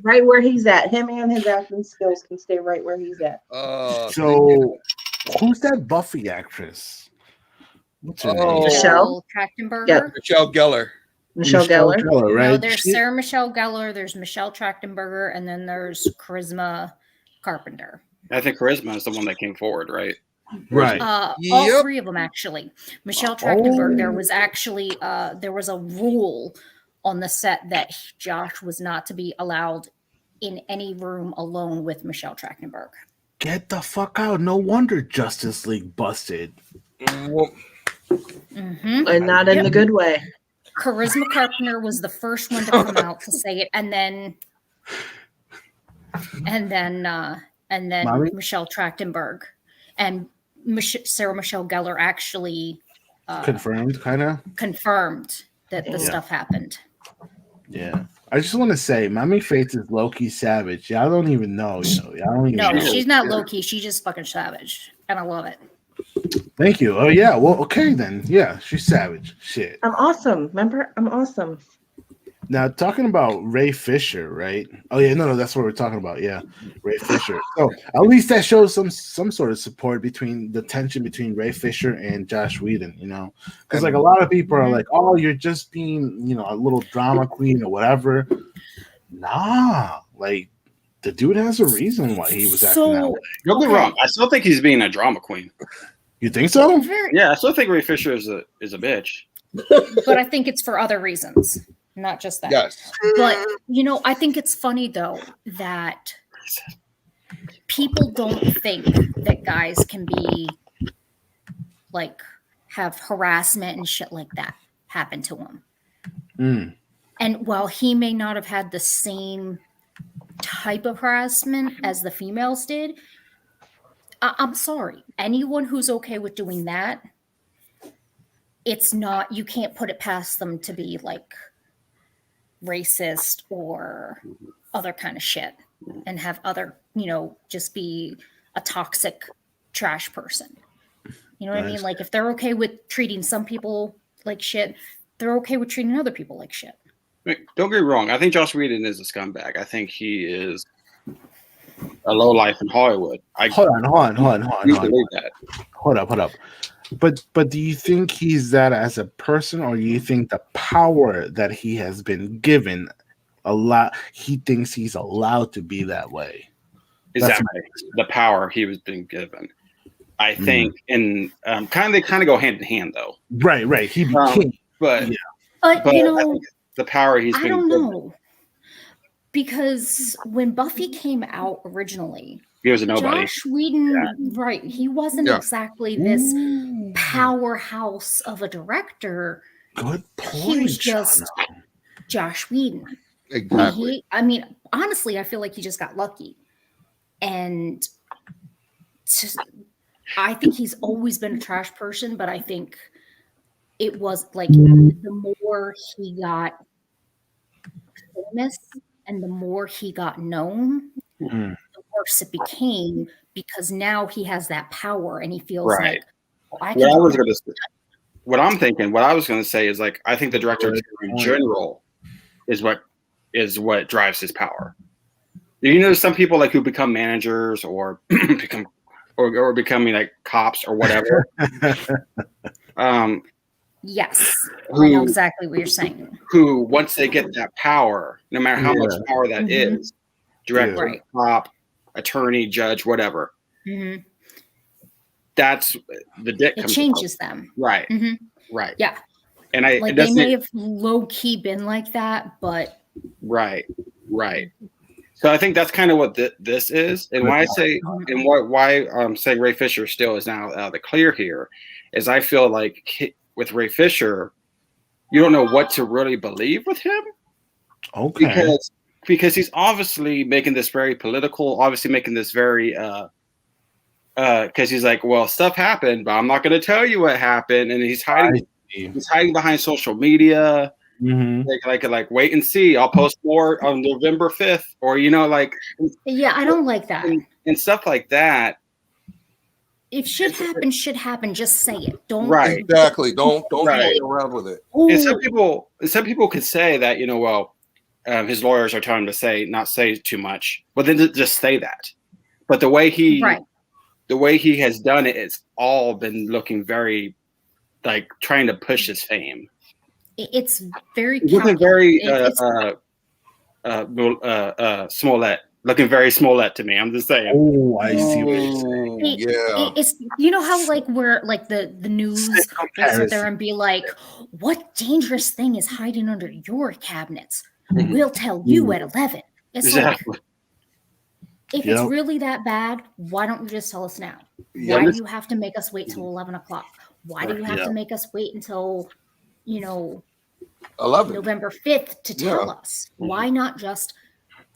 right where he's at. Him and his acting skills can stay right where he's at. so who's that Buffy actress? What's her name? Michelle? Trachtenberger. Yep. Michelle Gellar. Michelle Gellar. right? No, there's Sarah Michelle Gellar, there's Michelle Trachtenberger, and then there's Charisma Carpenter. I think Charisma is the one that came forward, right? Right. All Yep. 3 of them actually. Michelle Trachtenberg. There was actually there was a rule on the set that Josh was not to be allowed in any room alone with Michelle Trachtenberg. Get the fuck out. No wonder Justice League busted. Well, Mm-hmm. And not in the good way. Charisma Carpenter was the first one to come out to say it, and then Mommy? Michelle Trachtenberg and Sarah Michelle Gellar actually confirmed, kind of confirmed that the stuff happened. Yeah. I just want to say, Mommy Faith is low-key savage. Y'all don't even know. No, she's not low-key. She's just fucking savage. And I love it. Thank you. Oh, yeah. Well, okay, then. Yeah, she's savage. Shit. I'm awesome. Remember? I'm awesome. Now, talking about Ray Fisher, right? Oh, yeah. No, that's what we're talking about. Yeah, Ray Fisher. So, at least that shows some sort of support between the tension between Ray Fisher and Josh Whedon, you know? Because, like, a lot of people are like, oh, you're just being, you know, a little drama queen or whatever. Nah. Like, the dude has a reason why he was acting that way. Don't get me wrong. I still think he's being a drama queen. You think so? Yeah, I still think Ray Fisher is a bitch. But I think it's for other reasons. Not just that. Yes. But, you know, I think it's funny, though, that people don't think that guys can be, like, have harassment and shit like that happen to them. Mm. And while he may not have had the same type of harassment as the females did, I'm sorry. Anyone who's okay with doing that, it's not, you can't put it past them to be, like, racist or other kind of shit and have other, you know, just be a toxic trash person. You know what I mean? Like, if they're okay with treating some people like shit, they're okay with treating other people like shit. Don't get me wrong. I think Josh Whedon is a scumbag. I think he is a low life in Hollywood. Hold on. That. Hold up. But do you think he's that as a person, or do you think the power that he has been given he thinks he's allowed to be that way? Exactly. The power he was being given. I think they kind of go hand in hand, though. Right. He became, but you know, I think the power he's been given. I don't given. know. Because when Buffy came out originally, he was a nobody. Josh Whedon, right? He wasn't exactly this powerhouse of a director. Good point. He was just Josh Whedon. Exactly. I mean, honestly, I feel like he just got lucky, and I think he's always been a trash person. But I think it was like the more he got famous and the more he got known, the worse it became, because now he has that power and he feels like, well, I was going to say is, like, I think the director in general is what drives his power. You know, some people like who become managers or becoming like cops or whatever. Yes, I know exactly what you're saying. Who, once they get that power, no matter how much power that is, director, cop, attorney, judge, whatever, that's the dick. It changes them. Right. Right. Yeah. And they may have low key been like that, but right. So I think that's kind of what this is, and why I say, and why I'm saying Ray Fisher still is now the clear here, is I feel like with Ray Fisher, you don't know what to really believe with him. Okay. Because he's obviously making this very political, obviously making this very because he's like, well, stuff happened, but I'm not going to tell you what happened, and he's hiding behind social media. Like wait and see. I'll post more on November 5th, or I don't like that and stuff like that. If shit happen, just say it. Don't exactly. Don't play around with it. And some people could say that his lawyers are telling him to not say too much, but then just say that. But the way he has done it, it's all been looking very like trying to push his fame. It's very Smollett. Looking very Smollett to me. I'm just saying. Oh, I see what you're saying. It's how where the news will sit there and be like, what dangerous thing is hiding under your cabinets? We'll tell you at 11. It's like, if it's really that bad, why don't you just tell us now? Why do you have to make us wait till 11 o'clock? Why do you have to make us wait until 11 November 5th to tell us? Why not just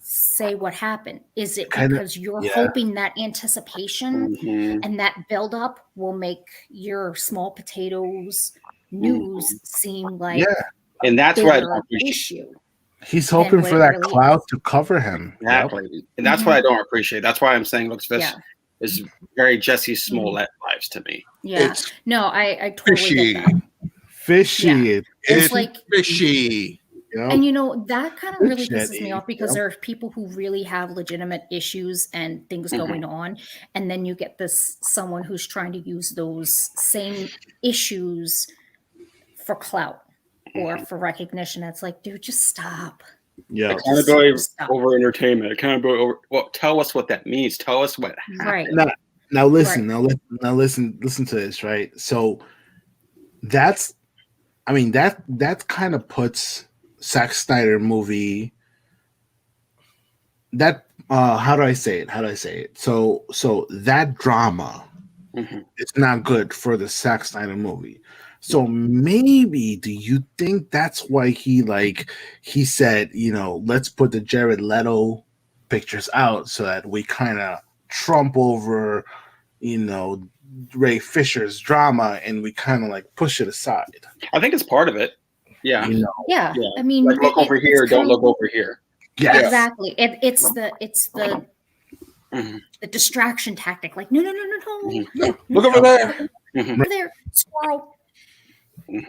say what happened? Is it Kinda, because you're yeah. hoping that anticipation and that buildup will make your small potatoes news seem like and that's what I bigger don't appreciate. issue? He's hoping what for it that really cloud is. to cover him. Exactly. And that's what I don't appreciate. That's why I'm saying looks fish is very Jesse Smollett vibes to me. Yeah. It's No, I totally fishy. get that. Fishy. Yeah. It's It's like fishy. you know? And you know, that kind of really Shitty, pisses me off because there are people who really have legitimate issues and things going on. And then you get this someone who's trying to use those same issues for clout or for recognition. It's like, dude, just stop. Yeah. Accountability over entertainment. Accountability over. Well, tell us what that means. Tell us what happened. Right. Now listen. Now listen to this. Right. So that's, I mean, that kind of puts Zack Snyder movie. That how do I say it? So that drama is not good for the Zack Snyder movie. So maybe do you think that's why he said, you know, let's put the Jared Leto pictures out so that we kind of trump over, you know, Ray Fisher's drama and we kind of like push it aside. I think it's part of it. Yeah. You know? Yeah. I mean, like look over here, don't look over here. Yeah. Exactly. It's the distraction tactic. Like, no. Look over there. Over there, squirrel.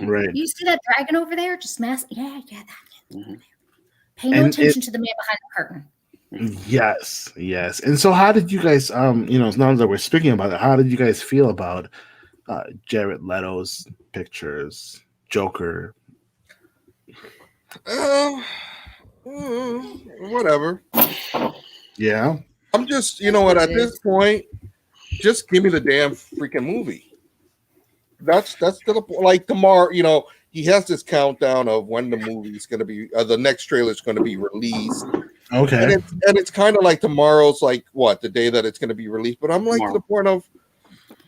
Right. You see that dragon over there? Just yeah, that. Pay no attention to the man behind the curtain. Yes. And so how did you guys you know, now that we're speaking about it, how did you guys feel about Jared Leto's pictures, Joker? Whatever. Yeah. I'm just, you know what, at this point, just give me the damn freaking movie. That's the like tomorrow, you know, he has this countdown of when the movie's going to be, the next trailer is going to be released. Okay. And it's kind of like tomorrow's like what, the day that it's going to be released. But I'm like to the point of,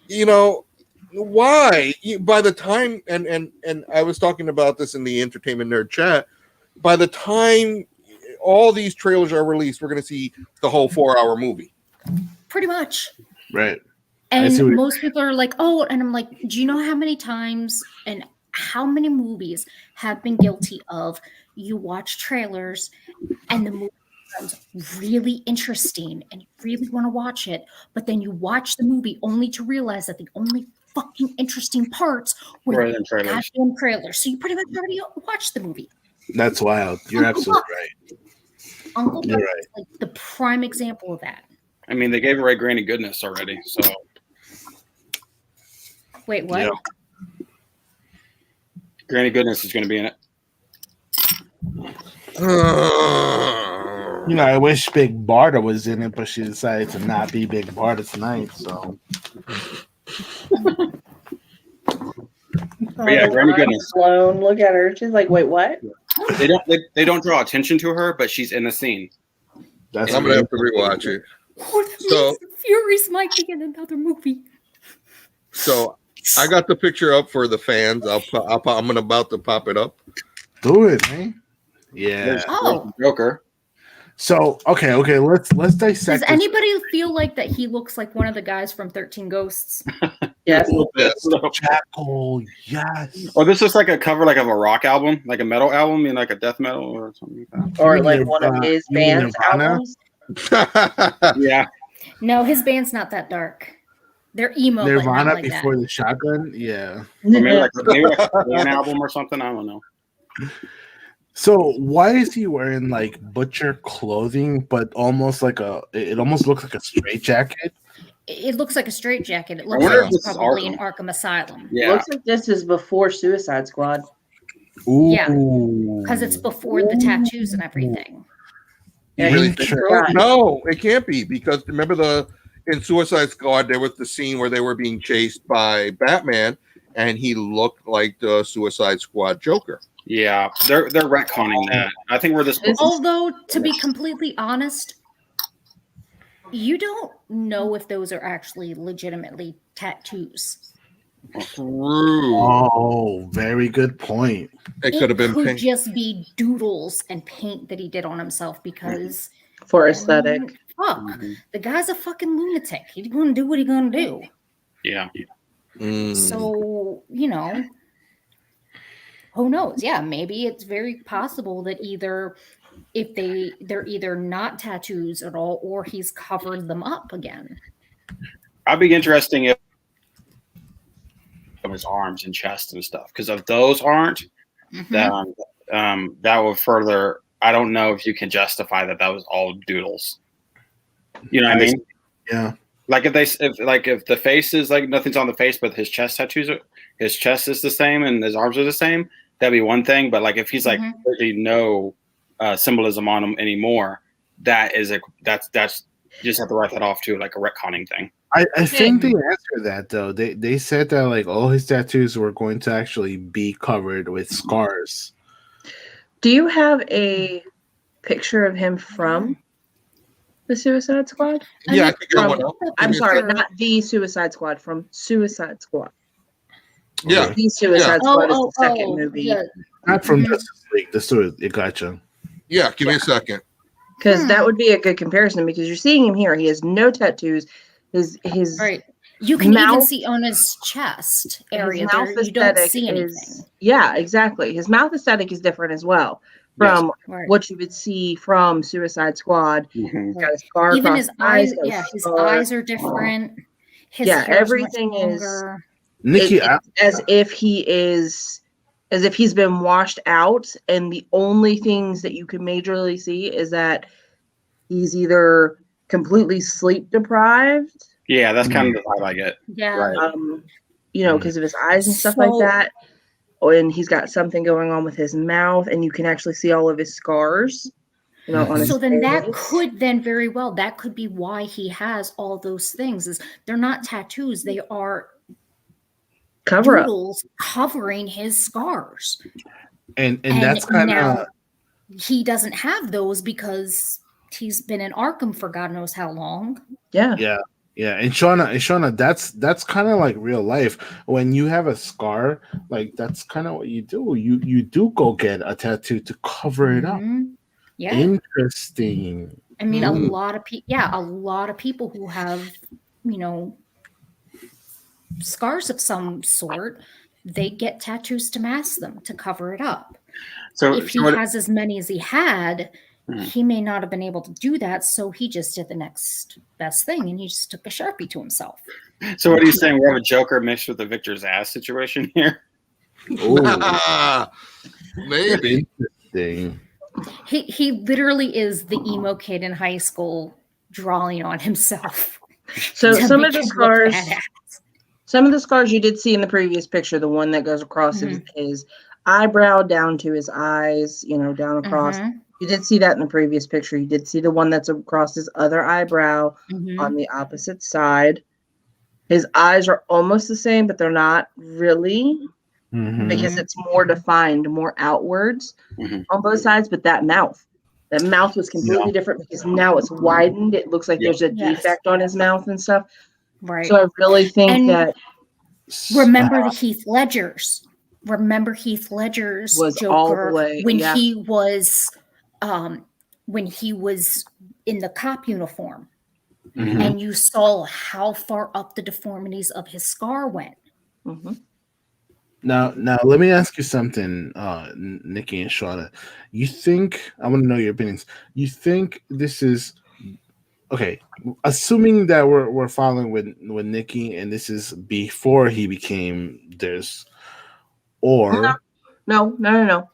you know, why? By the time, and I was talking about this in the Entertainment Nerd chat, by the time all these trailers are released, we're going to see the whole 4-hour movie. Pretty much. Right. And most people are like, oh, and I'm like, do you know how many times and how many movies have been guilty of you watch trailers and the movie sounds really interesting and you really want to watch it, but then you watch the movie only to realize that the only fucking interesting parts were the goddamn trailers. So you pretty much already watched the movie. That's wild. You're absolutely right. Uncle Buck is like the prime example of that. I mean, they gave away Granny Goodness already, so. Wait, what? Yeah. Granny Goodness is going to be in it. You know, I wish Big Barda was in it, but she decided to not be Big Barda tonight. So, yeah, Granny Goodness. Sloan, look at her. She's like, wait, what? They don't draw attention to her, but she's in the scene. I'm gonna have to rewatch it. So Furies might be in another movie. So I got the picture up for the fans. I'm about to pop it up. Do it, man. Yeah. Oh, Joker. So okay, let's dissect. Does anybody feel like that he looks like one of the guys from 13 Ghosts? Yes. Jackal, yes. Or this is like a cover like of a rock album, like a metal album, like a death metal or something like that. Or like one of his band's albums. Yeah. No, his band's not that dark. They're emo. Nirvana like before that. the Shotgun, yeah. Or maybe like a band album or something. I don't know. So why is he wearing like butcher clothing, but almost like it almost looks like a straitjacket? It looks like a straitjacket. It looks like he's probably in Arkham Asylum. Yeah. Looks like this is before Suicide Squad. Ooh. Yeah, because it's before the tattoos and everything. You really think so? No, it can't be, because remember in Suicide Squad there was the scene where they were being chased by Batman and he looked like the Suicide Squad Joker. Yeah, they're retconning that. I think we're this. Although, to be completely honest, you don't know if those are actually legitimately tattoos. True. Oh, very good point. It could have been could paint. just be doodles and paint that he did on himself because for aesthetic. Fuck, the guy's a fucking lunatic. He's gonna do what he's gonna do. Yeah. So, you know, who knows? Yeah, maybe it's very possible that either if they're either not tattoos at all or he's covered them up again. I'd be interesting if his arms and chest and stuff, because if those aren't, that would further. I don't know if you can justify that was all doodles. You know what I mean? Yeah. Like if the face is like nothing's on the face, but his chest tattoos, his chest is the same and his arms are the same, that'd be one thing. But like if he's like really no symbolism on him anymore, that's you just have to write that off too, like a retconning thing. I think they answered that though. They said that like all his tattoos were going to actually be covered with scars. Do you have a picture of him from the Suicide Squad? Yeah, I could get one. I'm sorry, not the Suicide Squad, from Suicide Squad. Yeah. The Suicide Squad is the second movie. Yeah. Not from Justice League. The Suicide. Gotcha. Yeah, give me a second. Because that would be a good comparison, because you're seeing him here. He has no tattoos. His right. You can mouth, even see on his chest area there, you don't see anything. Yeah, exactly. His mouth aesthetic is different as well from what you would see from Suicide Squad. He's got a scar even across his eyes, his eyes are different. His everything is Nikki, as if he's been washed out, and the only things that you can majorly see is that he's either completely sleep deprived. Yeah, that's kind of the vibe I get. Yeah. Right. Because of his eyes and stuff like that. And he's got something going on with his mouth, and you can actually see all of his scars. On his face. That could very well, that could be why he has all those things. Is they're not tattoos, they are doodles covering his scars. And that's kind of, he doesn't have those because he's been in Arkham for God knows how long. Yeah. And Shawna, that's kind of like real life. When you have a scar, like that's kind of what you do. You do go get a tattoo to cover it up. Yeah. Interesting. I mean, a lot of people who have, scars of some sort, they get tattoos to mask them, to cover it up. So if he has as many as he had, he may not have been able to do that, so he just did the next best thing, and he just took a Sharpie to himself. So what are you saying? We have a Joker mixed with the Victor's ass situation here? Maybe. Interesting. He literally is the emo kid in high school drawing on himself. So some of the scars you did see in the previous picture, the one that goes across his eyebrow down to his eyes, down across. You did see that in the previous picture. You did see the one that's across his other eyebrow on the opposite side. His eyes are almost the same, but they're not really, because it's more defined, more outwards on both sides. But that mouth was completely different, because now it's widened. It looks like there's a defect on his mouth and stuff. Right. So I really think that. Remember the Heath Ledgers. Remember Heath Ledger's was Joker all the way, when he was in the cop uniform, and you saw how far up the deformities of his scar went. Now, let me ask you something, Nikki and Shawna. You think, I want to know your opinions. You think this is okay? Assuming that we're following with Nikki, and this is before he became this, or no.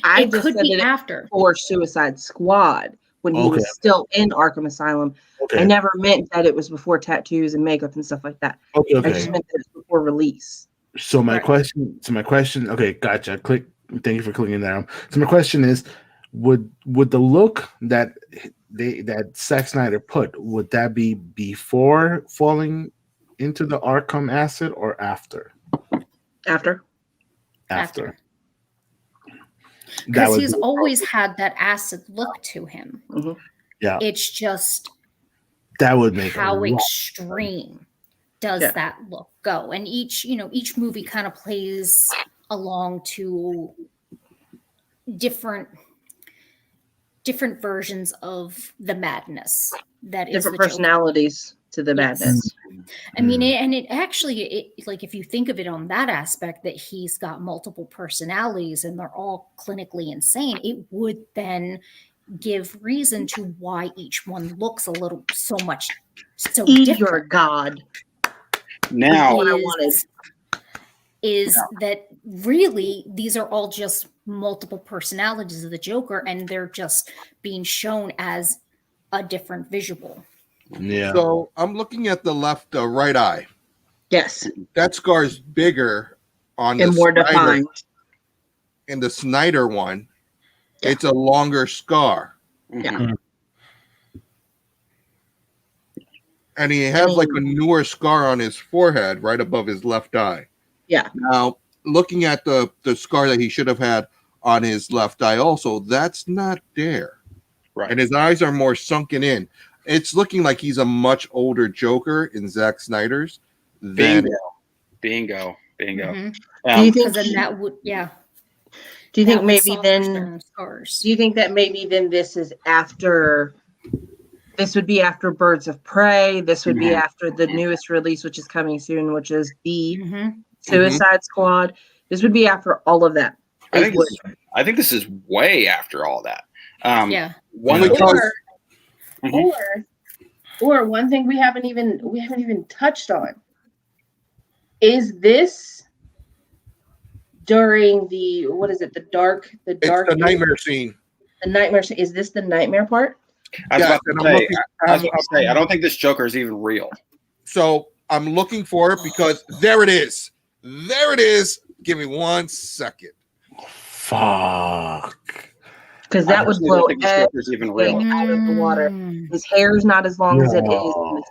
It could be after, for Suicide Squad, when he was still in Arkham Asylum. I never meant that it was before tattoos and makeup and stuff like that. I just meant that it was before release. So my question. Okay, gotcha. Thank you for clicking that. So my question is, would the look that Zack Snyder put, would that be before falling into the Arkham acid or after? After. Because he's always had that acid look to him. Yeah. It's just that would make how extreme does that look go. And each movie kind of plays along to different different versions of the madness that is Different the Joker. personalities to the madness. I mean, it actually, like, if you think of it on that aspect, that he's got multiple personalities and they're all clinically insane, it would then give reason to why each one looks a little so different. Your God. Now, is that really these are all just multiple personalities of the Joker, and they're just being shown as a different visual. Yeah. So I'm looking at the right eye. Yes. That scar is bigger on And the more Snyder, defined. in the Snyder one. Yeah. It's a longer scar. Yeah. And he has like a newer scar on his forehead right above his left eye. Yeah. Now, looking at the scar that he should have had on his left eye also, that's not there. Right. And his eyes are more sunken in. It's looking like he's a much older Joker in Zack Snyder's. Bingo. Mm-hmm. Do you think then that would, yeah. Do you think would maybe soften then? certain scars. Do you think that maybe then this is after? This would be after Birds of Prey. This would be after the newest release, which is coming soon, which is the Suicide Squad. This would be after all of that. I think this is way after all that. Yeah. Or one thing we haven't even touched on is this during the the nightmare scene. The nightmare scene. Is this the nightmare part? I was about to say, I don't think this Joker is even real. So I'm looking for it because there it is. There it is. Give me 1 second. Fuck. Because that would blow even real out of the water. His hair is not as long as it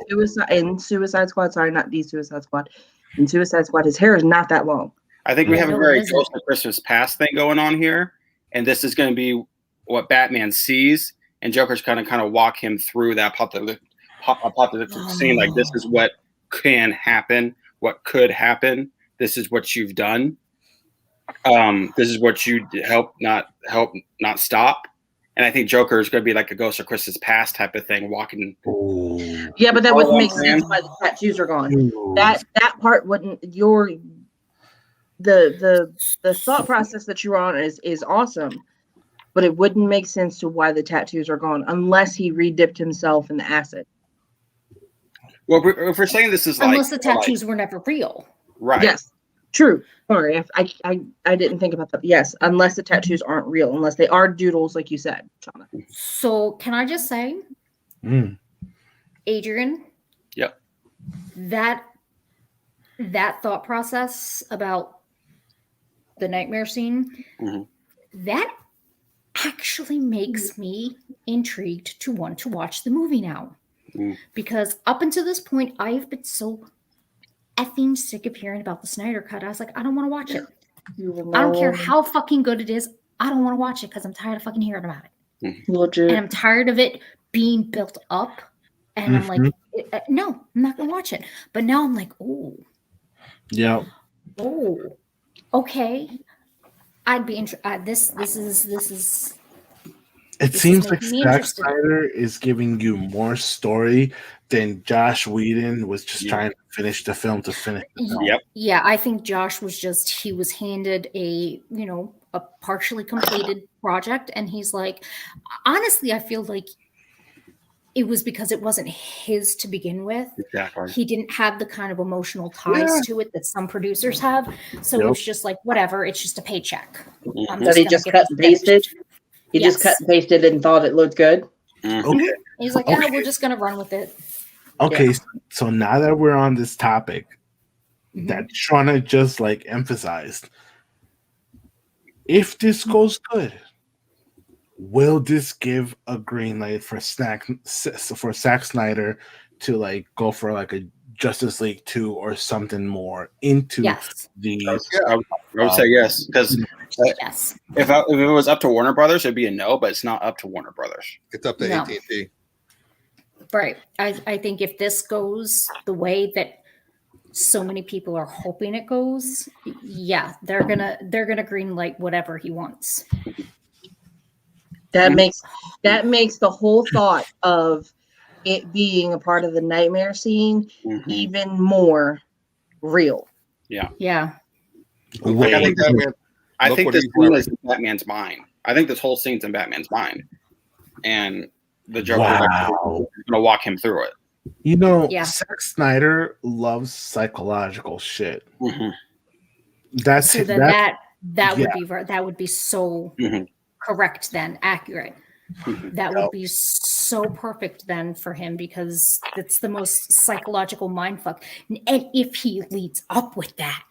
is in Suicide Squad. Sorry, not the Suicide Squad. In Suicide Squad, his hair is not that long. I think we have a very Ghost of Christmas Past thing going on here, and this is going to be what Batman sees, and Joker's kind of walk him through that apocalyptic scene. Like, this is what can happen, what could happen. This is what you've done. This is what you help not stop. And I think Joker is going to be like a Ghost of Christmas Past type of thing, walking. Yeah, but that wouldn't make sense why the tattoos are gone. That part wouldn't. The thought process that you're on is awesome, but it wouldn't make sense to why the tattoos are gone unless he re-dipped himself in the acid. Well, if we're saying this is unless the tattoos were never real, right? Yes, true. Sorry, I didn't think about that. Yes, unless the tattoos aren't real, unless they are doodles, like you said, Shawna. So can I just say, Adrian? Yep. That thought process about the nightmare scene, that actually makes me intrigued to want to watch the movie now. Because up until this point, I have been so effing sick of hearing about the Snyder Cut. I was like, I don't want to watch it. I don't care how fucking good it is. I don't want to watch it because I'm tired of fucking hearing about it. And I'm tired of it being built up. And I'm like, no, I'm not going to watch it. But now I'm like, oh. Yeah. Oh. Okay. I'd be interested. This is. It seems like Zack Snyder is giving you more story than Josh Whedon was just trying to finish the film to finish the film. Yep. Yeah, I think Josh was he was handed a partially completed project, and he's like, honestly, I feel like it was because it wasn't his to begin with. Exactly. He didn't have the kind of emotional ties to it that some producers have. So it was just like, whatever, it's just a paycheck. That he just cut and pasted? He just cut and pasted and thought it looked good? Okay. He's like, yeah, we're just going to run with it. Okay, so now that we're on this topic that Shawna just emphasized, if this goes good, will this give a green light for Zack Snyder to go for a Justice League 2 or something more into the? I would say yes, because if it was up to Warner Brothers, it'd be a no, but it's not up to Warner Brothers. It's up to AT&T. Right. I think if this goes the way that so many people are hoping it goes, they're gonna green light whatever he wants. That makes the whole thought of it being a part of the nightmare scene even more real. Yeah. I think this scene is in Batman's mind. I think this whole scene's in Batman's mind, and the Joker is going to walk him through it. You know, Zack Snyder loves psychological shit. That's so that would be so correct then, accurate. That would be so perfect then for him, because it's the most psychological mindfuck. And if he leads up with that,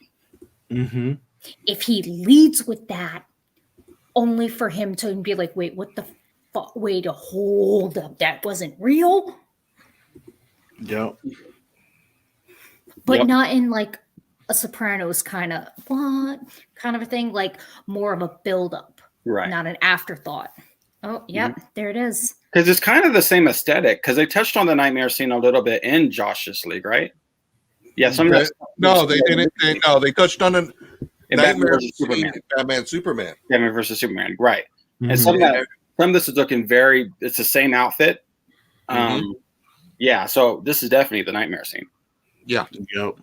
if he leads with that, only for him to be like, wait, what the fuck? Wait, hold up, that wasn't real. Yep. But not in like a Sopranos kind of a thing, like more of a build-up, right? Not an afterthought. Oh, yep, there it is. Because it's kind of the same aesthetic. Because they touched on the nightmare scene a little bit in Justice League, right? Yeah, they didn't. They touched on an Nightmare versus Superman. Batman versus Superman, right? And some of this is looking very. It's the same outfit. Yeah. So this is definitely the nightmare scene. Yeah. Yep.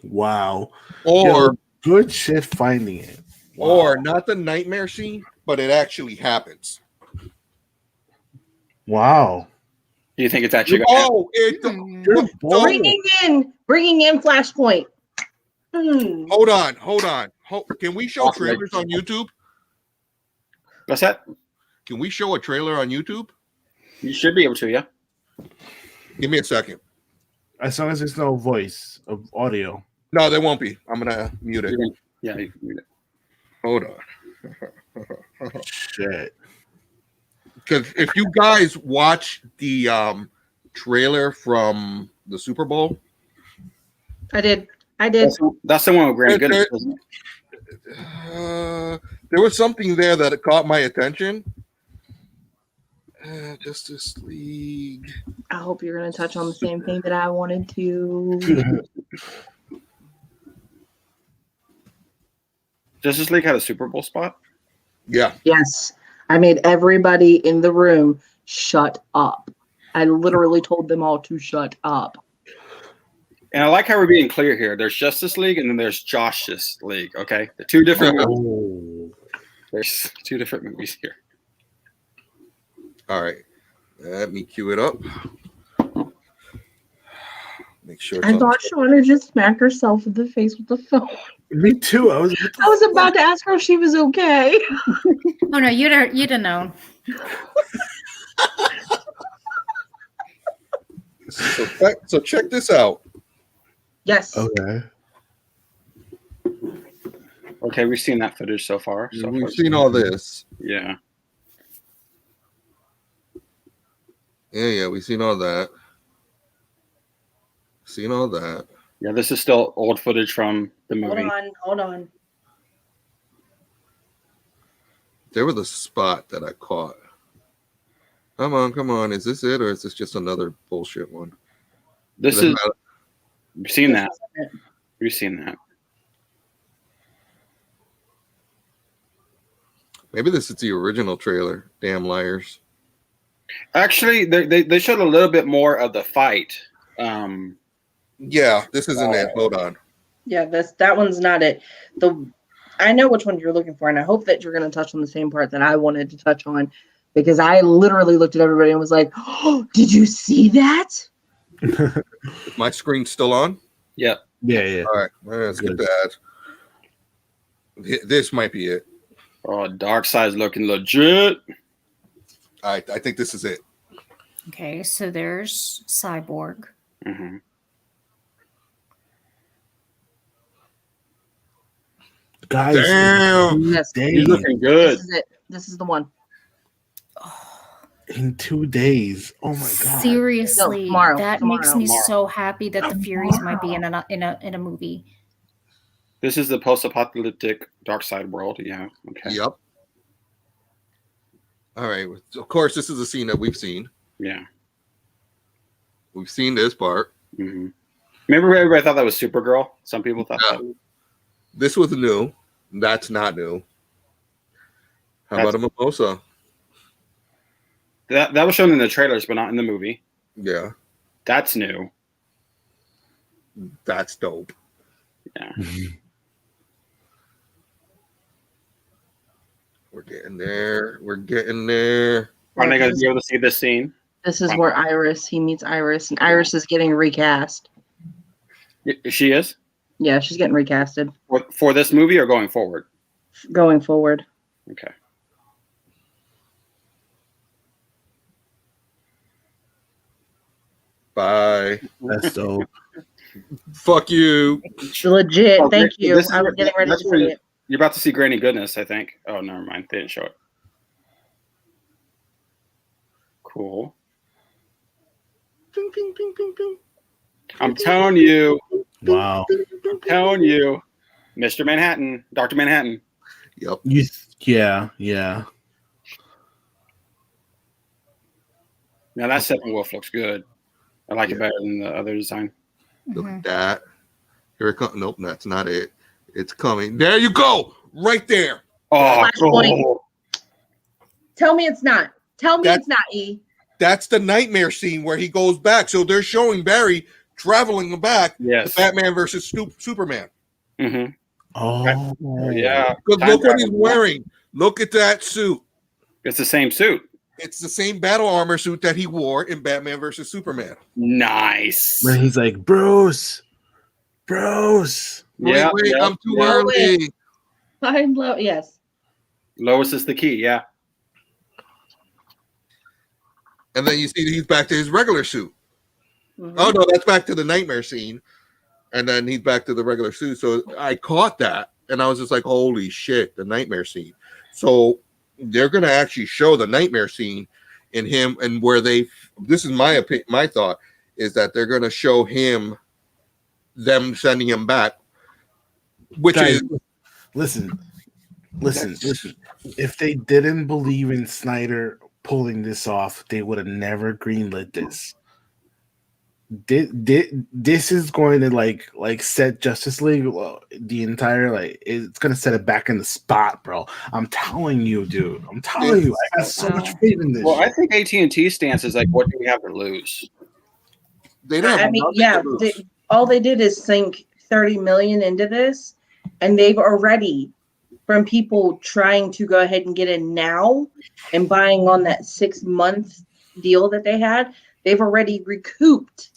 Wow. Or good shit finding it. Wow. Or not the nightmare scene, but it actually happens. Wow. Do you think it's actually? Bringing in Flashpoint. Hold on. Can we show trailers on YouTube? What's that? Can we show a trailer on YouTube? You should be able to, yeah. Give me a second. As long as there's no voice of audio. No, there won't be. I'm gonna mute it. Yeah, you can mute it. Hold on. Shit. Because if you guys watch the trailer from the Super Bowl, I did. That's the one with Grant Goodness. There was something there that caught my attention. Justice League. I hope you're going to touch on the same thing that I wanted to. Justice League had a Super Bowl spot? Yeah. Yes. I made everybody in the room shut up. I literally told them all to shut up. And I like how we're being clear here. There's Justice League and then there's Justice League. Okay, the two different movies. There's two different movies here. All right, let me cue it up. Make sure. I thought Shawna just smacked herself in the face with the phone. Me too. I was about to ask her if she was okay. Oh no, you'd have known. So check this out. Yes. Okay, we've seen that footage so far. We've seen all this. Yeah. Yeah, we've seen all that. Seen all that. Yeah, this is still old footage from the movie. Hold on. There was a spot that I caught. Come on. Is this it, or is this just another bullshit one? This is. We've seen that. We've seen that. Maybe this is the original trailer. Damn liars. Actually, they showed a little bit more of the fight. Yeah, this isn't it. Hold on. Yeah, that one's not it. I know which one you're looking for, and I hope that you're going to touch on the same part that I wanted to touch on, because I literally looked at everybody and was like, "Oh, did you see that?" Is my screen still on? Yeah. Yeah. All right, let's get that. This might be it. Oh, Darkseid's looking legit. All right, I think this is it. Okay, so there's Cyborg. Mm-hmm. Guys, damn. Yes, he's looking good. This is it. This is the one. In 2 days. Oh my god. Seriously, tomorrow. That makes me so happy that the Furies might be in a movie. This is the post-apocalyptic Darkseid world. Yeah. Okay. Yep. All right. Of course, this is a scene that we've seen. Yeah. We've seen this part. Mm-hmm. Remember, everybody thought that was Supergirl. Some people thought that. This was new. That's not new. How about a mimosa? That was shown in the trailers, but not in the movie. Yeah, That's new. that's dope. Yeah. We're getting there. We're getting there. Are they going to be able to see this scene? This is where he meets Iris, and Iris is getting recast. She is? Yeah, she's getting recasted. For this movie or going forward? Going forward. Okay. Bye. That's dope. Fuck you. Legit. Oh, Thank you. this is I was getting ready to say it. You're about to see Granny Goodness, I think. Oh, never mind. They didn't show it. Cool. Ping, ping, ping, ping, ping. I'm telling you. Wow. I'm telling you. Mr. Manhattan. Dr. Manhattan. Yep. Yeah. Now that Steppenwolf looks good. I like it better than the other design. Look at that. Here it comes. Nope, that's not it. It's coming. There you go. Right there. Oh, cool. Tell me it's not. Tell me it's not, E. That's the nightmare scene where he goes back. So they're showing Barry traveling back to Batman versus Superman. Mm-hmm. Oh, yeah. Because look what he's wearing. Look at that suit. It's the same suit. It's the same battle armor suit that he wore in Batman versus Superman. Nice. When he's like, Bruce. Wait, I'm too early. Find Lois. Yes. Lois is the key. Yeah. And then you see he's back to his regular suit. Mm-hmm. Oh no, that's back to the nightmare scene. And then he's back to the regular suit. So I caught that and I was just like, holy shit, the nightmare scene. So they're gonna actually show the nightmare scene in him, and where this is my opinion, my thought is that they're gonna show them sending him back, which Guys, is listen. If they didn't believe in Snyder pulling this off, they would have never greenlit this. This is going to like set Justice League, the entire, it's gonna set it back in the spot, bro. I'm telling you, dude. I got so much faith in this. Well, I think AT&T stance is like, what do we have to lose? They don't. I mean, yeah. All they did is sink $30 million into this, and they've already, from people trying to go ahead and get in now and buying on that 6-month deal that they had, they've already recouped.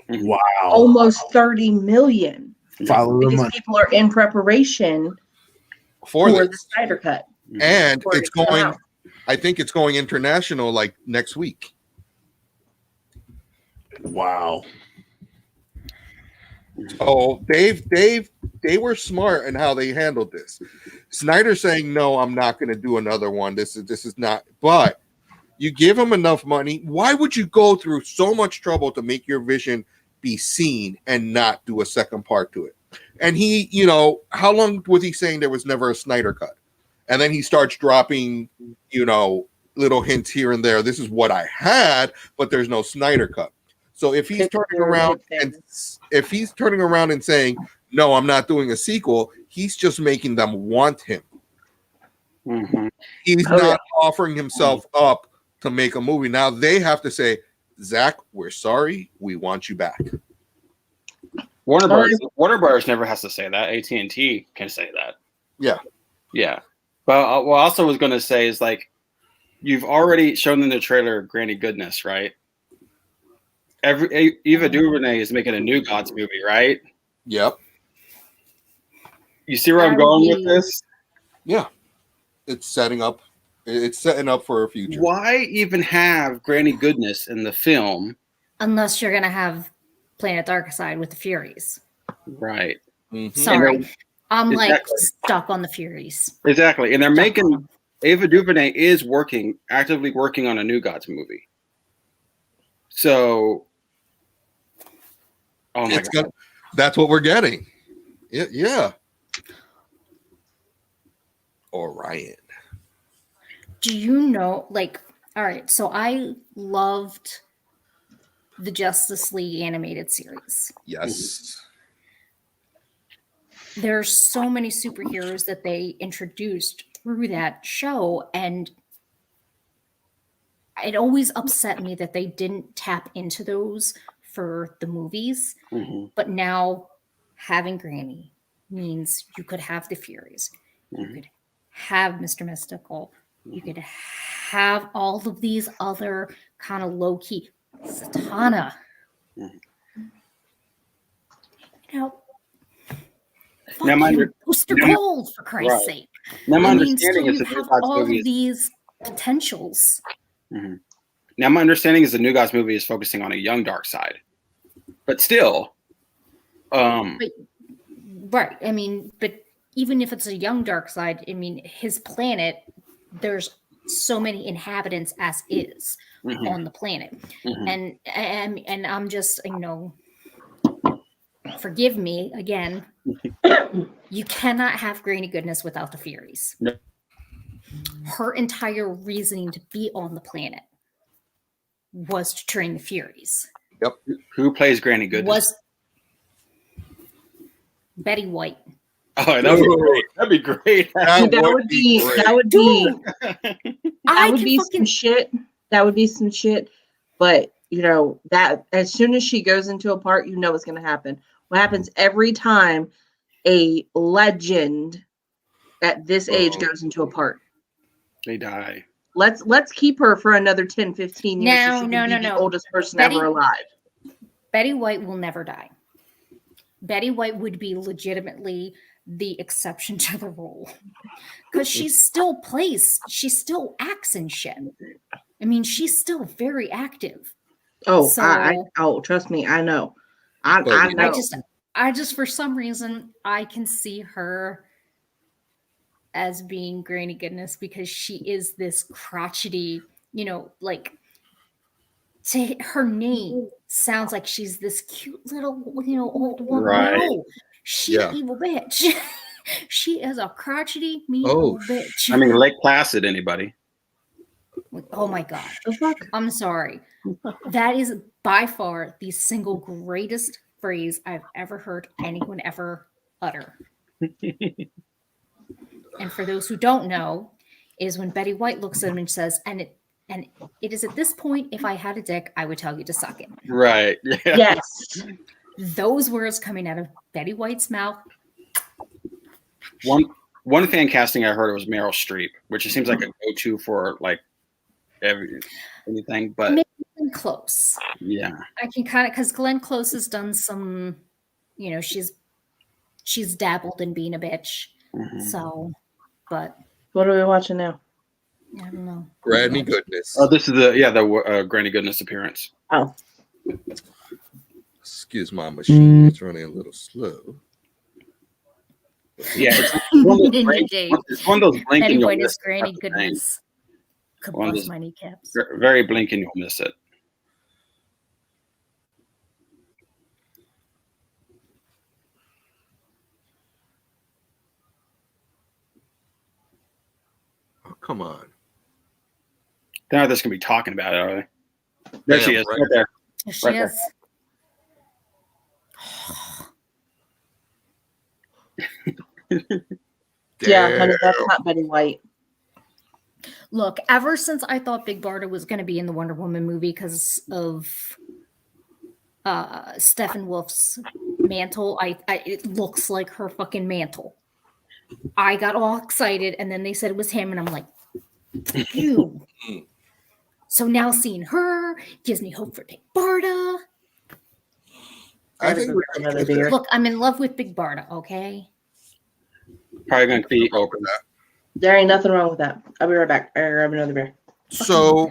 Wow. Almost $30 million. Follow the because money. people are in preparation for the Snyder Cut. And it's going, I think it's going international like next week. Wow. Oh, they were smart in how they handled this. Snyder saying, no, I'm not going to do another one. This is not, but you give him enough money. Why would you go through so much trouble to make your vision be seen and not do a second part to it? And he, how long was he saying there was never a Snyder cut? And then he starts dropping, little hints here and there. This is what I had, but there's no Snyder cut. So if he's turning around and saying, no, I'm not doing a sequel, he's just making them want him. Mm-hmm. He's not offering himself up to make a movie. Now they have to say, Zach, we're sorry, we want you back. Warner Brothers never has to say that. AT&T can say that. Yeah. But what I also was going to say is, like, you've already shown in the trailer Granny Goodness, right? Eva DuVernay is making a New Gods movie, right? Yep. You see where I'm going with this? Yeah. It's setting up for a future. Why even have Granny Goodness in the film? Unless you're going to have Planet Darkseid with the Furies. Right. Mm-hmm. Sorry. I'm stuck on the Furies. Exactly. And they're making, Ava DuVernay is actively working on a New Gods movie. So, oh my God. That's what we're getting. Yeah. Orion. Do you know, all right, so I loved the Justice League animated series. Yes. There's so many superheroes that they introduced through that show, and it always upset me that they didn't tap into those for the movies. Mm-hmm. But now having Granny means you could have the Furies. Mm-hmm. You could have Mr. Mystical. You could have all of these other kind of low-key Satana. Mm-hmm. You know, now my Booster Gold, for Christ's sake. Now my so understanding is you have all of these potentials. Mm-hmm. Now my understanding is the New Gods movie is focusing on a young Darkseid, but still, right. I mean, but even if it's a young Darkseid, I mean, his planet, there's so many inhabitants as is mm-hmm. on the planet, mm-hmm. and I'm just, you know, forgive me again. You cannot have Granny Goodness without the Furies. No. Her entire reasoning to be on the planet was to train the Furies. Yep. Who plays Granny Goodness? Was Betty White. Oh, that'd be great. That'd be great. That would be some shit. That would be some shit. But you know that as soon as she goes into a part, you know what's going to happen. What happens every time a legend at this age goes into a part? They die. Let's keep her for another 10, 15 years. No, so she can be the oldest person Betty, ever alive. Betty White will never die. Betty White would be legitimately the exception to the rule. Because she still acts in shit. I mean, she's still very active. Oh, so, trust me, I know. I know. I just for some reason I can see her as being Granny Goodness because she is this crotchety, you know, like her name sounds like she's this cute little, you know, old woman. Right. No, she's an evil bitch. She is a crotchety, mean old bitch. I mean, Lake Placid, anybody? Oh my God. I'm sorry. That is by far the single greatest phrase I've ever heard anyone ever utter. And for those who don't know, is when Betty White looks at him and says, and it is at this point, if I had a dick, I would tell you to suck it. Right. Yeah. Yes. Those words coming out of Betty White's mouth. One fan casting I heard was Meryl Streep, which it seems like a go-to for like anything, but maybe Glenn Close. Yeah, I can kind of, because Glenn Close has done some, you know, she's dabbled in being a bitch. Mm-hmm. So, but what are we watching now? I don't know. Granny Goodness. Oh, this is the Granny Goodness appearance. Oh, excuse my machine; it's running a little slow. Yeah, it's one of those blink and you'll miss Granny Goodness. Could bust my kneecaps. Very blink and you'll miss it. Oh, come on. They're not just going to be talking about it, are they? There she is, right there. There she is. Yeah, honey, that's not Betty White. Look, ever since I thought Big Barda was going to be in the Wonder Woman movie because of Steppenwolf's mantle, it looks like her fucking mantle. I got all excited, and then they said it was him, and I'm like, you. So now seeing her gives me hope for Big Barda. I think look, I'm in love with Big Barda, okay? Probably going to be open that. There ain't nothing wrong with that. I'll be right back. I grab another beer. So,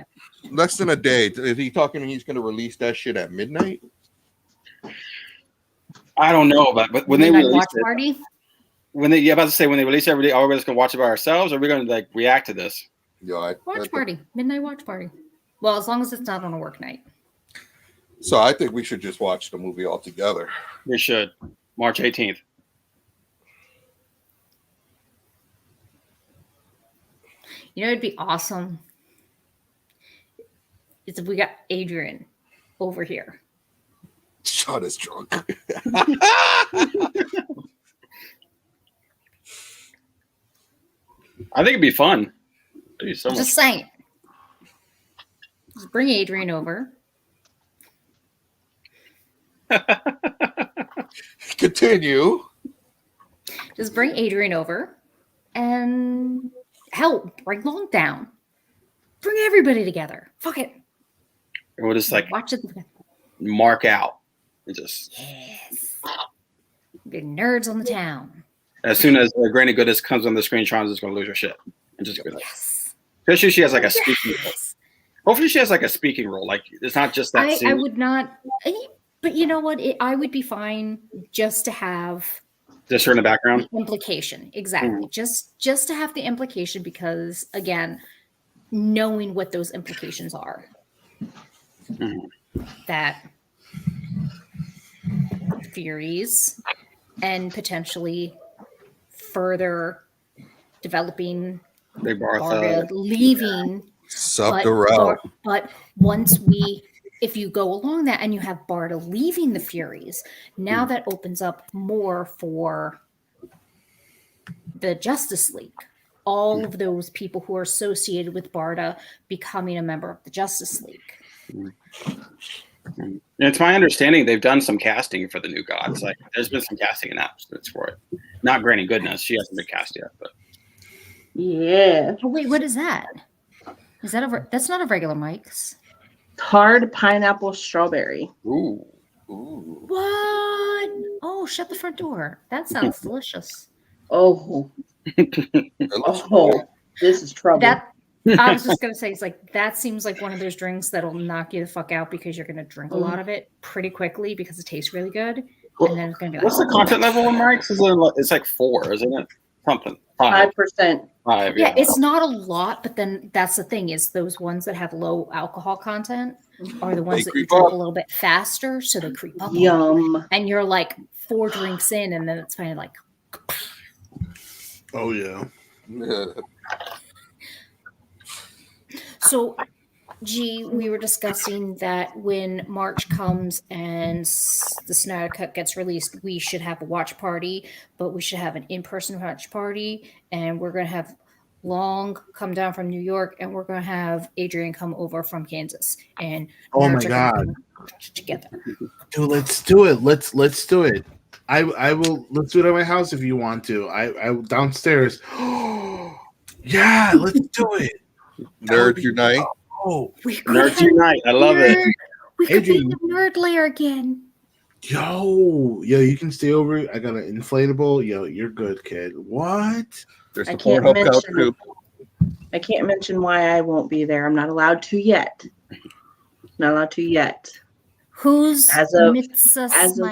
less than a day. Is he talking he's going to release that shit at midnight? I don't know, but when they release watch party? When they release every day, are we just going to watch it by ourselves, or are we going to like react to this? Yeah, watch party. Midnight watch party. Well, as long as it's not on a work night. So I think we should just watch the movie all together. We should. March 18th. You know, it'd be awesome. It's if we got Adrian over here. Sean is drunk. I think it'd be fun. It'd be so much Just saying. Just bring Adrian over. Continue. Just bring Adrian over, and hell, bring Long down. Bring everybody together. Fuck it. We'll just like watch it. Mark out. And just yes. Big nerds on the town. As soon as Granny Goodness comes on the screen, Shawna's just gonna lose her shit and just go like, yes. Especially she has like a speaking role. Hopefully she has like a speaking role. Like it's not just that. I would not. But you know what? I would be fine just to have. Just her in the background. The implication, exactly. Just to have the implication, because again, knowing what those implications are, that Furies and potentially further developing Barda leaving. But once if you go along that and you have Barda leaving the Furies, now that opens up more for the Justice League. All of those people who are associated with Barda becoming a member of the Justice League. And it's my understanding they've done some casting for the new gods. Like there's been some casting announcements for it. Not Granny Goodness, she hasn't been cast yet, but yeah. Oh, wait, what is that? Is that that's not a regular Mike's? Hard pineapple strawberry. Ooh. What? Oh, shut the front door. That sounds delicious. Oh. This is trouble. I was just gonna say, it's like that seems like one of those drinks that'll knock you the fuck out because you're gonna drink a lot of it pretty quickly because it tastes really good, and then it's gonna be like. What's the content level in Mike's? It's like 4, isn't it? Something 5%. 5. Yeah, it's not a lot, but then that's the thing is those ones that have low alcohol content are the ones that you drink a little bit faster, so they creep up. Yum. And you're like 4 drinks in, and then it's kind of like. Oh yeah. So, we were discussing that when March comes and the Snyder Cut gets released, we should have a watch party, but we should have an in-person watch party, and we're going to have Long come down from New York, and we're going to have Adrian come over from Kansas. And oh my God, together, dude, let's do it. Let's do it. I will. Let's do it at my house if you want to. I downstairs. Yeah, let's do it. Nerd Unite. Oh, Nerd Unite. I love it. We could be in the nerd lair again. Yo, you can stay over. I got an inflatable. Yo, you're good, kid. What? There's support help out too. I can't mention why I won't be there. I'm not allowed to yet. Not allowed to yet. Who's as of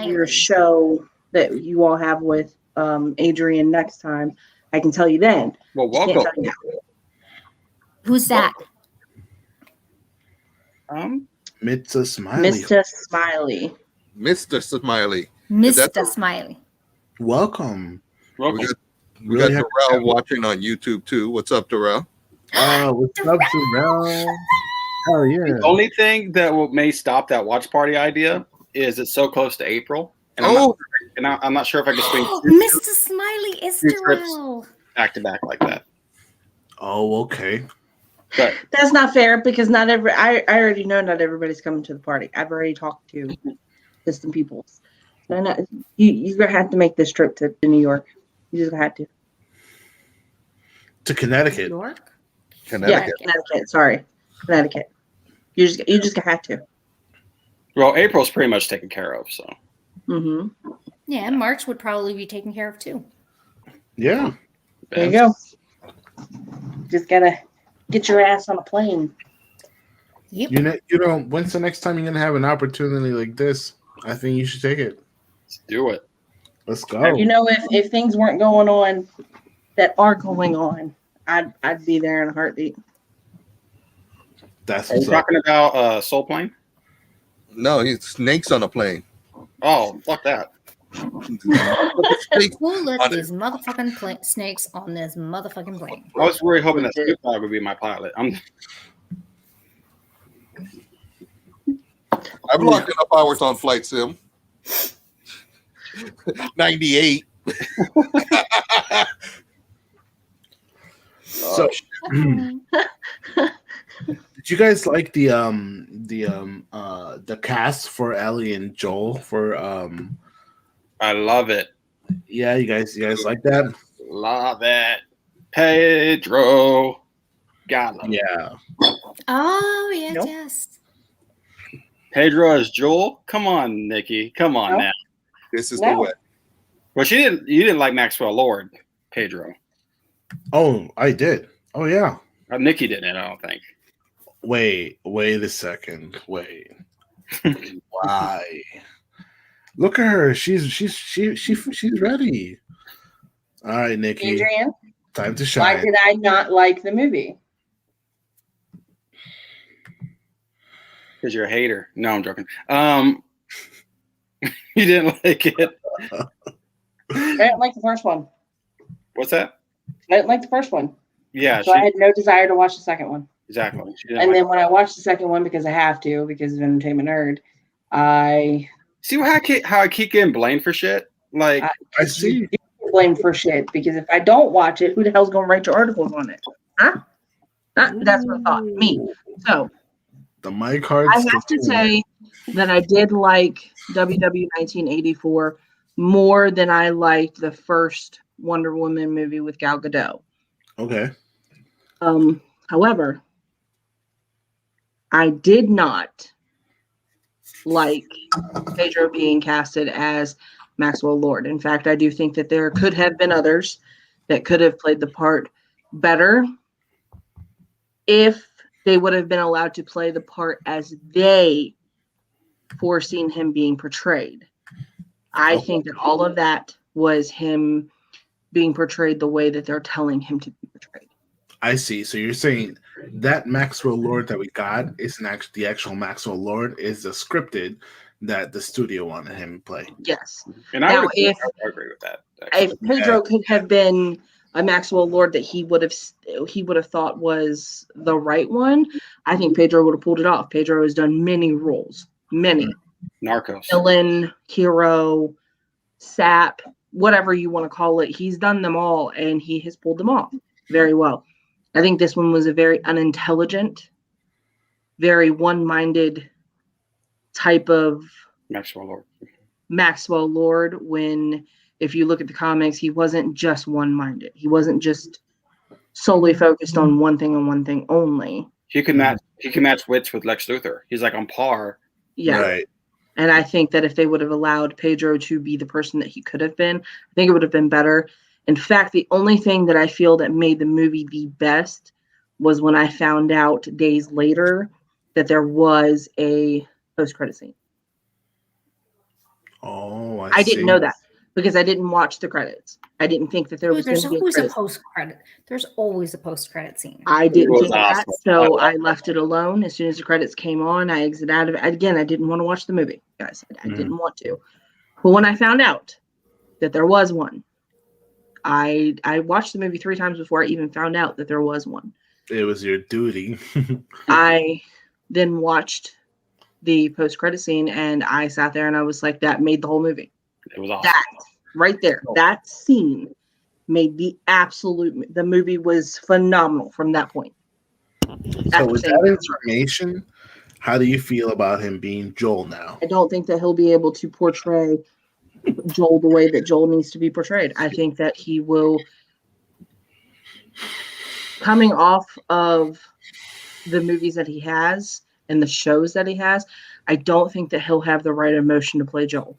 your show that you all have with Adrian next time? I can tell you then. Well, welcome. Who's that? Mr. Smiley. Mr. Smiley. Mr. Smiley. Mr. Smiley. Welcome. We got Darrell watching on YouTube too. What's up, Darrell? What's up, Darrell? Oh yeah. The only thing that may stop that watch party idea is it's so close to April. And I'm not sure if I can swing. Mr. Smiley is Darrell. Back to back like that. Oh, okay. But that's not fair because I already know not everybody's coming to the party. I've already talked to some people. So you're gonna have to make this trip to New York. You just had to. To Connecticut. New York? Connecticut. Yeah, Connecticut. Sorry, Connecticut. You just had to. Well, April's pretty much taken care of, so. Mm-hmm. Yeah, and March would probably be taken care of too. Yeah. There you go. Just gotta get your ass on a plane. Yep. You know, when's the next time you're gonna have an opportunity like this? I think you should take it. Let's do it. Let's go. You know, if things weren't going on that are going on, I'd be there in a heartbeat. That's Are you talking about Soul Plane? No, it's snakes on a plane. Oh, fuck that. Who let these motherfucking snakes on this motherfucking plane? I was really hoping that Snoop Dogg would be my pilot. I've locked enough hours on Flight Sim. 98. So, did you guys like the cast for Ellie and Joel for I love it. Yeah, you guys like that? Love it. Pedro Calo. Yeah. Oh yes, Nope. yes. Pedro as Joel. Come on, Nikki. Come on No. now. This is No. the way. Well, you didn't like Maxwell Lord, Pedro. Oh, I did. Oh yeah. Nikki didn't. I don't think. Wait a second. Wait. Why? Look at her. She's ready. All right, Nikki. Adrian, Time to why shine. did I not like the movie? Because you're a hater. No, I'm joking. You didn't like it. I didn't like the first one. What's that? I didn't like the first one. Yeah, So I had no desire to watch the second one. exactly. She didn't And like then when I watched the second one, because I have to, because of Entertainment Nerd, I See how I keep getting blamed for shit? Like, I see. get blamed for shit. Because if I don't watch it, who the hell's going to write your articles on it? Huh? That's what I thought. Me. So The mic cards. I have to say that I did like WW 1984 more than I liked the first Wonder Woman movie with Gal Gadot. Okay. However, I did not like Pedro being casted as Maxwell Lord. In fact, I do think that there could have been others that could have played the part better if they would have been allowed to play the part as they foreseen him being portrayed. I think that all of that was him being portrayed the way that they're telling him to be portrayed. I see. So you're saying that Maxwell Lord that we got isn't actually the actual Maxwell Lord, is the scripted that the studio wanted him to play. Yes. and I Now, would if agree with that. Actually. if Pedro could have been a Maxwell Lord that he would have thought was the right one, I think Pedro would have pulled it off. Pedro has done many roles, many. Narcos. Villain, hero, sap, whatever you want to call it. He's done them all, and he has pulled them off very well. I think this one was a very unintelligent, very one-minded type of Maxwell Lord, when if you look at the comics, he wasn't just one-minded. He wasn't just solely focused on one thing and one thing only. He can match wits with Lex Luthor. He's like on par. Yeah. Right. And I think that if they would have allowed Pedro to be the person that he could have been, I think it would have been better. In fact, the only thing that I feel that made the movie the best was when I found out days later that there was a post-credit scene. Oh, I didn't know that because I didn't watch the credits. I didn't think that there was going There's to be always a a post-credit. There's always a post-credit scene. I didn't think awesome. that, so I left it alone. As soon as the credits came on, I exited out of it. Again, I didn't want to watch the movie, guys. I didn't want to. But when I found out that there was one, I watched the movie 3 times before I even found out that there was one. It was your duty. I then watched the post-credit scene, and I sat there and I was like, that made the whole movie. It was awesome. That right there, that scene made the movie was phenomenal from that point. So with that information, how do you feel about him being Joel now? I don't think that he'll be able to portray Joel the way that Joel needs to be portrayed. I think that he will, coming off of the movies that he has and the shows that he has, I don't think that he'll have the right emotion to play Joel.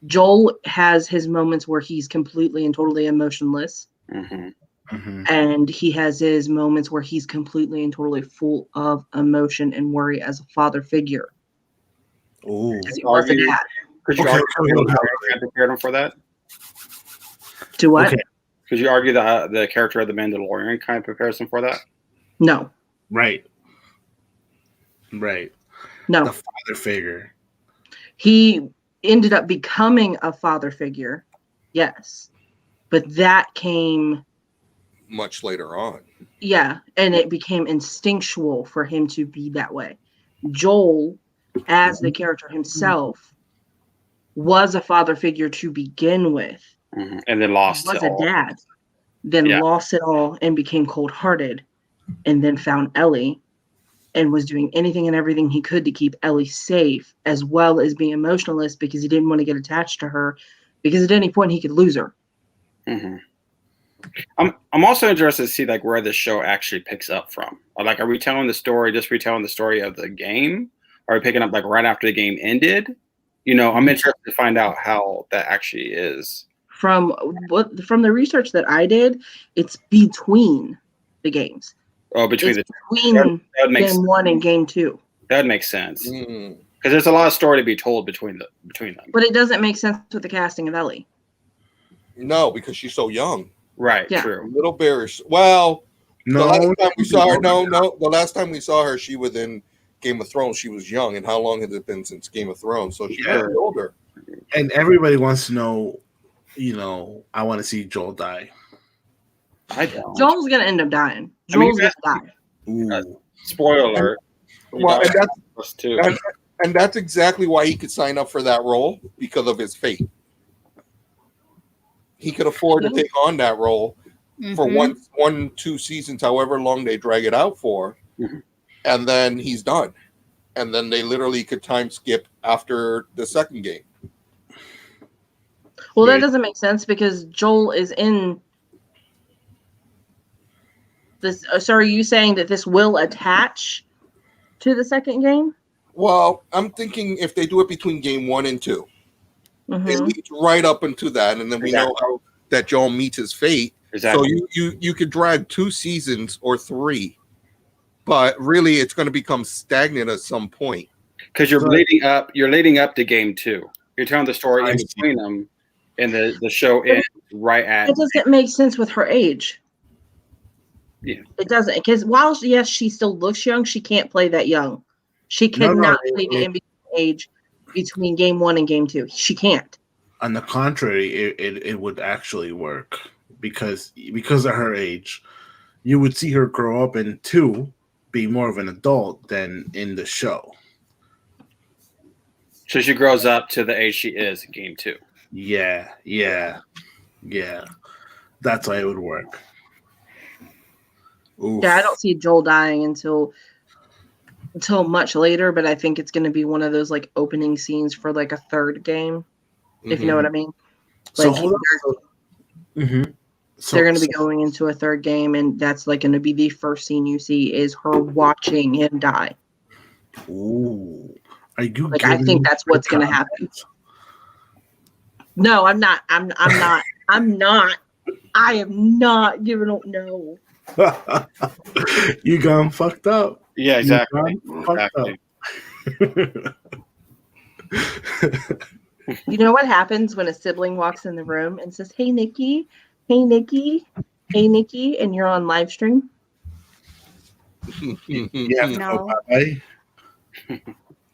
Joel has his moments where he's completely and totally emotionless. And he has his moments where he's completely and totally full of emotion and worry as a father figure. Oh, Could you argue I prepared him for that? To what? Okay. Could you argue that the character of the Mandalorian kind of prepares him for that? No. Right. No. The father figure. He ended up becoming a father figure. Yes. But that came much later on. Yeah. And it became instinctual for him to be that way. Joel, as the character himself, was a father figure to begin with. And then lost it. Was a dad. Then lost it all and became cold-hearted. And then found Ellie and was doing anything and everything he could to keep Ellie safe, as well as being emotionless because he didn't want to get attached to her, because at any point he could lose her. Mm-hmm. I'm also interested to see like where this show actually picks up from. Like, are we telling the story, just retelling the story of the game? Are we picking up like right after the game ended? You know, I'm interested to find out how that actually is. From the research that I did, it's between the games. Oh, between game 1 and game 2. That makes sense. Because there's a lot of story to be told between them. But it doesn't make sense with the casting of Ellie. No, because she's so young. Right. Yeah. True. A little bearish. Well, No, the last time we saw her, the last time we saw her, she was in Game of Thrones. She was young, and how long has it been since Game of Thrones? So she's very older. And everybody wants to know, you know, I want to see Joel die. I don't. Joel's gonna end up dying. Joel's gonna die. Ooh. Spoiler alert. Well, and that's exactly why he could sign up for that role, because of his fate. He could afford to take on that role for 1-2 seasons, however long they drag it out for, and then he's done. And then they literally could time skip after the second game. Well, that doesn't make sense because Joel is in this. So are you saying that this will attach to the second game? Well, I'm thinking if they do it between game 1 and 2, it leads right up into that, and then we know how that Joel meets his fate. Exactly. So you could drag 2 seasons or 3, but really it's going to become stagnant at some point. Because you're leading up to game 2. You're telling the story in between them, and the show ends right at. It doesn't make sense with her age. Yeah, it doesn't, because while she still looks young, she can't play that young. She cannot play the in-between age between game 1 and game 2. She can't. On the contrary, it would actually work because of her age. You would see her grow up in 2, be more of an adult than in the show. So she grows up to the age she is in game 2. Yeah. That's why it would work. Oof. Yeah, I don't see Joel dying until much later, but I think it's going to be one of those like opening scenes for like a third game, if you know what I mean. Like, they're going to be going into a third game, and that's like going to be the first scene you see is her watching him die. Ooh, are you? Like, I think that's what's going to happen. No, I'm not. I'm not. I'm not. I am not giving up. No. You gone fucked up. Yeah, exactly. Fucked up. You know what happens when a sibling walks in the room and says, "Hey, Nikki. Hey, Nikki. Hey, Nikki," and you're on live stream? Yeah. No.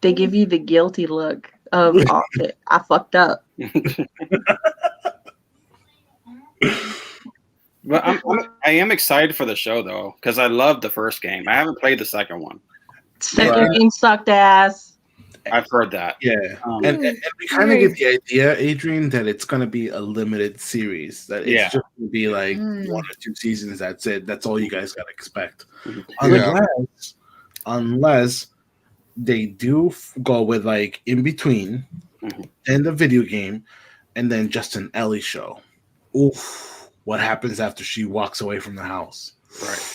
They give you the guilty look of, "Oh, shit, I fucked up." But I am excited for the show though, because I loved the first game. I haven't played the second one. Second game sucked ass. I've heard that. Yeah, and we kind of get the idea, Adrian, that it's going to be a limited series. That it's just going to be like 1 or 2 seasons. That's it. That's all you guys got to expect. Unless they do go with like in between and the video game, and then just an Ellie show. Oof. What happens after she walks away from the house? Right.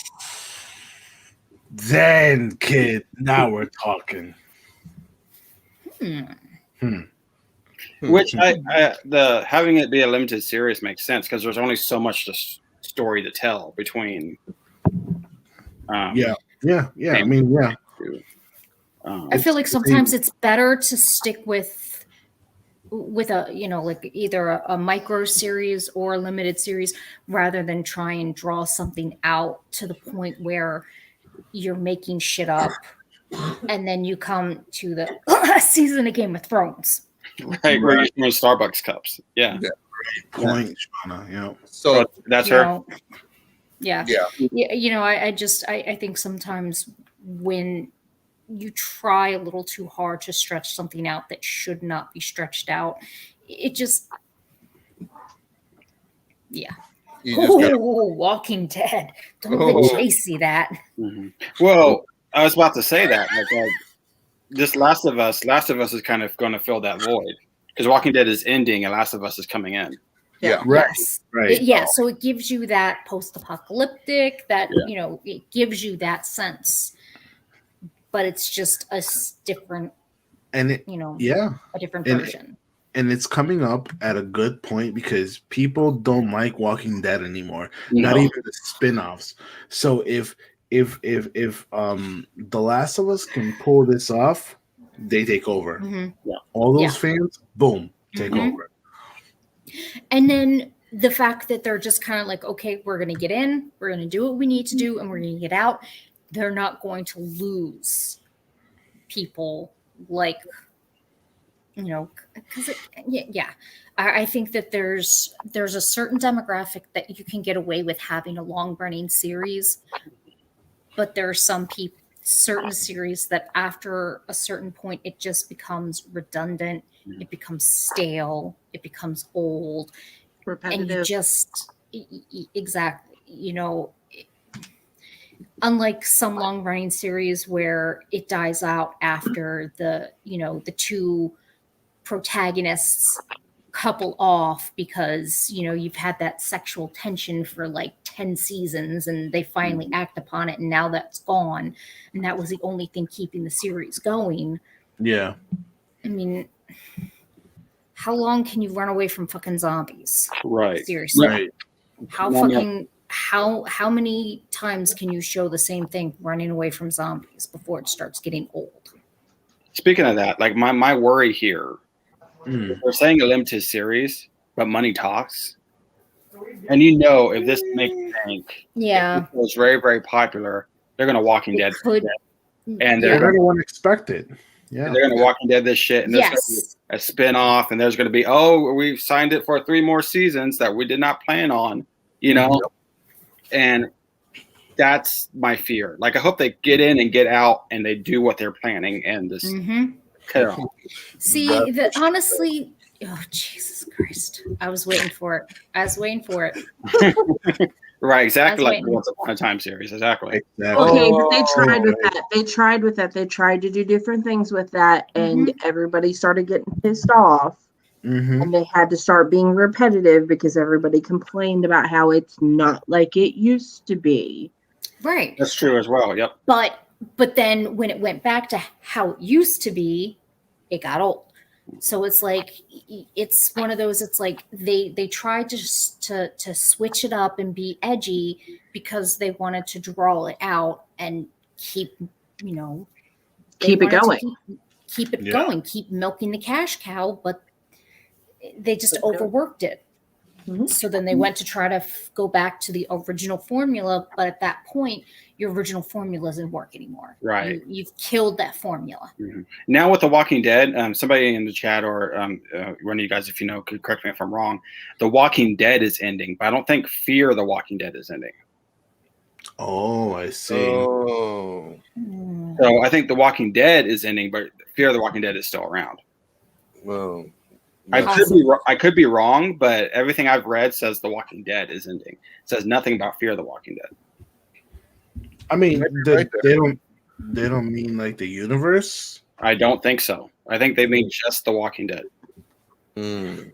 Then, kid, now we're talking. Which the having it be a limited series makes sense because there's only so much story to tell between. Yeah. I mean, yeah. I feel like sometimes it's better to stick with a, you know, like either a micro series or a limited series rather than try and draw something out to the point where you're making shit up and then you come to the last season of Game of Thrones. Right, where you're doing Starbucks cups. Yeah. Great point, Shawna. You know. So that's her. Yeah. You know, I think sometimes when you try a little too hard to stretch something out that should not be stretched out, it just Walking Dead. Don't let Jay see that. Well, I was about to say that. Like this Last of Us is kind of going to fill that void because Walking Dead is ending and Last of Us is coming in. Yeah. Right. Yes. Right. So it gives you that post-apocalyptic, that it gives you that sense, but it's just a different, And it, a different version. And it's coming up at a good point because people don't like Walking Dead anymore. No. Not even the spin-offs. So if The Last of Us can pull this off, they take over. All those fans, boom, take over. And then the fact that they're just kind of like, okay, we're going to get in, we're going to do what we need to do, and we're going to get out. They're not going to lose people like, because I think that there's a certain demographic that you can get away with having a long running series, but there are some certain series that after a certain point it just becomes redundant, it becomes stale, it becomes old, repetitive, and you just unlike some long running series where it dies out after the two protagonists couple off because you've had that sexual tension for like 10 seasons and they finally act upon it, and now that's gone, and that was the only thing keeping the series going. I mean, how long can you run away from fucking zombies? Right. Seriously. Right. How many times can you show the same thing, running away from zombies, before it starts getting old? Speaking of that, like my worry here, they're saying a limited series, but money talks. And if this makes bank, if it was very, very popular, they're going to Walking Dead. And they're going to want to expect it. Yeah. They're going to Walking Dead this shit, and there's going to be a spin-off, and there's going to be, we've signed it for 3 more seasons that we did not plan on, and that's my fear. Like, I hope they get in and get out and they do what they're planning and this See, honestly, oh Jesus Christ, I was waiting for it. Right, exactly, like Once Upon a Time series, exactly. Okay, but they tried with that. They tried to do different things with that, and everybody started getting pissed off. And they had to start being repetitive because everybody complained about how it's not like it used to be. Right. That's true as well. Yep. But then when it went back to how it used to be, it got old. So it's like, it's one of those, it's like they tried to switch it up and be edgy because they wanted to draw it out and keep it going. Keep it going, keep milking the cash cow, but they just overworked it. So then they went to try to go back to the original formula, but at that point, your original formula doesn't work anymore. Right. You've killed that formula. Now with The Walking Dead, somebody in the chat or one of you guys, if you know, could correct me if I'm wrong, The Walking Dead is ending, but I don't think Fear the Walking Dead is ending. Oh, I see. Oh. So I think The Walking Dead is ending, but Fear the Walking Dead is still around. Well, I could be wrong, but everything I've read says The Walking Dead is ending. It says nothing about Fear the Walking Dead. I mean, they don't mean like the universe. I don't think so. I think they mean just The Walking Dead. I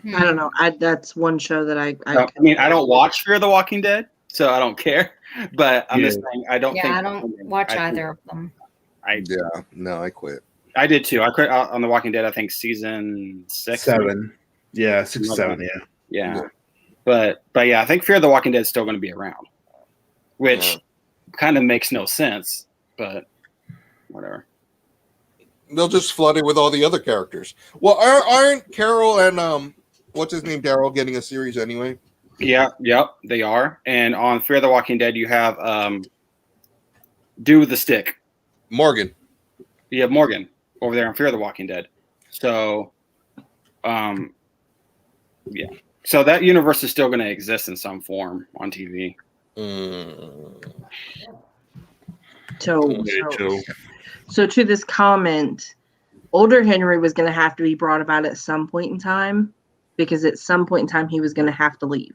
don't know. That's one show that I don't watch Fear the Walking Dead, so I don't care. But I'm just saying, I don't think. I don't watch either of them. I quit. I did too. I quit on The Walking Dead. I think season 6, 7. Yeah, 6, 7. Yeah. But yeah, I think Fear the Walking Dead is still going to be around, which kind of makes no sense. But whatever. They'll just flood it with all the other characters. Well, aren't Carol and what's his name, Daryl, getting a series anyway? Yeah, they are. And on Fear the Walking Dead, you have Do the Stick. Morgan. You have Morgan over there on Fear the Walking Dead. So, yeah. So that universe is still going to exist in some form on TV. So to this comment, older Henry was going to have to be brought about at some point in time, because at some point in time he was going to have to leave.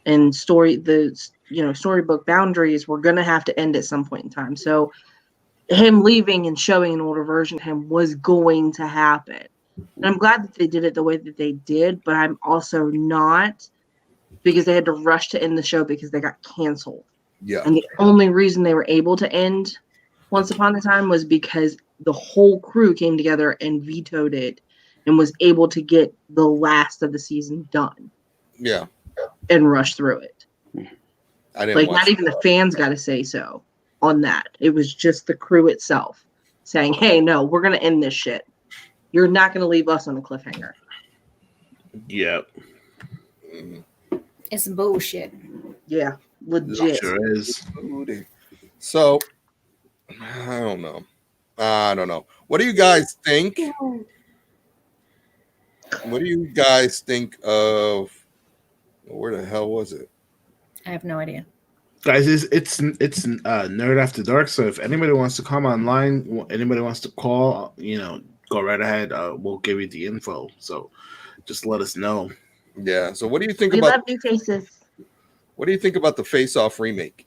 and storybook boundaries were going to have to end at some point in time. So him leaving and showing an older version of him was going to happen. And I'm glad that they did it the way that they did, but I'm also not, because they had to rush to end the show because they got canceled. Yeah. And the only reason they were able to end Once Upon a Time was because the whole crew came together and vetoed it and was able to get the last of the season done. Yeah. And rush through it. I didn't watch not even the fans got to say so on that. It was just the crew itself saying, hey, no, we're going to end this shit. You're not going to leave us on a cliffhanger. Yep. It's bullshit. Yeah, legit. Sure is. So, I don't know. What do you guys think? What do you guys think of? Where the hell was it? I have no idea. Guys, it's Nerd After Dark. So if anybody wants to come online, anybody wants to call, go right ahead. We'll give you the info. So just let us know. Yeah. So what do you think We about love new faces. What do you think about the Face Off remake?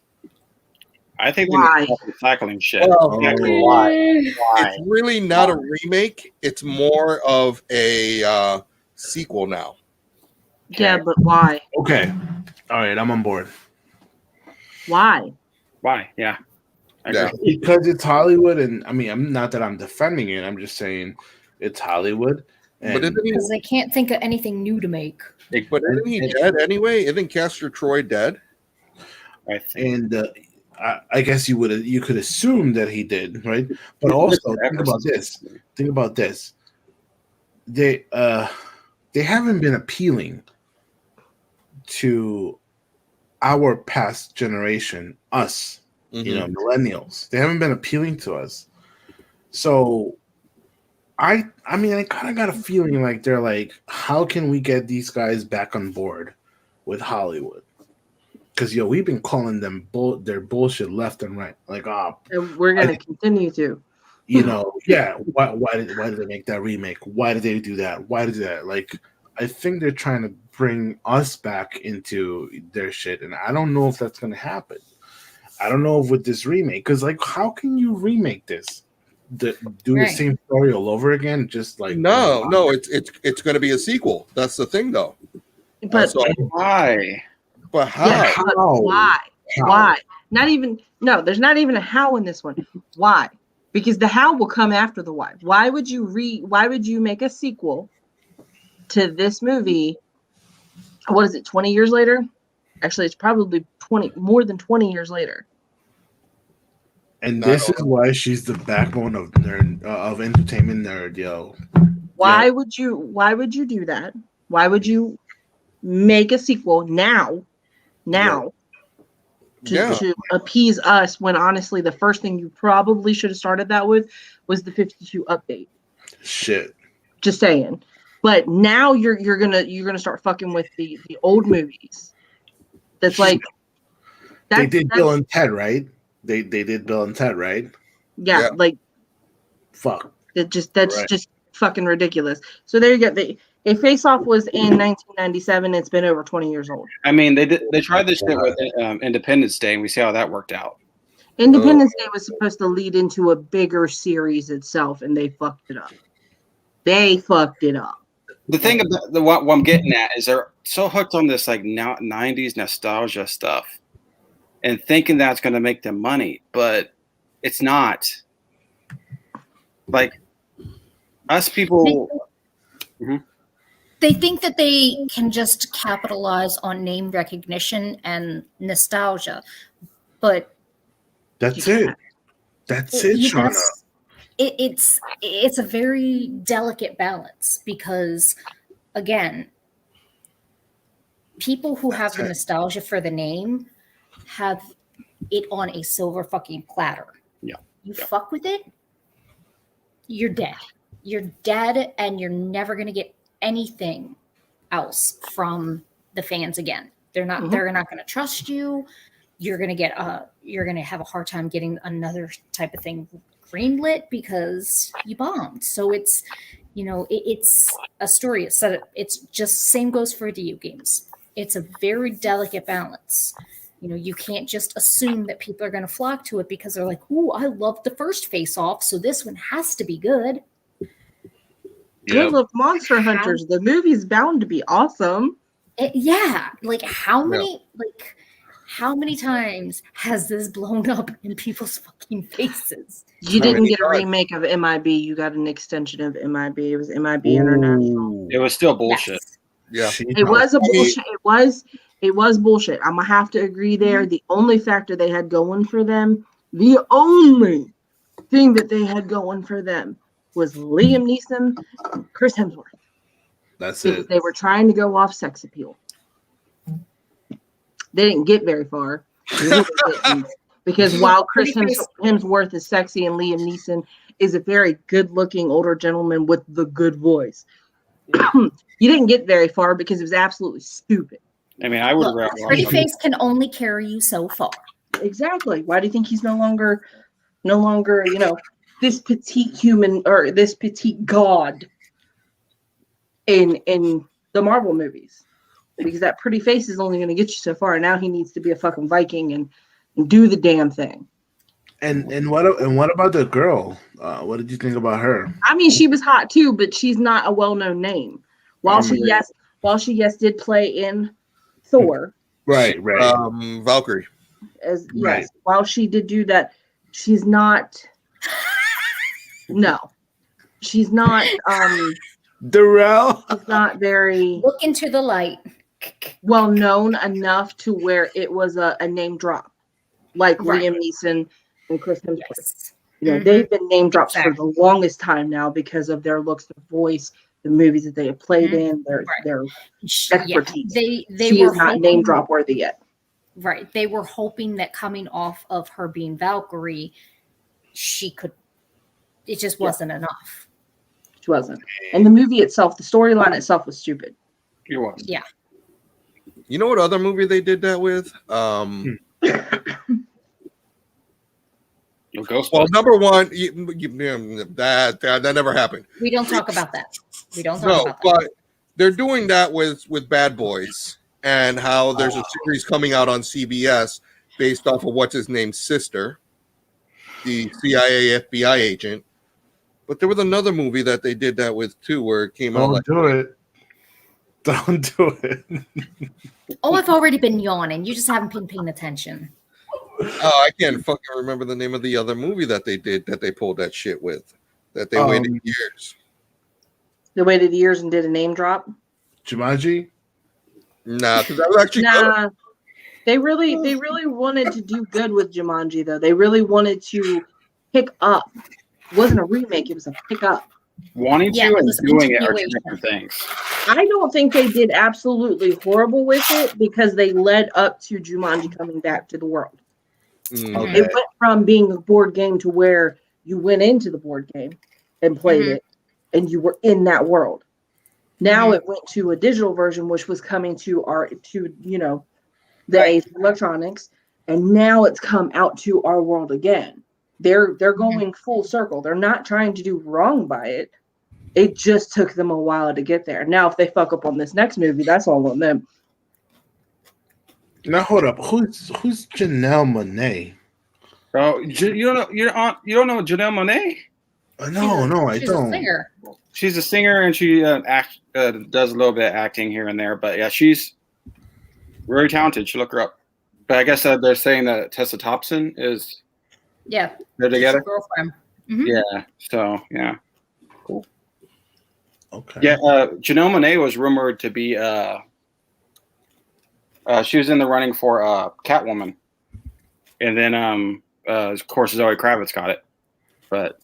I think Why? they're tackling shit. Well, Why? It's really not a remake. It's more of a sequel now. Yeah, but why? Okay. All right, I'm on board. Why? Why? Yeah. Yeah. Because it's Hollywood, and I'm not that I'm defending it. I'm just saying it's Hollywood. But because they can't think of anything new to make. But isn't he dead anyway? Isn't Castor Troy dead? I think. And I guess you could assume that he did, right? But also think about this. They haven't been appealing to our past generation, us, millennials. They haven't been appealing to us. So I kind of got a feeling like they're like, how can we get these guys back on board with Hollywood? Because we've been calling them their bullshit left and right. Like, and we're gonna continue to. Yeah. Why did they make that remake? Why did they do that? Why did they do that? Like, I think they're trying to bring us back into their shit, and I don't know if that's gonna happen. I don't know if with this remake, because like, how can you remake this? Do the same story all over again? Just like no, it's going to be a sequel. That's the thing, though. But why? But how? Yeah, but why? How? Why? Not even. No, there's not even a how in this one. Why? Because the how will come after the why. Why would you make a sequel to this movie? What is it? 20 years later? Actually, it's probably more than 20 years later. And this is why she's the backbone of entertainment nerd, yo. Why would you do that? Why would you make a sequel now to appease us when honestly the first thing you probably should have started that with was the 52 update. Shit. Just saying. But now you're gonna start fucking with the old movies. That's like they did Bill and Ted, right? They did Bill and Ted, right? Yeah. Like fuck. That's just fucking ridiculous. So there you go. A Face Off was in 1997. It's been over 20 years old. I mean, they tried this shit with Independence Day, and we see how that worked out. Independence Day was supposed to lead into a bigger series itself, and they fucked it up. The thing about what I'm getting at is they're so hooked on this like 90s nostalgia stuff and thinking that's going to make them money, but it's not. Like us people. They think that they can just capitalize on name recognition and nostalgia, but that's it. That's it, Shawna. It's a very delicate balance because, again, people who have the nostalgia for the name have it on a silver fucking platter. Yeah. You fuck with it, you're dead. You're dead, and you're never gonna get anything else from the fans again. They're not going to trust you. You're going to have a hard time getting another type of thing greenlit because you bombed. So it's, it's a story. It's just same goes for video games. It's a very delicate balance. You know, you can't just assume that people are going to flock to it because they're like, "Ooh, I love the first Face Off, so this one has to be good." I love Monster Hunters. The movie's bound to be awesome. Yeah, like how many times has this blown up in people's fucking faces? You didn't get a remake of MIB. You got an extension of MIB. It was MIB International. It was still bullshit. Yes. Yeah, It was a bullshit. It was bullshit. I'm gonna have to agree there. The only factor they had going for them, the only thing that they had going for them was Liam Neeson and Chris Hemsworth. That's because it. they were trying to go off sex appeal. They didn't get very far. Because while Chris Hemsworth is sexy and Liam Neeson is a very good-looking older gentleman with the good voice, you didn't get very far because it was absolutely stupid. I mean, I would Look, pretty face can only carry you so far. Exactly. Why do you think he's no longer, you know, this petite human or this petite god in the Marvel movies? Because that pretty face is only going to get you so far. And now he needs to be a fucking Viking and do the damn thing. And what about the girl? What did you think about her? I mean, she was hot too, but she's not a well-known name. While she did play in Thor. Right. Valkyrie. Yes. Right. While she did do that, she's not. No, she's not. Darrell. She's not very. Look into the light. Well known enough to where it was a name drop, like Liam Neeson and Chris Hemsworth. Yes. You know, they've been name drops for the longest time now because of their looks, their voice, the movies that they have played in, their expertise. They she were is not name drop worthy yet. Right. They were hoping that coming off of her being Valkyrie, she could. It just wasn't enough. She wasn't. And the movie itself, the storyline itself was stupid. It was. Yeah. You know what other movie they did that with? Well, number one, that never happened. We don't talk about that. But they're doing that with Bad Boys and how there's a series coming out on CBS based off of what's his name's sister, the CIA FBI agent. But there was another movie that they did that with too, where it came out. Don't do it. Oh, I've already been yawning. You just haven't been paying attention. Oh, I can't fucking remember the name of the other movie that they did that they pulled that shit with. That they waited years. They waited years and did a name drop. Jumanji? Nah, because that was actually good. They really wanted to do good with Jumanji though. They really wanted to pick up. It wasn't a remake, it was a pick up. Wanting to and doing it are two different things. I don't think they did absolutely horrible with it because they led up to Jumanji coming back to the world. Okay. It went from being a board game to where you went into the board game and played it and you were in that world. Now it went to a digital version, which was coming to the Ace Electronics, and now it's come out to our world again. They're going full circle. They're not trying to do wrong by it. It just took them a while to get there. Now, if they fuck up on this next movie, that's all on them. Now hold up. Who's Janelle Monáe? Bro, you don't know Janelle Monáe? No, I she's don't. A singer. She's a singer and she does a little bit of acting here and there. But yeah, she's very talented. You look her up. But I guess they're saying that Tessa Thompson is. Yeah. They're together. Girlfriend. Yeah. So yeah. Cool. Okay. Yeah. Janelle Monáe was rumored to be. She was in the running for Catwoman, and then of course Zoe Kravitz got it, but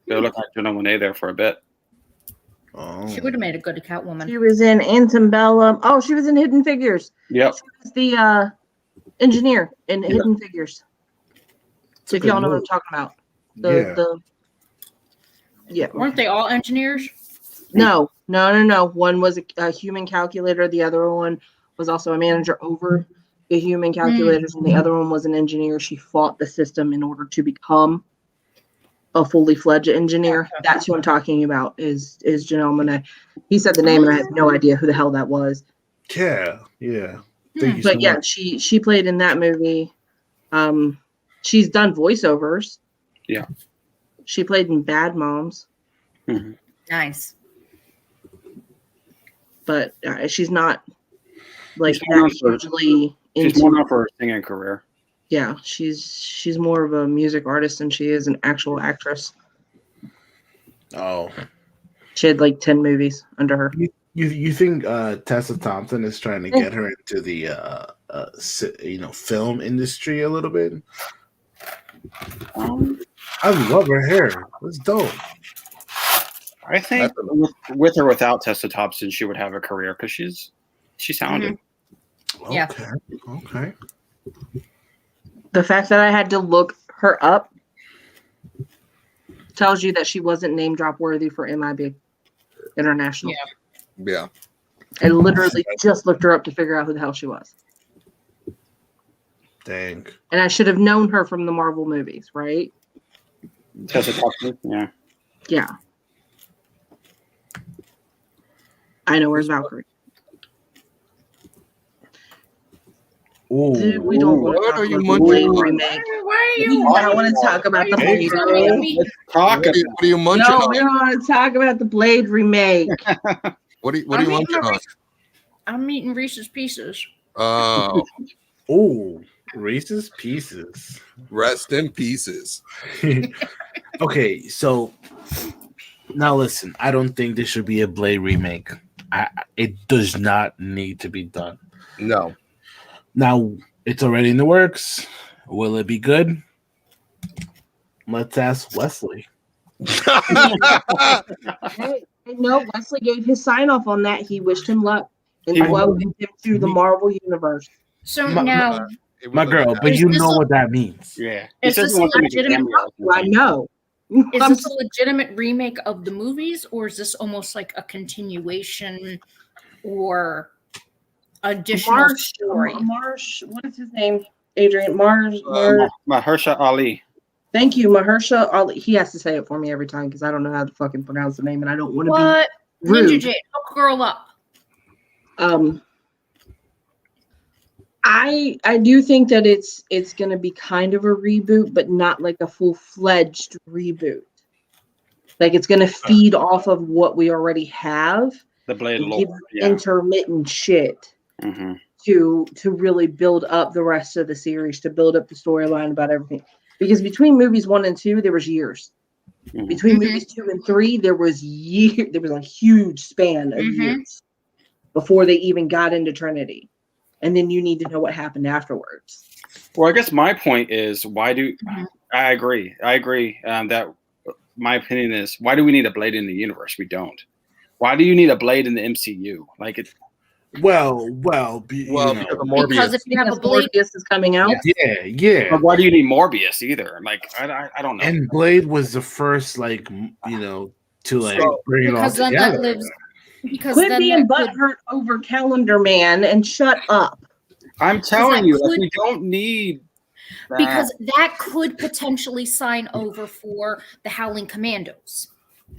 it looked like Janelle Monáe there for a bit. Oh. She would have made a good Catwoman. She was in Antebellum. Oh, she was in Hidden Figures. Yep. She was the engineer in Hidden Figures. So if y'all know what I'm talking about. Weren't they all engineers? No. One was a human calculator. The other one was also a manager over the human calculators, and the other one was an engineer. She fought the system in order to become a fully fledged engineer. That's who I'm talking about is Janelle Monáe. He said the name, and I have no idea who the hell that was. Yeah. Thank you But so yeah, much. she played in that movie. She's done voiceovers. Yeah. She played in Bad Moms. Mm-hmm. Nice. But she's not like She's more that usually she's more known for her singing career. Yeah, she's more of a music artist than she is an actual actress. Oh. She had like 10 movies under her. You think Tessa Thompson is trying to get her into the film industry a little bit? I love her hair. It's dope. I think with or without Tessa Thompson, she would have a career because she's talented. Mm-hmm. Yeah. Okay. The fact that I had to look her up tells you that she wasn't name drop worthy for MIB International. Yeah. I literally just looked her up to figure out who the hell she was. Dang. And I should have known her from the Marvel movies, right? Tessa Thompson, yeah. Yeah. I know where's Valkyrie. Ooh. Dude, we don't want to talk about the Blade remake. I want to talk about the Blade remake. What are you munching on? We don't want to talk about the Blade remake. What are you munching on? I'm eating Reese's Pieces. Oh. Reese's Pieces. Rest in pieces. Okay, so now listen. I don't think this should be a Blade remake. It does not need to be done. No. Now, it's already in the works. Will it be good? Let's ask Wesley. Hey, no, Wesley gave his sign off on that. He wished him luck and welcomed him to the Marvel universe. So now, my girl, but you know what that means. Yeah. Is this a legitimate? I know. Is this a legitimate remake of the movies, or is this almost like a continuation or additional story? Marsh, what is his name? Adrian Mahershala Ali. Thank you, Mahershala Ali. He has to say it for me every time because I don't know how to fucking pronounce the name, and I don't want to be rude. Ninja Jade, hook a girl up. I do think that it's going to be kind of a reboot, but not like a full-fledged reboot. Like it's going to feed off of what we already have. The Blade lore, intermittent shit to really build up the rest of the series, to build up the storyline about everything. Because between movies 1 and 2, there was years. Between movies 2 and 3, there was a huge span of years before they even got into Trinity. And then you need to know what happened afterwards. Well, I guess my point is, I agree. That my opinion is, why do we need a Blade in the universe? We don't. Why do you need a Blade in the MCU? Like it. Well, because if you have a Blade, Morbius is coming out. Yeah. But why do you need Morbius either? Like I don't know. And Blade was the first, to bring it all together. Quit being butthurt over Calendar Man and shut up. I'm telling you, we don't need that. Because that could potentially sign over for the Howling Commandos.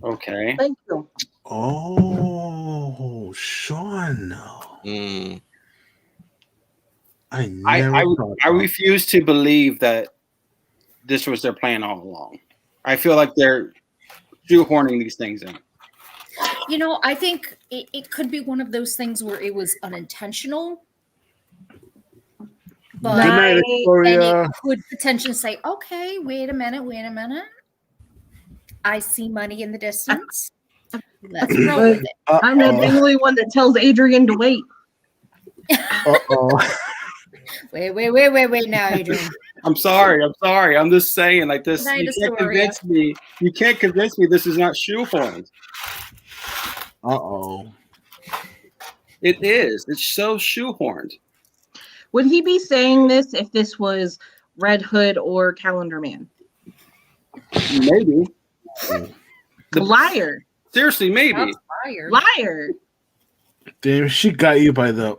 Okay. Thank you. Oh, Shawna. I refuse to believe that this was their plan all along. I feel like they're shoehorning these things in. I think it could be one of those things where it was unintentional. But and it could potentially say, okay, wait a minute. I see money in the distance. Let's roll with it. I'm not the only one that tells Adrian to wait. Wait now, Adrian. I'm sorry. I'm just saying, like this. You can't convince me. You can't convince me this is not shoehorned. It is. It's so shoehorned. Would he be saying this if this was Red Hood or Calendar Man? Maybe. Liar. Seriously, maybe. Liar. Damn, she got you by the.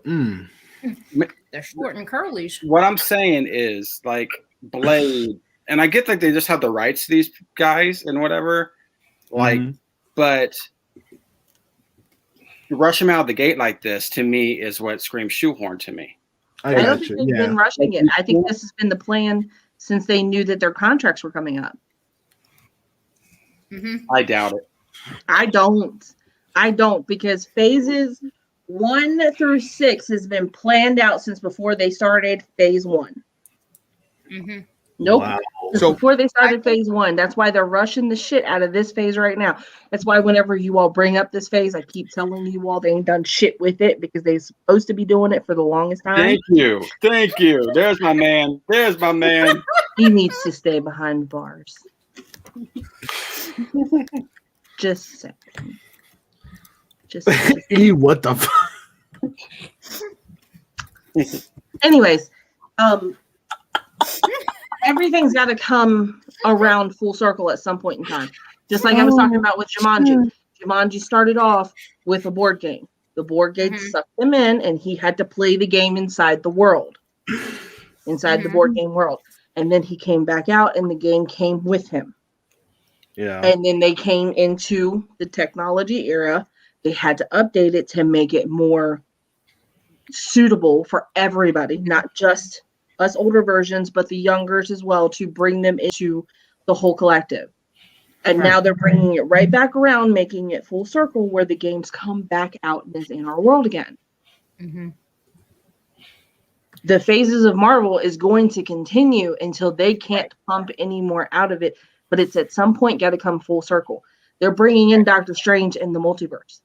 They're short and curlies. What I'm saying is, like, Blade, and I get like they just have the rights to these guys and whatever, like, but rush him out of the gate like this, to me, is what screams shoehorn to me. I don't think they've been rushing it. I think this has been the plan since they knew that their contracts were coming up. I doubt it. I don't, because phases 1 through 6 has been planned out since before they started phase 1. Nope. Wow. So before they started phase 1, that's why they're rushing the shit out of this phase right now. That's why whenever you all bring up this phase, I keep telling you all they ain't done shit with it because they're supposed to be doing it for the longest time. Thank you. There's my man. He needs to stay behind bars. Just saying. What the fuck? Anyways, everything's got to come around full circle at some point in time. Just like I was talking about with Jumanji. Jumanji started off with a board game. The board game sucked him in, and he had to play the game inside the world, inside the board game world. And then he came back out, and the game came with him. Yeah. And then they came into the technology era. They had to update it to make it more suitable for everybody, not just us older versions, but the youngers as well, to bring them into the whole collective. And now they're bringing it right back around, making it full circle where the games come back out and is in our world again. The phases of Marvel is going to continue until they can't pump any more out of it, but it's at some point got to come full circle. They're bringing in Doctor Strange in the multiverse.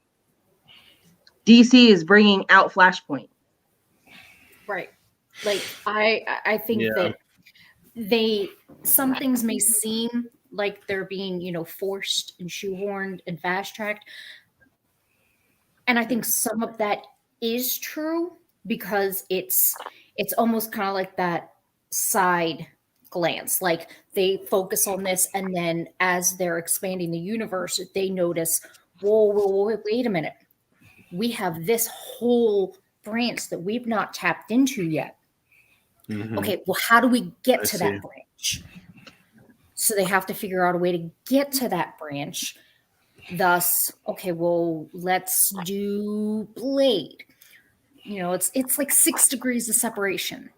DC is bringing out Flashpoint. Right. Like I think that some things may seem like they're being, forced and shoehorned and fast tracked. And I think some of that is true because it's almost kind of like that side glance. Like they focus on this, and then as they're expanding the universe, they notice, whoa, wait a minute. We have this whole branch that we've not tapped into yet. Okay, well, how do we get to that branch? So they have to figure out a way to get to that branch. Thus, okay, well, let's do Blade. It's like 6 degrees of separation.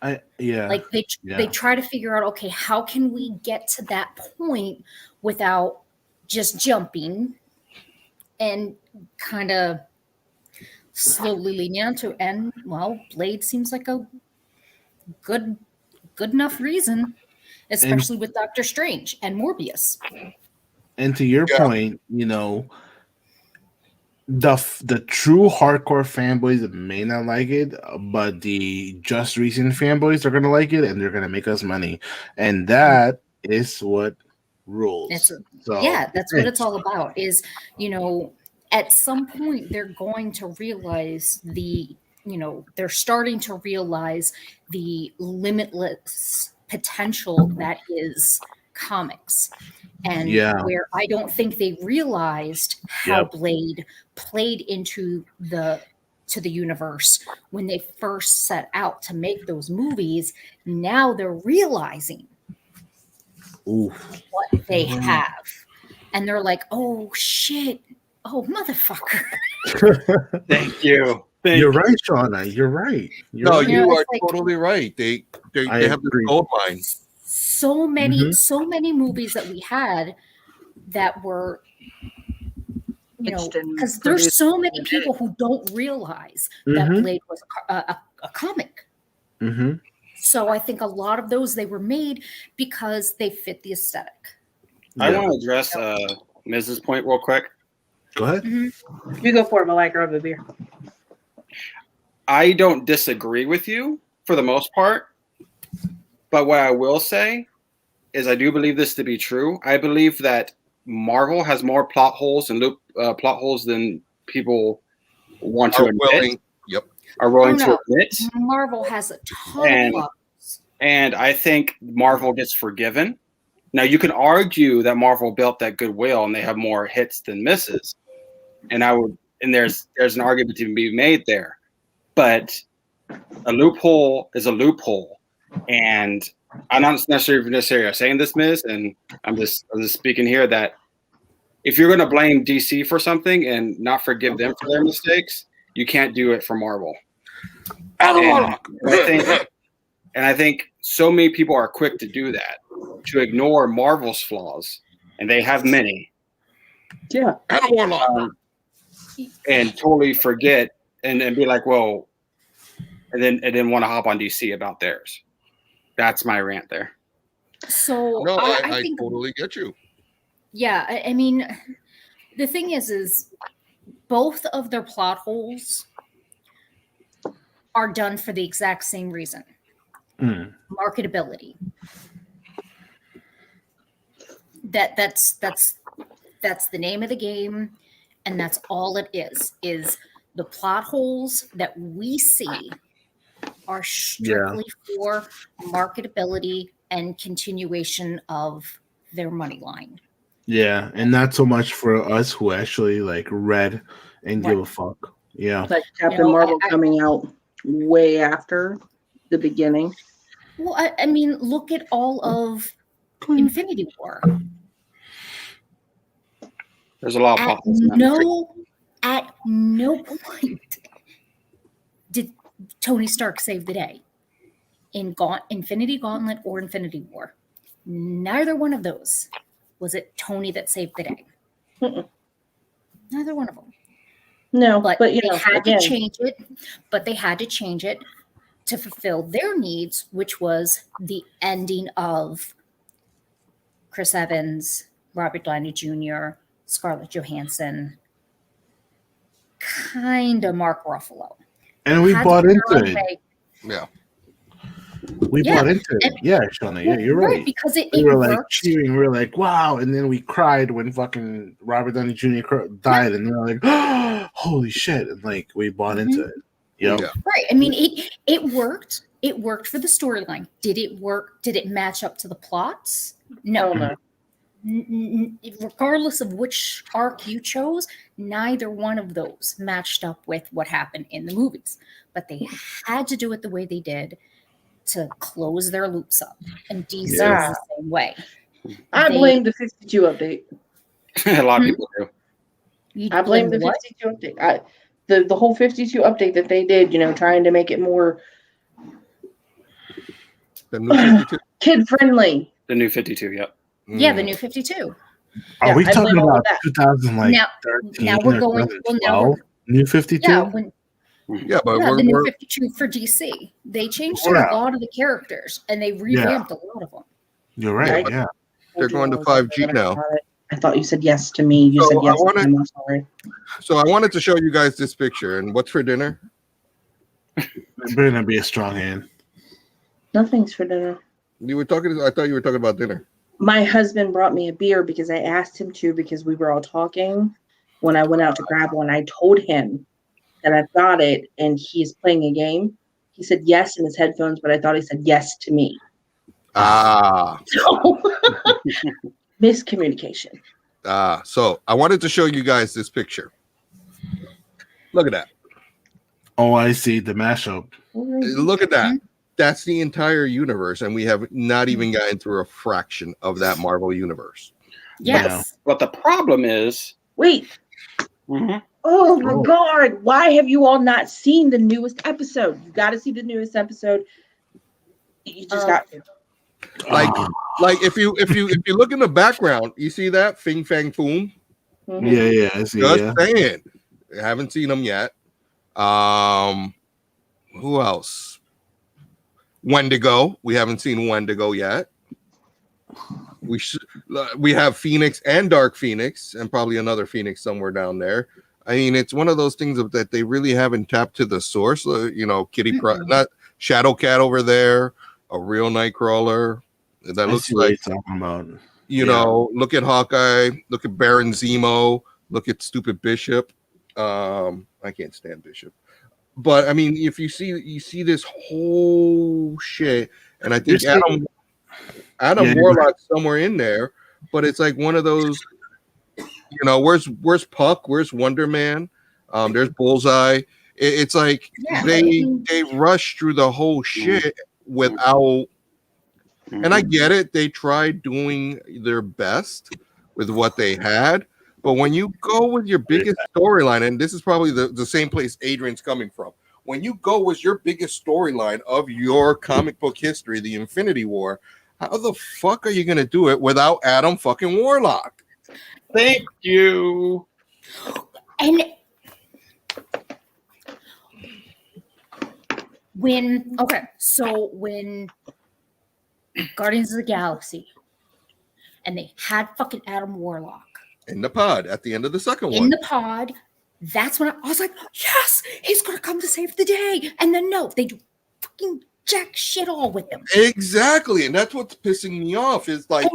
Like they try to figure out, okay, how can we get to that point without just jumping and kind of slowly leaning onto. And well, Blade seems like a good enough reason, especially with Doctor Strange and Morbius. And to your point, the true hardcore fanboys may not like it, but the just recent fanboys are gonna like it, and they're gonna make us money, and that is what rules. That's what it's all about. Is at some point they're going to realize they're starting to realize the limitless potential that is comics. And where I don't think they realized how Blade played into the universe when they first set out to make those movies. Now they're realizing what they have. And they're like, oh shit. Oh, motherfucker. Thank you. You're right, Shawna. You're right. You are totally right. They have the gold mine. So many movies that we had that were, because there's so many people who don't realize that Blade was a comic. So I think a lot of those, they were made because they fit the aesthetic. I want to address Mrs. point real quick. Go ahead. You go for it, Malika. Grab a beer. I don't disagree with you for the most part, but what I will say is I do believe this to be true. I believe that Marvel has more plot holes and plot holes than people want to admit. Are willing to admit. Marvel has a ton of plots. And I think Marvel gets forgiven. Now you can argue that Marvel built that goodwill and they have more hits than misses. And there's an argument to be made there. But a loophole is a loophole. And I'm not necessarily saying this, Miz, and I'm just speaking here that if you're going to blame DC for something and not forgive them for their mistakes, you can't do it for Marvel. And I think so many people are quick to do that, to ignore Marvel's flaws, and they have many. Yeah. And totally forget and be like, well, and then want to hop on DC about theirs. That's my rant there. So No, I I think, totally get you. yeah, I mean, the thing is both of their plot holes are done for the exact same reason. Marketability. That's the name of the game, and that's all it is the plot holes that we see are strictly for marketability and continuation of their money line. Yeah, and not so much for us who actually like read and give a fuck. Yeah, like Captain Marvel coming out way after the beginning. Well, I mean, look at all of Infinity War. There's a lot of at no point did Tony Stark save the day in Infinity Gauntlet or Infinity War. Neither one of those was it Tony that saved the day. Neither one of them. No, but they had to change it. But they had to change it to fulfill their needs, which was the ending of Chris Evans, Robert Downey Jr., Scarlett Johansson, kind of Mark Ruffalo. And we bought into it. Yeah. We bought into it. Yeah, Shawna, you're right. Because we were like worked. cheering. We were like, wow. And then we cried when fucking Robert Downey Jr. died. And we were like, oh, holy shit. And like, we bought into it. Yep. Yeah. Right. I mean, it worked. It worked for the storyline. Did it work? Did it match up to the plots? No. Regardless of which arc you chose, neither one of those matched up with what happened in the movies. But they had to do it the way they did to close their loops up. And DC is the same way. I blame the 52 update. A lot of people do. I blame the 52 update. The whole 52 update that they did, trying to make it more the new 52? Kid friendly. The new 52, yep. Yeah, the new 52. Are we talking about 2013? Now we're going. New 52. Yeah, but the new 52 for DC. They changed a lot of the characters and they revamped a lot of them. You're right. Yeah, they're going to 5G now. I thought you said yes to me. You said yes. I'm sorry. So I wanted to show you guys this picture. And what's for dinner? It better not be a strong hand. Nothing's for dinner. You were talking. I thought you were talking about dinner. My husband brought me a beer because I asked him to, because we were all talking when I went out to grab one. I told him that I've got it and he's playing a game. He said yes in his headphones, but I thought he said yes to me. So, miscommunication. So I wanted to show you guys this picture. Look at that. Oh, I see the mashup. Look at that. That's the entire universe, and we have not even gotten through a fraction of that Marvel universe. Yes. But the problem is... Wait. Oh, my God. Why have you all not seen the newest episode? You got to see the newest episode. You just got to. Like if you look in the background, you see that Fing Fang Foom? Yeah, I see. Just saying. I haven't seen them yet. Who else? Wendigo. We haven't seen Wendigo yet. We have Phoenix and Dark Phoenix, and probably another Phoenix somewhere down there. I mean, it's one of those things that they really haven't tapped to the source. Kitty not Shadow Cat over there, a real Nightcrawler. That looks like talking about. Look at Hawkeye, look at Baron Zemo, look at stupid Bishop. I can't stand Bishop. But I mean, if you see this whole shit, and I think Adam Warlock's somewhere in there, but it's like one of those, where's Puck? Where's Wonder Man? There's Bullseye. It's like they rush through the whole shit without. And I get it. They tried doing their best with what they had, But when you go with your biggest storyline, and this is probably the same place Adrian's coming from, when you go with your biggest storyline of your comic book history, the Infinity War, how the fuck are you going to do it without Adam fucking Warlock? Thank you. And when Guardians of the Galaxy and they had fucking Adam Warlock In the pod at the end of the second one. in the pod, that's when I was like, yes, he's gonna come to save the day. And then no, they do fucking jack shit all with him. Exactly. And that's what's pissing me off is like,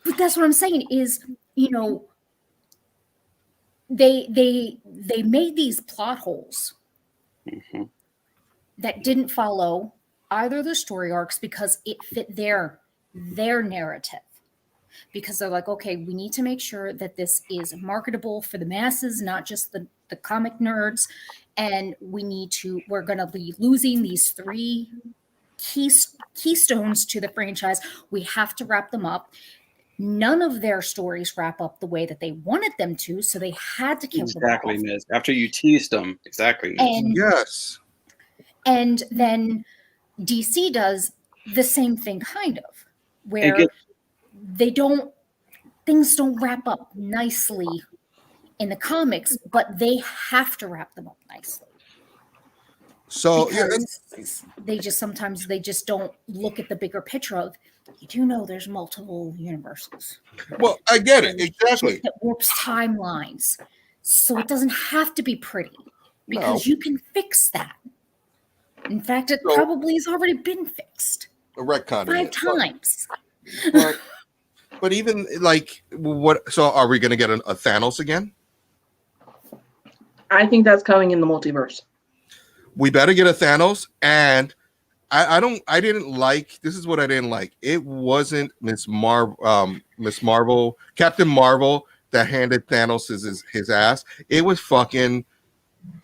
but that's what I'm saying is, you know, they made these plot holes that didn't follow either of the story arcs because it fit their narrative. Because they're like, okay, we need to make sure that this is marketable for the masses, not just the comic nerds. And we're going to be losing these 3 keystones to the franchise. We have to wrap them up. None of their stories wrap up the way that they wanted them to, so they had to kill them off. Exactly, Miz. After you teased them. Exactly, Miz. yes. And then DC does the same thing, kind of, where things don't wrap up nicely in the comics, but they have to wrap them up nicely. So because they just don't look at the bigger picture of, you do know there's multiple universes. well, I get it. Exactly. That warps timelines. So it doesn't have to be pretty because you can fix that. In fact, it probably has already been fixed. A retcon 5 times. But even like what? So are we going to get a Thanos again? I think that's coming in the multiverse. We better get a Thanos, and I didn't like. This is what I didn't like. It wasn't Miss Marvel, Captain Marvel that handed Thanos his ass. It was fucking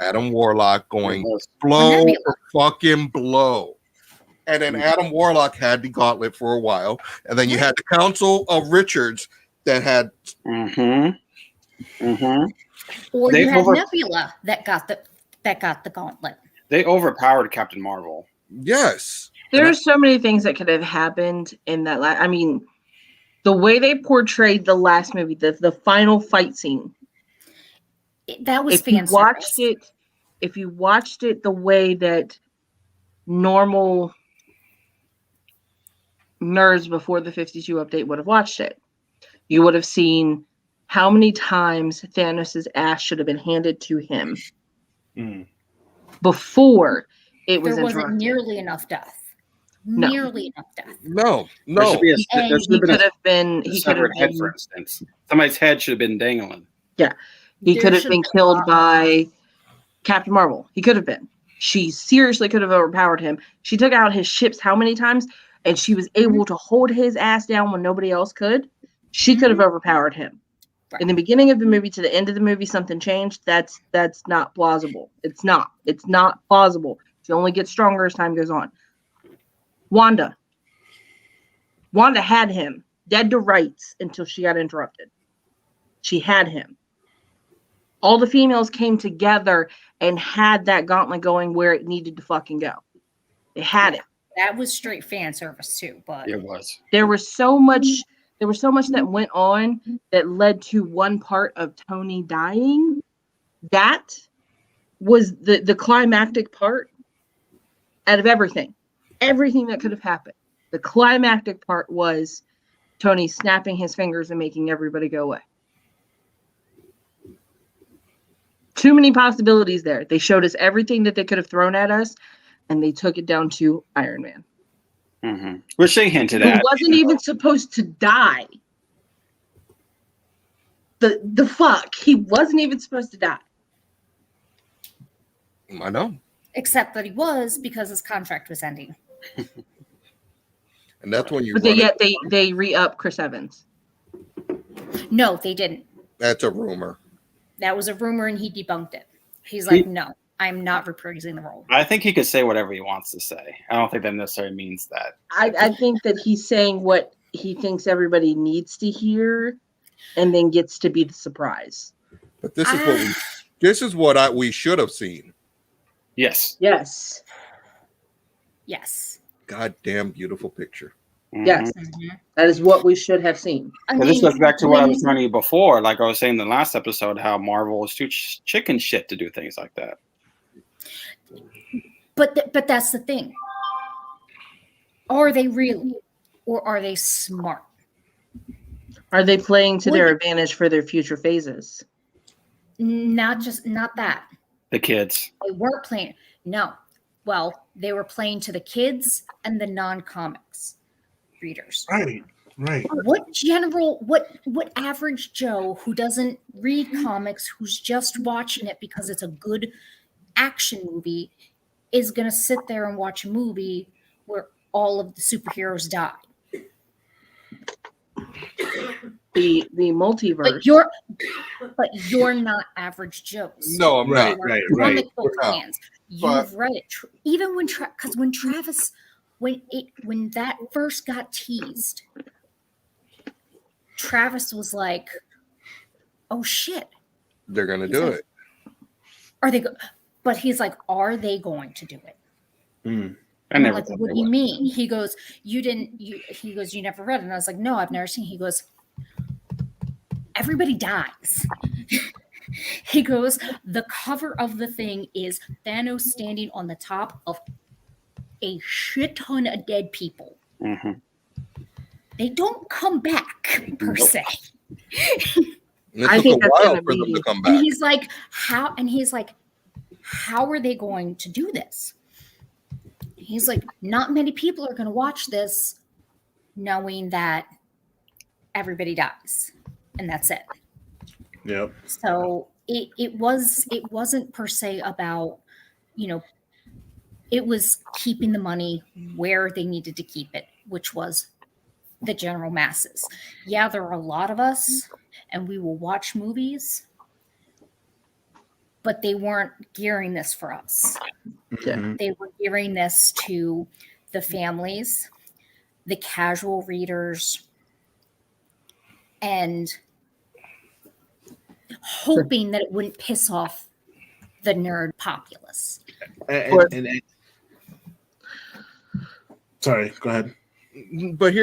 Adam Warlock going blow for fucking blow. And then Adam Warlock had the gauntlet for a while, and then you had the Council of Richards that had. Or you had Nebula that got the gauntlet. They overpowered Captain Marvel. Yes, There's so many things that could have happened in that. I mean, the way they portrayed the last movie, the final fight scene. That was fan service. If you watched it the way that normal nerds before the 52 update would have watched it, you would have seen how many times Thanos' ass should have been handed to him before it was. There wasn't nearly enough death. No. Nearly enough death. No. He could have been. Head, for instance. Somebody's head should have been dangling. Yeah, he could have been killed by Captain Marvel. He could have been. She seriously could have overpowered him. She took out his ships how many times? And she was able to hold his ass down when nobody else could. She could have overpowered him. Right. In the beginning of the movie to the end of the movie, something changed. That's not plausible. It's not plausible. She only gets stronger as time goes on. Wanda had him dead to rights until she got interrupted. She had him. All the females came together and had that gauntlet going where it needed to fucking go. They had it. That was straight fan service too, but it was. There was so much that went on that led to one part of Tony dying. That was the climactic part out of everything. Everything that could have happened. The climactic part was Tony snapping his fingers and making everybody go away. Too many possibilities there. They showed us everything that they could have thrown at us, and they took it down to Iron Man. Which they hinted at. He wasn't even supposed to die. The fuck? He wasn't even supposed to die. I know. Except that he was, because his contract was ending. And that's when you. But they re-up Chris Evans. No, they didn't. That's a rumor. That was a rumor, and he debunked it. He's like, no, I'm not reprising the role. I think he could say whatever he wants to say. I don't think that necessarily means that. I think that he's saying what he thinks everybody needs to hear. and then gets to be the surprise. But this is what we should have seen. Yes. Yes. Yes. Goddamn beautiful picture. Yes. That is what we should have seen. This goes back to what I was telling you before. Like I was saying in the last episode, how Marvel is too chicken shit to do things like that. But that's the thing. Are they really, or are they smart? Are they playing to their advantage for their future phases? Not that. The kids. They weren't playing. No. Well, they were playing to the kids and the non-comics readers. Right. What average Joe who doesn't read comics, who's just watching it because it's a good action movie, is going to sit there and watch a movie where all of the superheroes die? The multiverse. But you're not average Joes. No, I'm not. Right. Comic book fans. You've read it. Even when Travis, when that first got teased, Travis was like, "Oh shit, They're gonna do it." Are they? But he's like, "Are they going to do it?" I never. Like, what do you mean? He goes, "You didn't." He goes, "You never read it." And I was like, "No, I've never seen." He goes, "Everybody dies." He goes, "The cover of the thing is Thanos standing on the top of a shit ton of dead people. They don't come back per se." I think that's while for them to come back. And he's like, "How?" And he's like, "How are they going to do this?" He's like, "Not many people are going to watch this knowing that everybody dies, and that's it." Yep. So it wasn't per se about, it was keeping the money where they needed to keep it, which was the general masses. Yeah, there are a lot of us, and we will watch movies, but they weren't gearing this for us. They were gearing this to the families, the casual readers, and hoping that it wouldn't piss off the nerd populace. And sorry, go ahead. But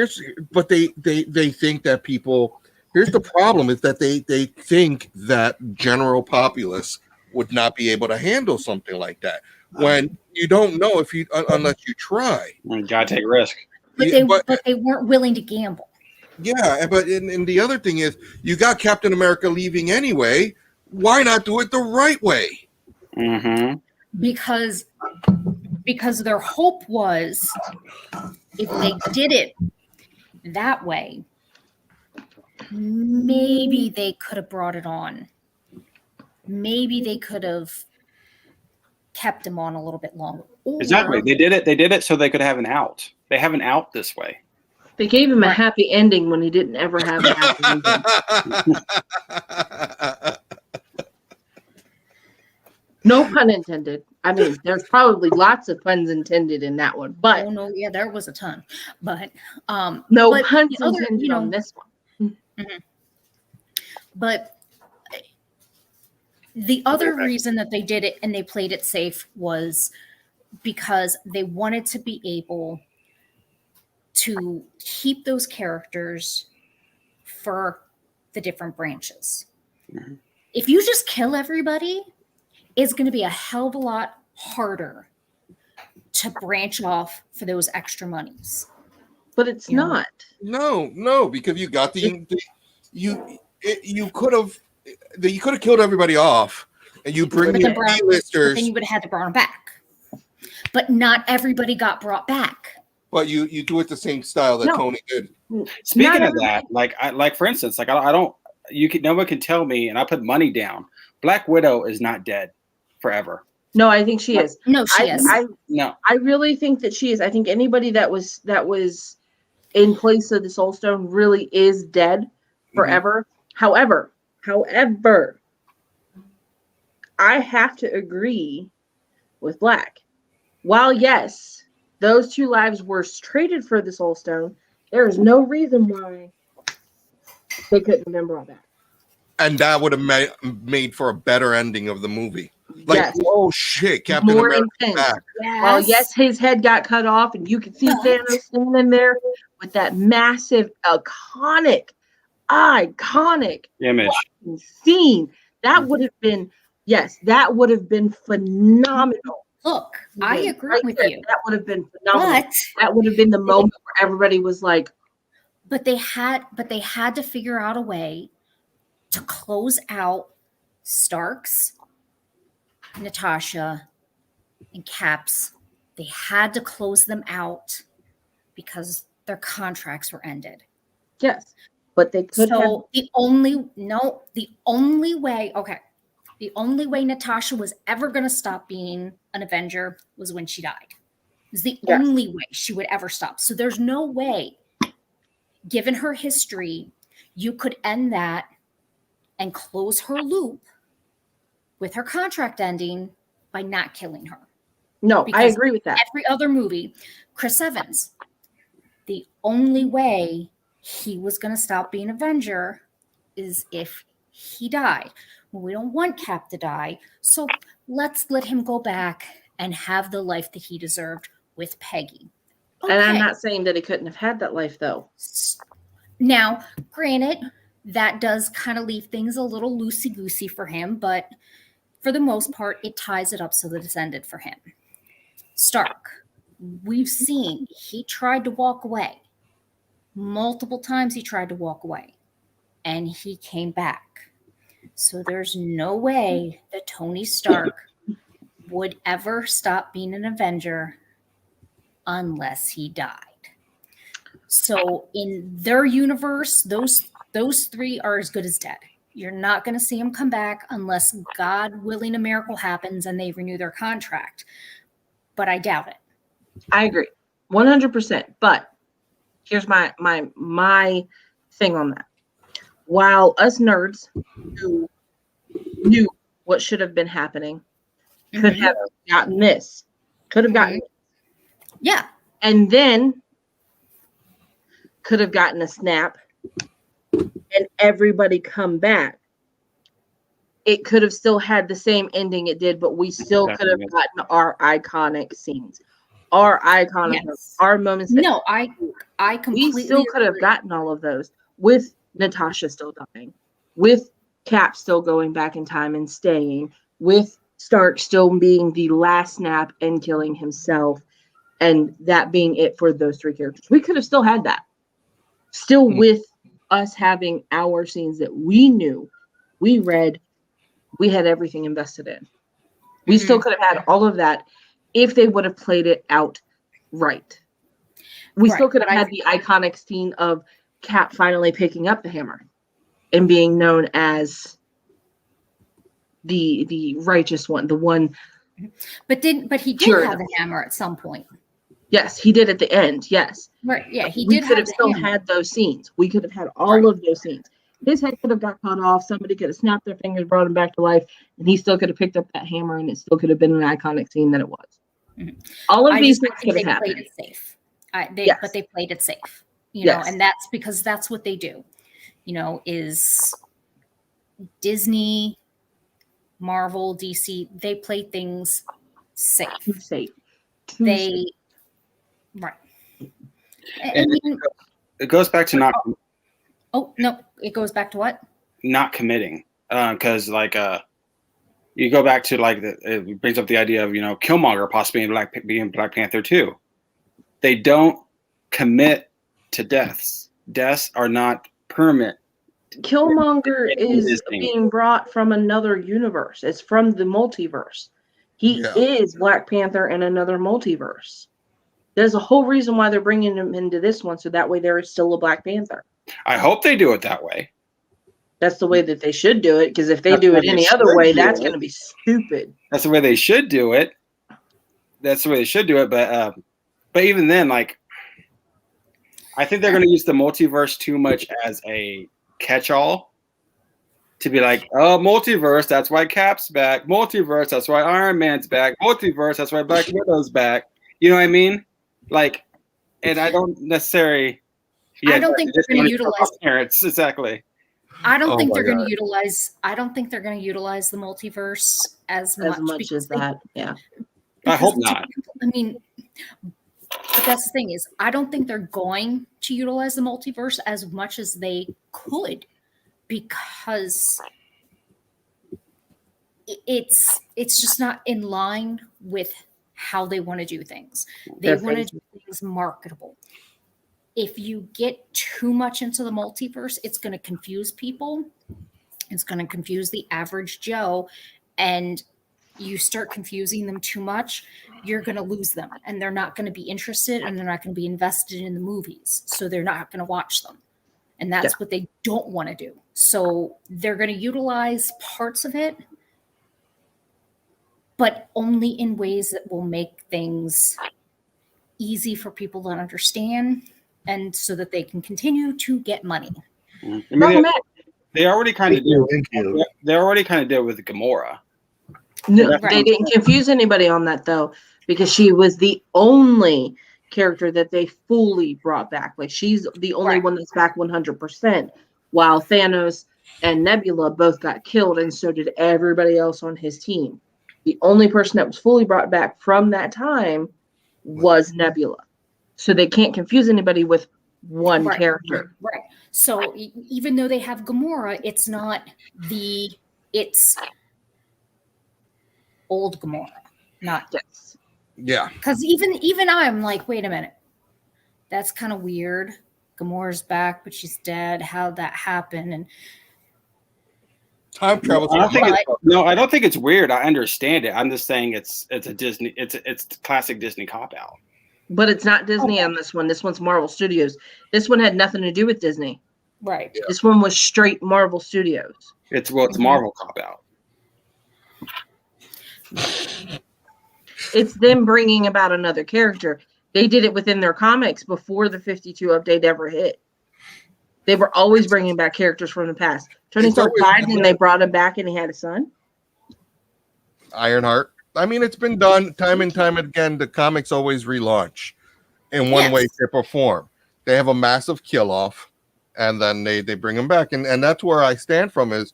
they think that people. Here's the problem: is that they think that general populace would not be able to handle something like that. When you don't know if you unless you try. You gotta take risk. But they weren't willing to gamble. Yeah, but and the other thing is, you got Captain America leaving anyway. Why not do it the right way? Because their hope was, if they did it that way, maybe they could have brought it on. Maybe they could have kept him on a little bit longer. Exactly. They did it so they could have an out. They have an out this way. They gave him a happy ending when he didn't ever have a happy ending. No pun intended. I mean, there's probably lots of puns intended in that one, but yeah, there was a ton. But no puns intended on this one. But the other reason that they did it and they played it safe was because they wanted to be able to keep those characters for the different branches. If you just kill everybody, it's going to be a hell of a lot harder to branch off for those extra monies. But it's not. No, because you got you could have killed everybody off, and you bring the B-listers. Then you would have had to bring them back. But not everybody got brought back. But you do it the same style that Tony did. Speaking of that, like for instance, like I don't, no one can tell me, and I put money down. Black Widow is not dead forever. No, I think she is. No, she is. I really think that she is. I think anybody that was in place of the Soul Stone really is dead forever. However, I have to agree with Black. While yes, those two lives were traded for the Soul Stone, there is no reason why they couldn't have been brought back. And that would have made for a better ending of the movie. Like, yes. oh shit, Captain More America intense. back. Yes. Well, yes, his head got cut off, and you could see Thanos standing there with that massive, iconic image scene. That would have been, yes, that would have been phenomenal. Look, I agree with you. That would have been phenomenal. But that would have been the moment where everybody was like, but they had to figure out a way to close out Stark's, Natasha, and Cap's. They had to close them out because their contracts were ended. yes, but they could have. So the only way Natasha was ever going to stop being an Avenger was when she died. It was the only way she would ever stop. So there's no way, given her history, you could end that and close her loop with her contract ending by not killing her. No, Because I agree with that. Every other movie, Chris Evans, the only way he was going to stop being Avenger is if he died. Well, we don't want Cap to die, so let's let him go back and have the life that he deserved with Peggy. And I'm not saying that he couldn't have had that life, though. Now, granted, that does kind of leave things a little loosey-goosey for him, but for the most part, it ties it up so that it's ended for him. Stark, we've seen he tried to walk away. Multiple times he tried to walk away, and he came back. So there's no way that Tony Stark would ever stop being an Avenger unless he died. So in their universe, those three are as good as dead. You're not going to see them come back unless, God willing, a miracle happens and they renew their contract. But I doubt it. I agree, 100%. But here's my thing on that. While us nerds who knew what should have been happening could have gotten this, Yeah, and then could have gotten a snap and everybody come back, it could have still had the same ending it did, but we still could have gotten our iconic scenes, our iconic, our moments. No, I completely. We still could have gotten all of those with Natasha still dying, with Cap still going back in time and staying, with Stark still being the last snap and killing himself, and that being it for those three characters. We could have still had that. Still with us having our scenes that we knew, we read, we had everything invested in. We still could have had all of that if they would have played it out right. We still could have had the iconic scene of Cap finally picking up the hammer and being known as the righteous one, the one. But he did have the hammer at some point. Yes, he did at the end. Yes. Right. Yeah, he we did. Could have still had those scenes. We could have had all of those scenes. His head could have got cut off. Somebody could have snapped their fingers, brought him back to life, and he still could have picked up that hammer, and it still could have been an iconic scene that it was. All of these things could have happened. Played it safe. But they played it safe. You know, and that's because that's what they do. You know, is Disney, Marvel, DC, they play things safe. Right. And it goes back to not. Oh no! It goes back to what? Not committing, because you go back to it brings up the idea of Killmonger possibly being Black Panther too. They don't commit to deaths. Deaths are not permanent. Killmonger is being brought from another universe. It's from the multiverse. He is Black Panther in another multiverse. There's a whole reason why they're bringing him into this one, so that way there is still a Black Panther. I hope they do it that way. That's the way that they should do it, because if they do it any other way, that's going to be stupid. That's the way they should do it. But even then, I think they're going to use the multiverse too much as a catch-all to be like, oh, multiverse, that's why Cap's back. Multiverse, that's why Iron Man's back. Multiverse, that's why Black Widow's back. You know what I mean? And I don't necessarily Yeah, I don't think they're going to utilize parents exactly. I don't think they're going to utilize. I don't think they're going to utilize the multiverse as much as that. Yeah, I hope not. I mean, but that's the thing is, I don't think they're going to utilize the multiverse as much as they could, because it's just not in line with how they want to do things. They want to do things marketable. If you get too much into the multiverse, it's going to confuse people. It's going to confuse the average Joe, and you start confusing them too much, you're going to lose them, and they're not going to be interested, and they're not going to be invested in the movies. So they're not going to watch them. And that's what they don't want to do. So they're going to utilize parts of it, but only in ways that will make things easy for people to understand, and so that they can continue to get money. I mean, they already kind of do. They already kind of did with Gamora. No, they didn't confuse anybody on that though, because she was the only character that they fully brought back. Like, she's the only one that's back 100%, while Thanos and Nebula both got killed, and so did everybody else on his team. The only person that was fully brought back from that time was Nebula. So they can't confuse anybody with one character. Right. So even though they have Gamora, it's old Gamora, not this. Yeah. Because even I'm like, wait a minute, that's kind of weird. Gamora's back, but she's dead. How'd that happen? And time travel. I don't think it's weird. I understand it. I'm just saying it's a Disney. It's classic Disney cop out. But it's not Disney on this one. This one's Marvel Studios. This one had nothing to do with Disney. Right. Yeah. This one was straight Marvel Studios. It's Marvel cop out. It's them bringing about another character. They did it within their comics before the 52 update ever hit. They were always bringing back characters from the past. Tony Stark died, and they brought him back, and he had a son. Ironheart. I mean, it's been done time and time again. The comics always relaunch in one way, shape, or form. They have a massive kill-off, and then they bring them back. And that's where I stand from is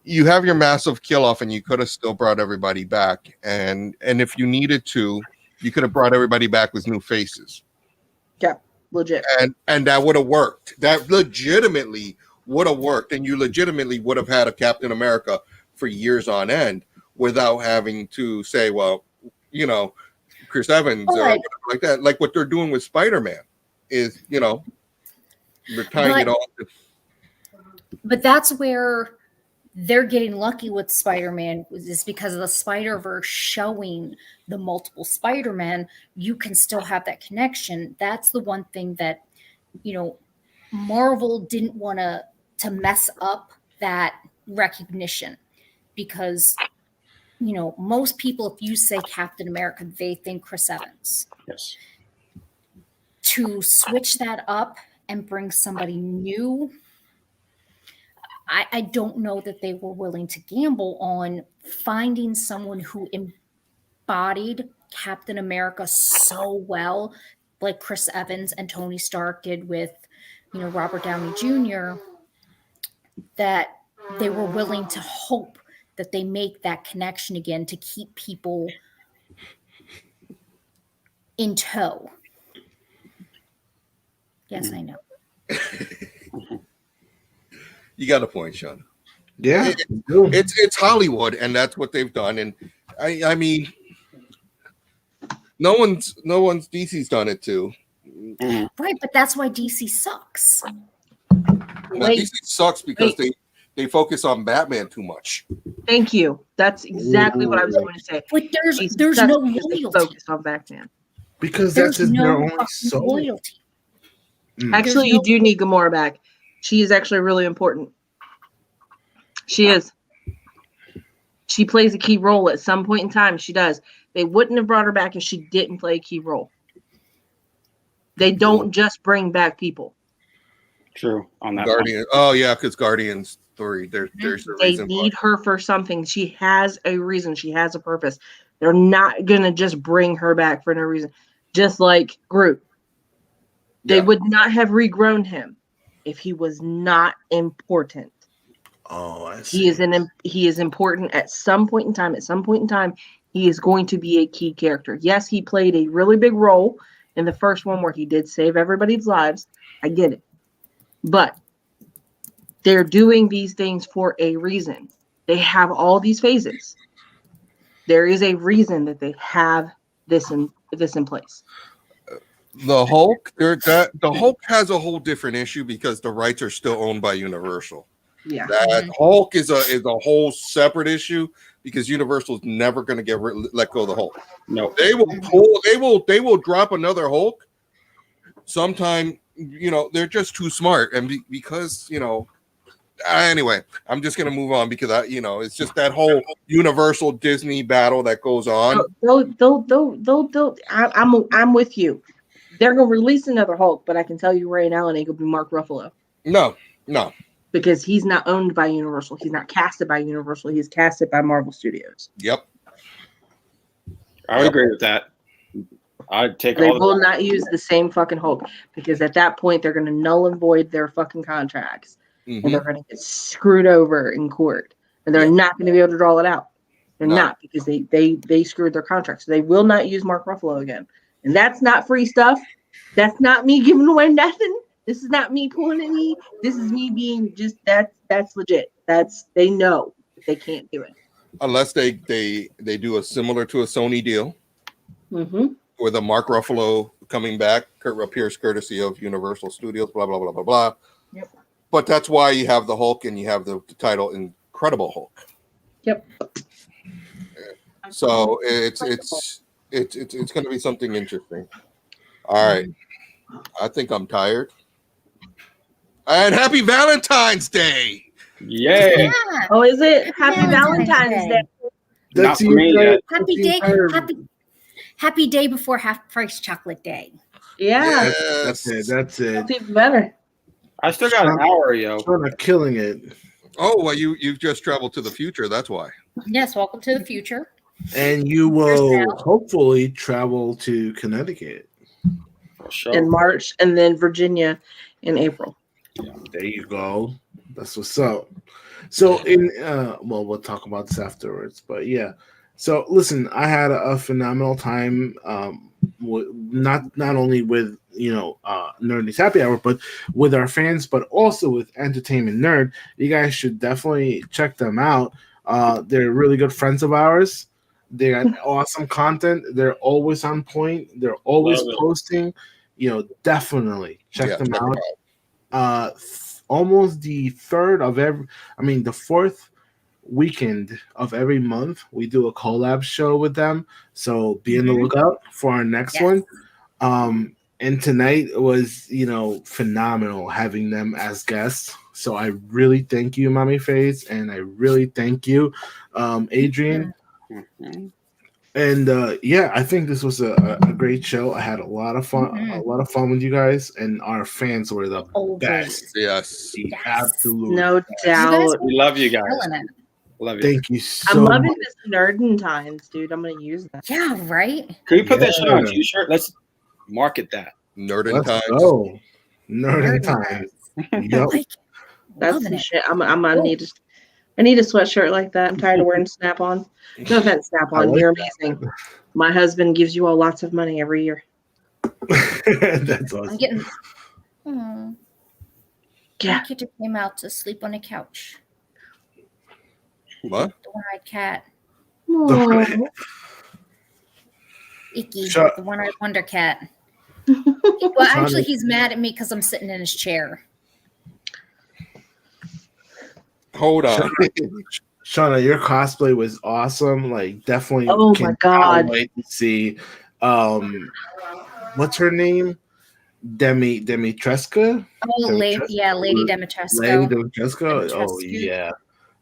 you have your massive kill-off, and you could have still brought everybody back. And if you needed to, you could have brought everybody back with new faces. Yeah, legit. And that would have worked. That legitimately would have worked. And you legitimately would have had a Captain America for years on end, without having to say, well, you know, Chris Evans or whatever like that. Like what they're doing with Spider-Man is, you know, they're tying it all. But that's where they're getting lucky with Spider-Man, is because of the Spider-Verse showing the multiple Spider-Man. You can still have that connection. That's the one thing that, you know, Marvel didn't want to mess up that recognition, because you know, most people, if you say Captain America, they think Chris Evans. Yes. To switch that up and bring somebody new, I don't know that they were willing to gamble on finding someone who embodied Captain America so well, like Chris Evans and Tony Stark did with, you know, Robert Downey Jr., that they were willing to hope that they make that connection again to keep people in tow. Yes, I know. You got a point, Sean. Yeah, it's Hollywood, and that's what they've done. And I mean, no one's DC's done it too. Right, but that's why DC sucks. DC sucks because they focus on Batman too much. Thank you. That's exactly what I was going to say. But there's no loyalty. Focus on Batman because that's their only soul. Loyalty. Actually, you do need Gamora back. She is actually really important. She is. She plays a key role at some point in time. She does. They wouldn't have brought her back if she didn't play a key role. They don't just bring back people. True on that. Guardian. Oh yeah, because Guardians 3. There's a reason. They need her for something. She has a reason. She has a purpose. They're not gonna just bring her back for no reason. Just like Groot. They would not have regrown him if he was not important. Oh, I see. He is important at some point in time. At some point in time, he is going to be a key character. Yes, he played a really big role in the first one where he did save everybody's lives. I get it. But they're doing these things for a reason. They have all these phases. There is a reason that they have this in place. The Hulk, the Hulk has a whole different issue because the rights are still owned by Universal. Yeah, that Hulk is a whole separate issue because Universal is never going to let go of the Hulk. No, they will drop another Hulk sometime. They're just too smart, and because anyway, I'm just gonna move on because it's just that whole Universal Disney battle that goes on. I'm with you. They're gonna release another Hulk, but I can tell you right now, it ain't gonna be Mark Ruffalo. No. Because he's not owned by Universal. He's not casted by Universal. He's casted by Marvel Studios. Yep. I would agree with that. I'd take They will not use the same fucking Hulk because at that point they're going to null and void their fucking contracts and they're going to get screwed over in court and they're not going to be able to draw it out. They're not because they screwed their contracts. So they will not use Mark Ruffalo again. And that's not free stuff. That's not me giving away nothing. This is not me pulling any. This is me being just that's legit. They know that they can't do it unless they do a similar to a Sony deal with a Mark Ruffalo coming back appears courtesy of Universal Studios. Blah blah blah blah blah. Yep. But that's why you have the Hulk and you have the title Incredible Hulk. Yep. So it's going to be something interesting. All right, I think I'm tired. And happy Valentine's Day! Yeah. Oh, is it? Happy Valentine's Day. Not for me yet. Happy day before half price chocolate day. Yeah. Yes. That's it. That's even better. I still got an hour, yo. Shawna killing it. Oh, well, you've just traveled to the future. That's why. Yes, welcome to the future. And you will hopefully travel to Connecticut. For sure. In March and then Virginia in April. There you go. That's what's up. So we'll talk about this afterwards. But yeah. So listen, I had a phenomenal time. Not only with Nerdnewshappyhour Happy Hour, but with our fans, but also with Entertainment Nerd. You guys should definitely check them out. They're really good friends of ours. They got awesome content. They're always on point. They're always posting. Definitely check them out. Almost the fourth weekend of every month we do a collab show with them, so be in the lookout for our next one. And tonight was phenomenal having them as guests, so I really thank you, Mommy Face, and I really thank you, Adrian. And I think this was a great show. I had a lot of fun with you guys, and our fans were the best. Yes, absolutely, no doubt. We love you guys. Love you. Thank you so I'm loving much. this Nerdin Times, dude. I'm gonna use that. Yeah, right. Can we put that shit on a t-shirt? Let's market that. Nerdin Times. Go. Nerdin Times. Yep. That's the shit. I need a sweatshirt like that. I'm tired of wearing Snap-on. No offense, Snap-on. You're amazing. My husband gives you all lots of money every year. That's awesome. I'm getting. Yeah. My kid just came out to sleep on the couch. What? The one-eyed cat. Icky, the one-eyed wonder cat. Well, actually, he's mad at me because I'm sitting in his chair. Hold on. Shawna, your cosplay was awesome. Like, definitely. Oh my god! Wait to see. What's her name? Dimitrescu? Oh, Lady Dimitrescu. Lady Dimitrescu. Oh yeah,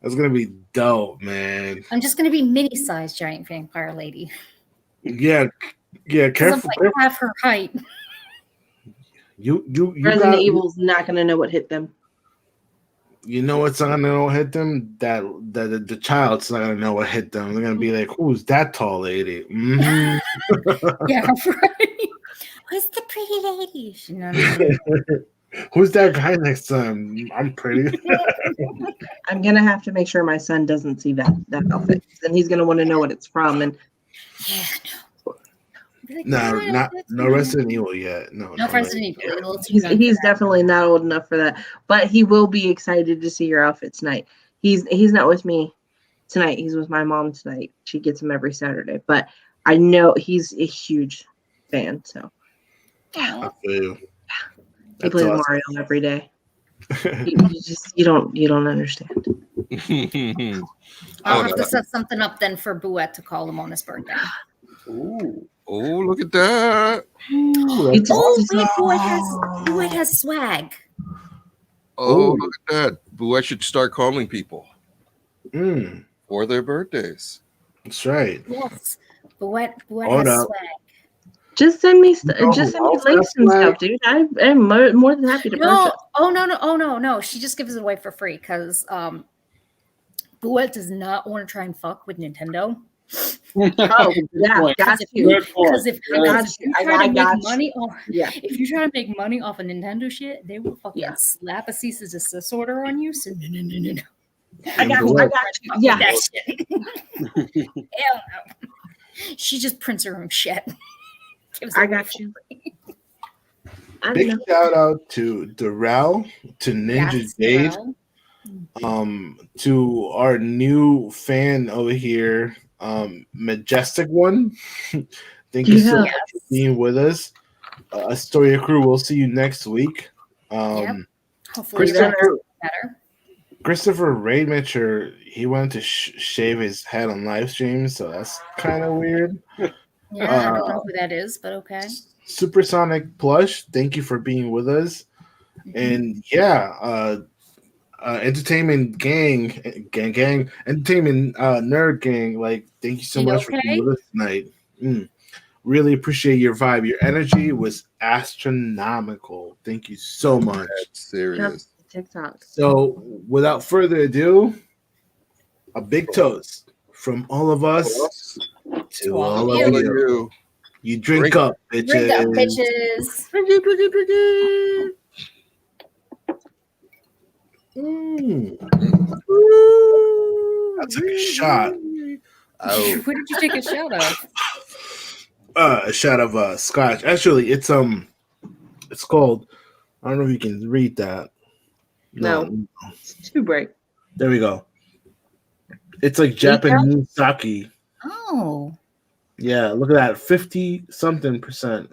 that's gonna be dope, man. I'm just gonna be mini-sized giant vampire lady. Yeah. Careful. I'm like half her height. You Resident Evil's not gonna know what hit them. You know what's not gonna hit them? That the child's not gonna know what hit them. They're gonna be like, "Who's that tall lady?" Mm-hmm. Yeah, right. Who's the pretty lady. No. Who's that guy next to him? I'm pretty. I'm gonna have to make sure my son doesn't see that outfit, and he's gonna want to know what it's from. And Yeah, no. No Resident Evil yet. No Resident Evil. He's definitely not old enough for that, but he will be excited to see your outfit tonight. He's not with me tonight. He's with my mom tonight. She gets him every Saturday, but I know he's a huge fan. So I feel you. he plays Mario every day. you don't understand. I'll have to set something up then for Bouette to call him on his birthday. Ooh. Oh, look at that. Bouette has swag. Oh, look at that. Bouette should start calling people Mm. for their birthdays. That's right. Yes. Bouette has swag. Just send me links and stuff, dude. I am more than happy to purchase. No. She just gives it away for free because Bouette does not want to try and fuck with Nintendo. Oh, yeah, got you. Because if you try to make money off of Nintendo shit, they will fucking slap a cease and desist order on you. So no. I got you. Yeah. That shit. Hell no. She just prints her own shit. I got you. Big shout out to Darrell, to Ninja Jade, to our new fan over here, Majestic One. Thank you so much for being with us. Astoria crew, we'll see you next week. Hopefully Christopher Raidmitcher, he wanted to shave his head on live stream, so that's kind of weird. Yeah, I don't know who that is, but okay. Supersonic Plush, thank you for being with us. And Entertainment Gang, Entertainment Nerd Gang, like, thank you so much for being with us tonight. Really appreciate your vibe. Your energy was astronomical. Thank you so much. That's serious. TikTok. So, without further ado, a big toast from all of us to all of you. You drink up, bitches. Drink up, bitches. Drink it. I took a shot. What did you take a shot of? A shot of scotch. Actually, it's called. I don't know if you can read that. No. It's too bright. There we go. It's like Japanese sake. Oh. Yeah, look at that. 50-something%.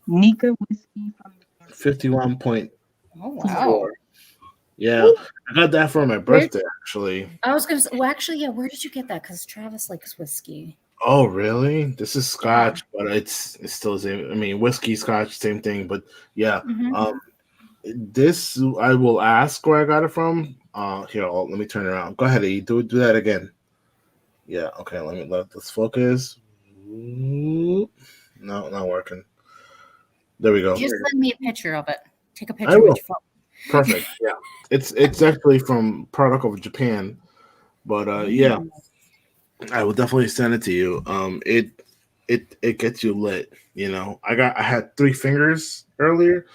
Nika whiskey from 51 point. Oh wow. Yeah. I got that for my birthday, actually. I was gonna say, well, actually, yeah, where did you get that? Because Travis likes whiskey. Oh, really? This is scotch, but it's still the same. I mean, whiskey, scotch, same thing, but yeah. This I will ask where I got it from. Here, let me turn it around. Go ahead, E. Do that again. Yeah, okay, let's focus. No, not working. There we go. Just send me a picture of it. Take a picture with your phone. Perfect. Yeah. It's actually from product of Japan. But yeah. I will definitely send it to you. It gets you lit, you know. I had 3 fingers earlier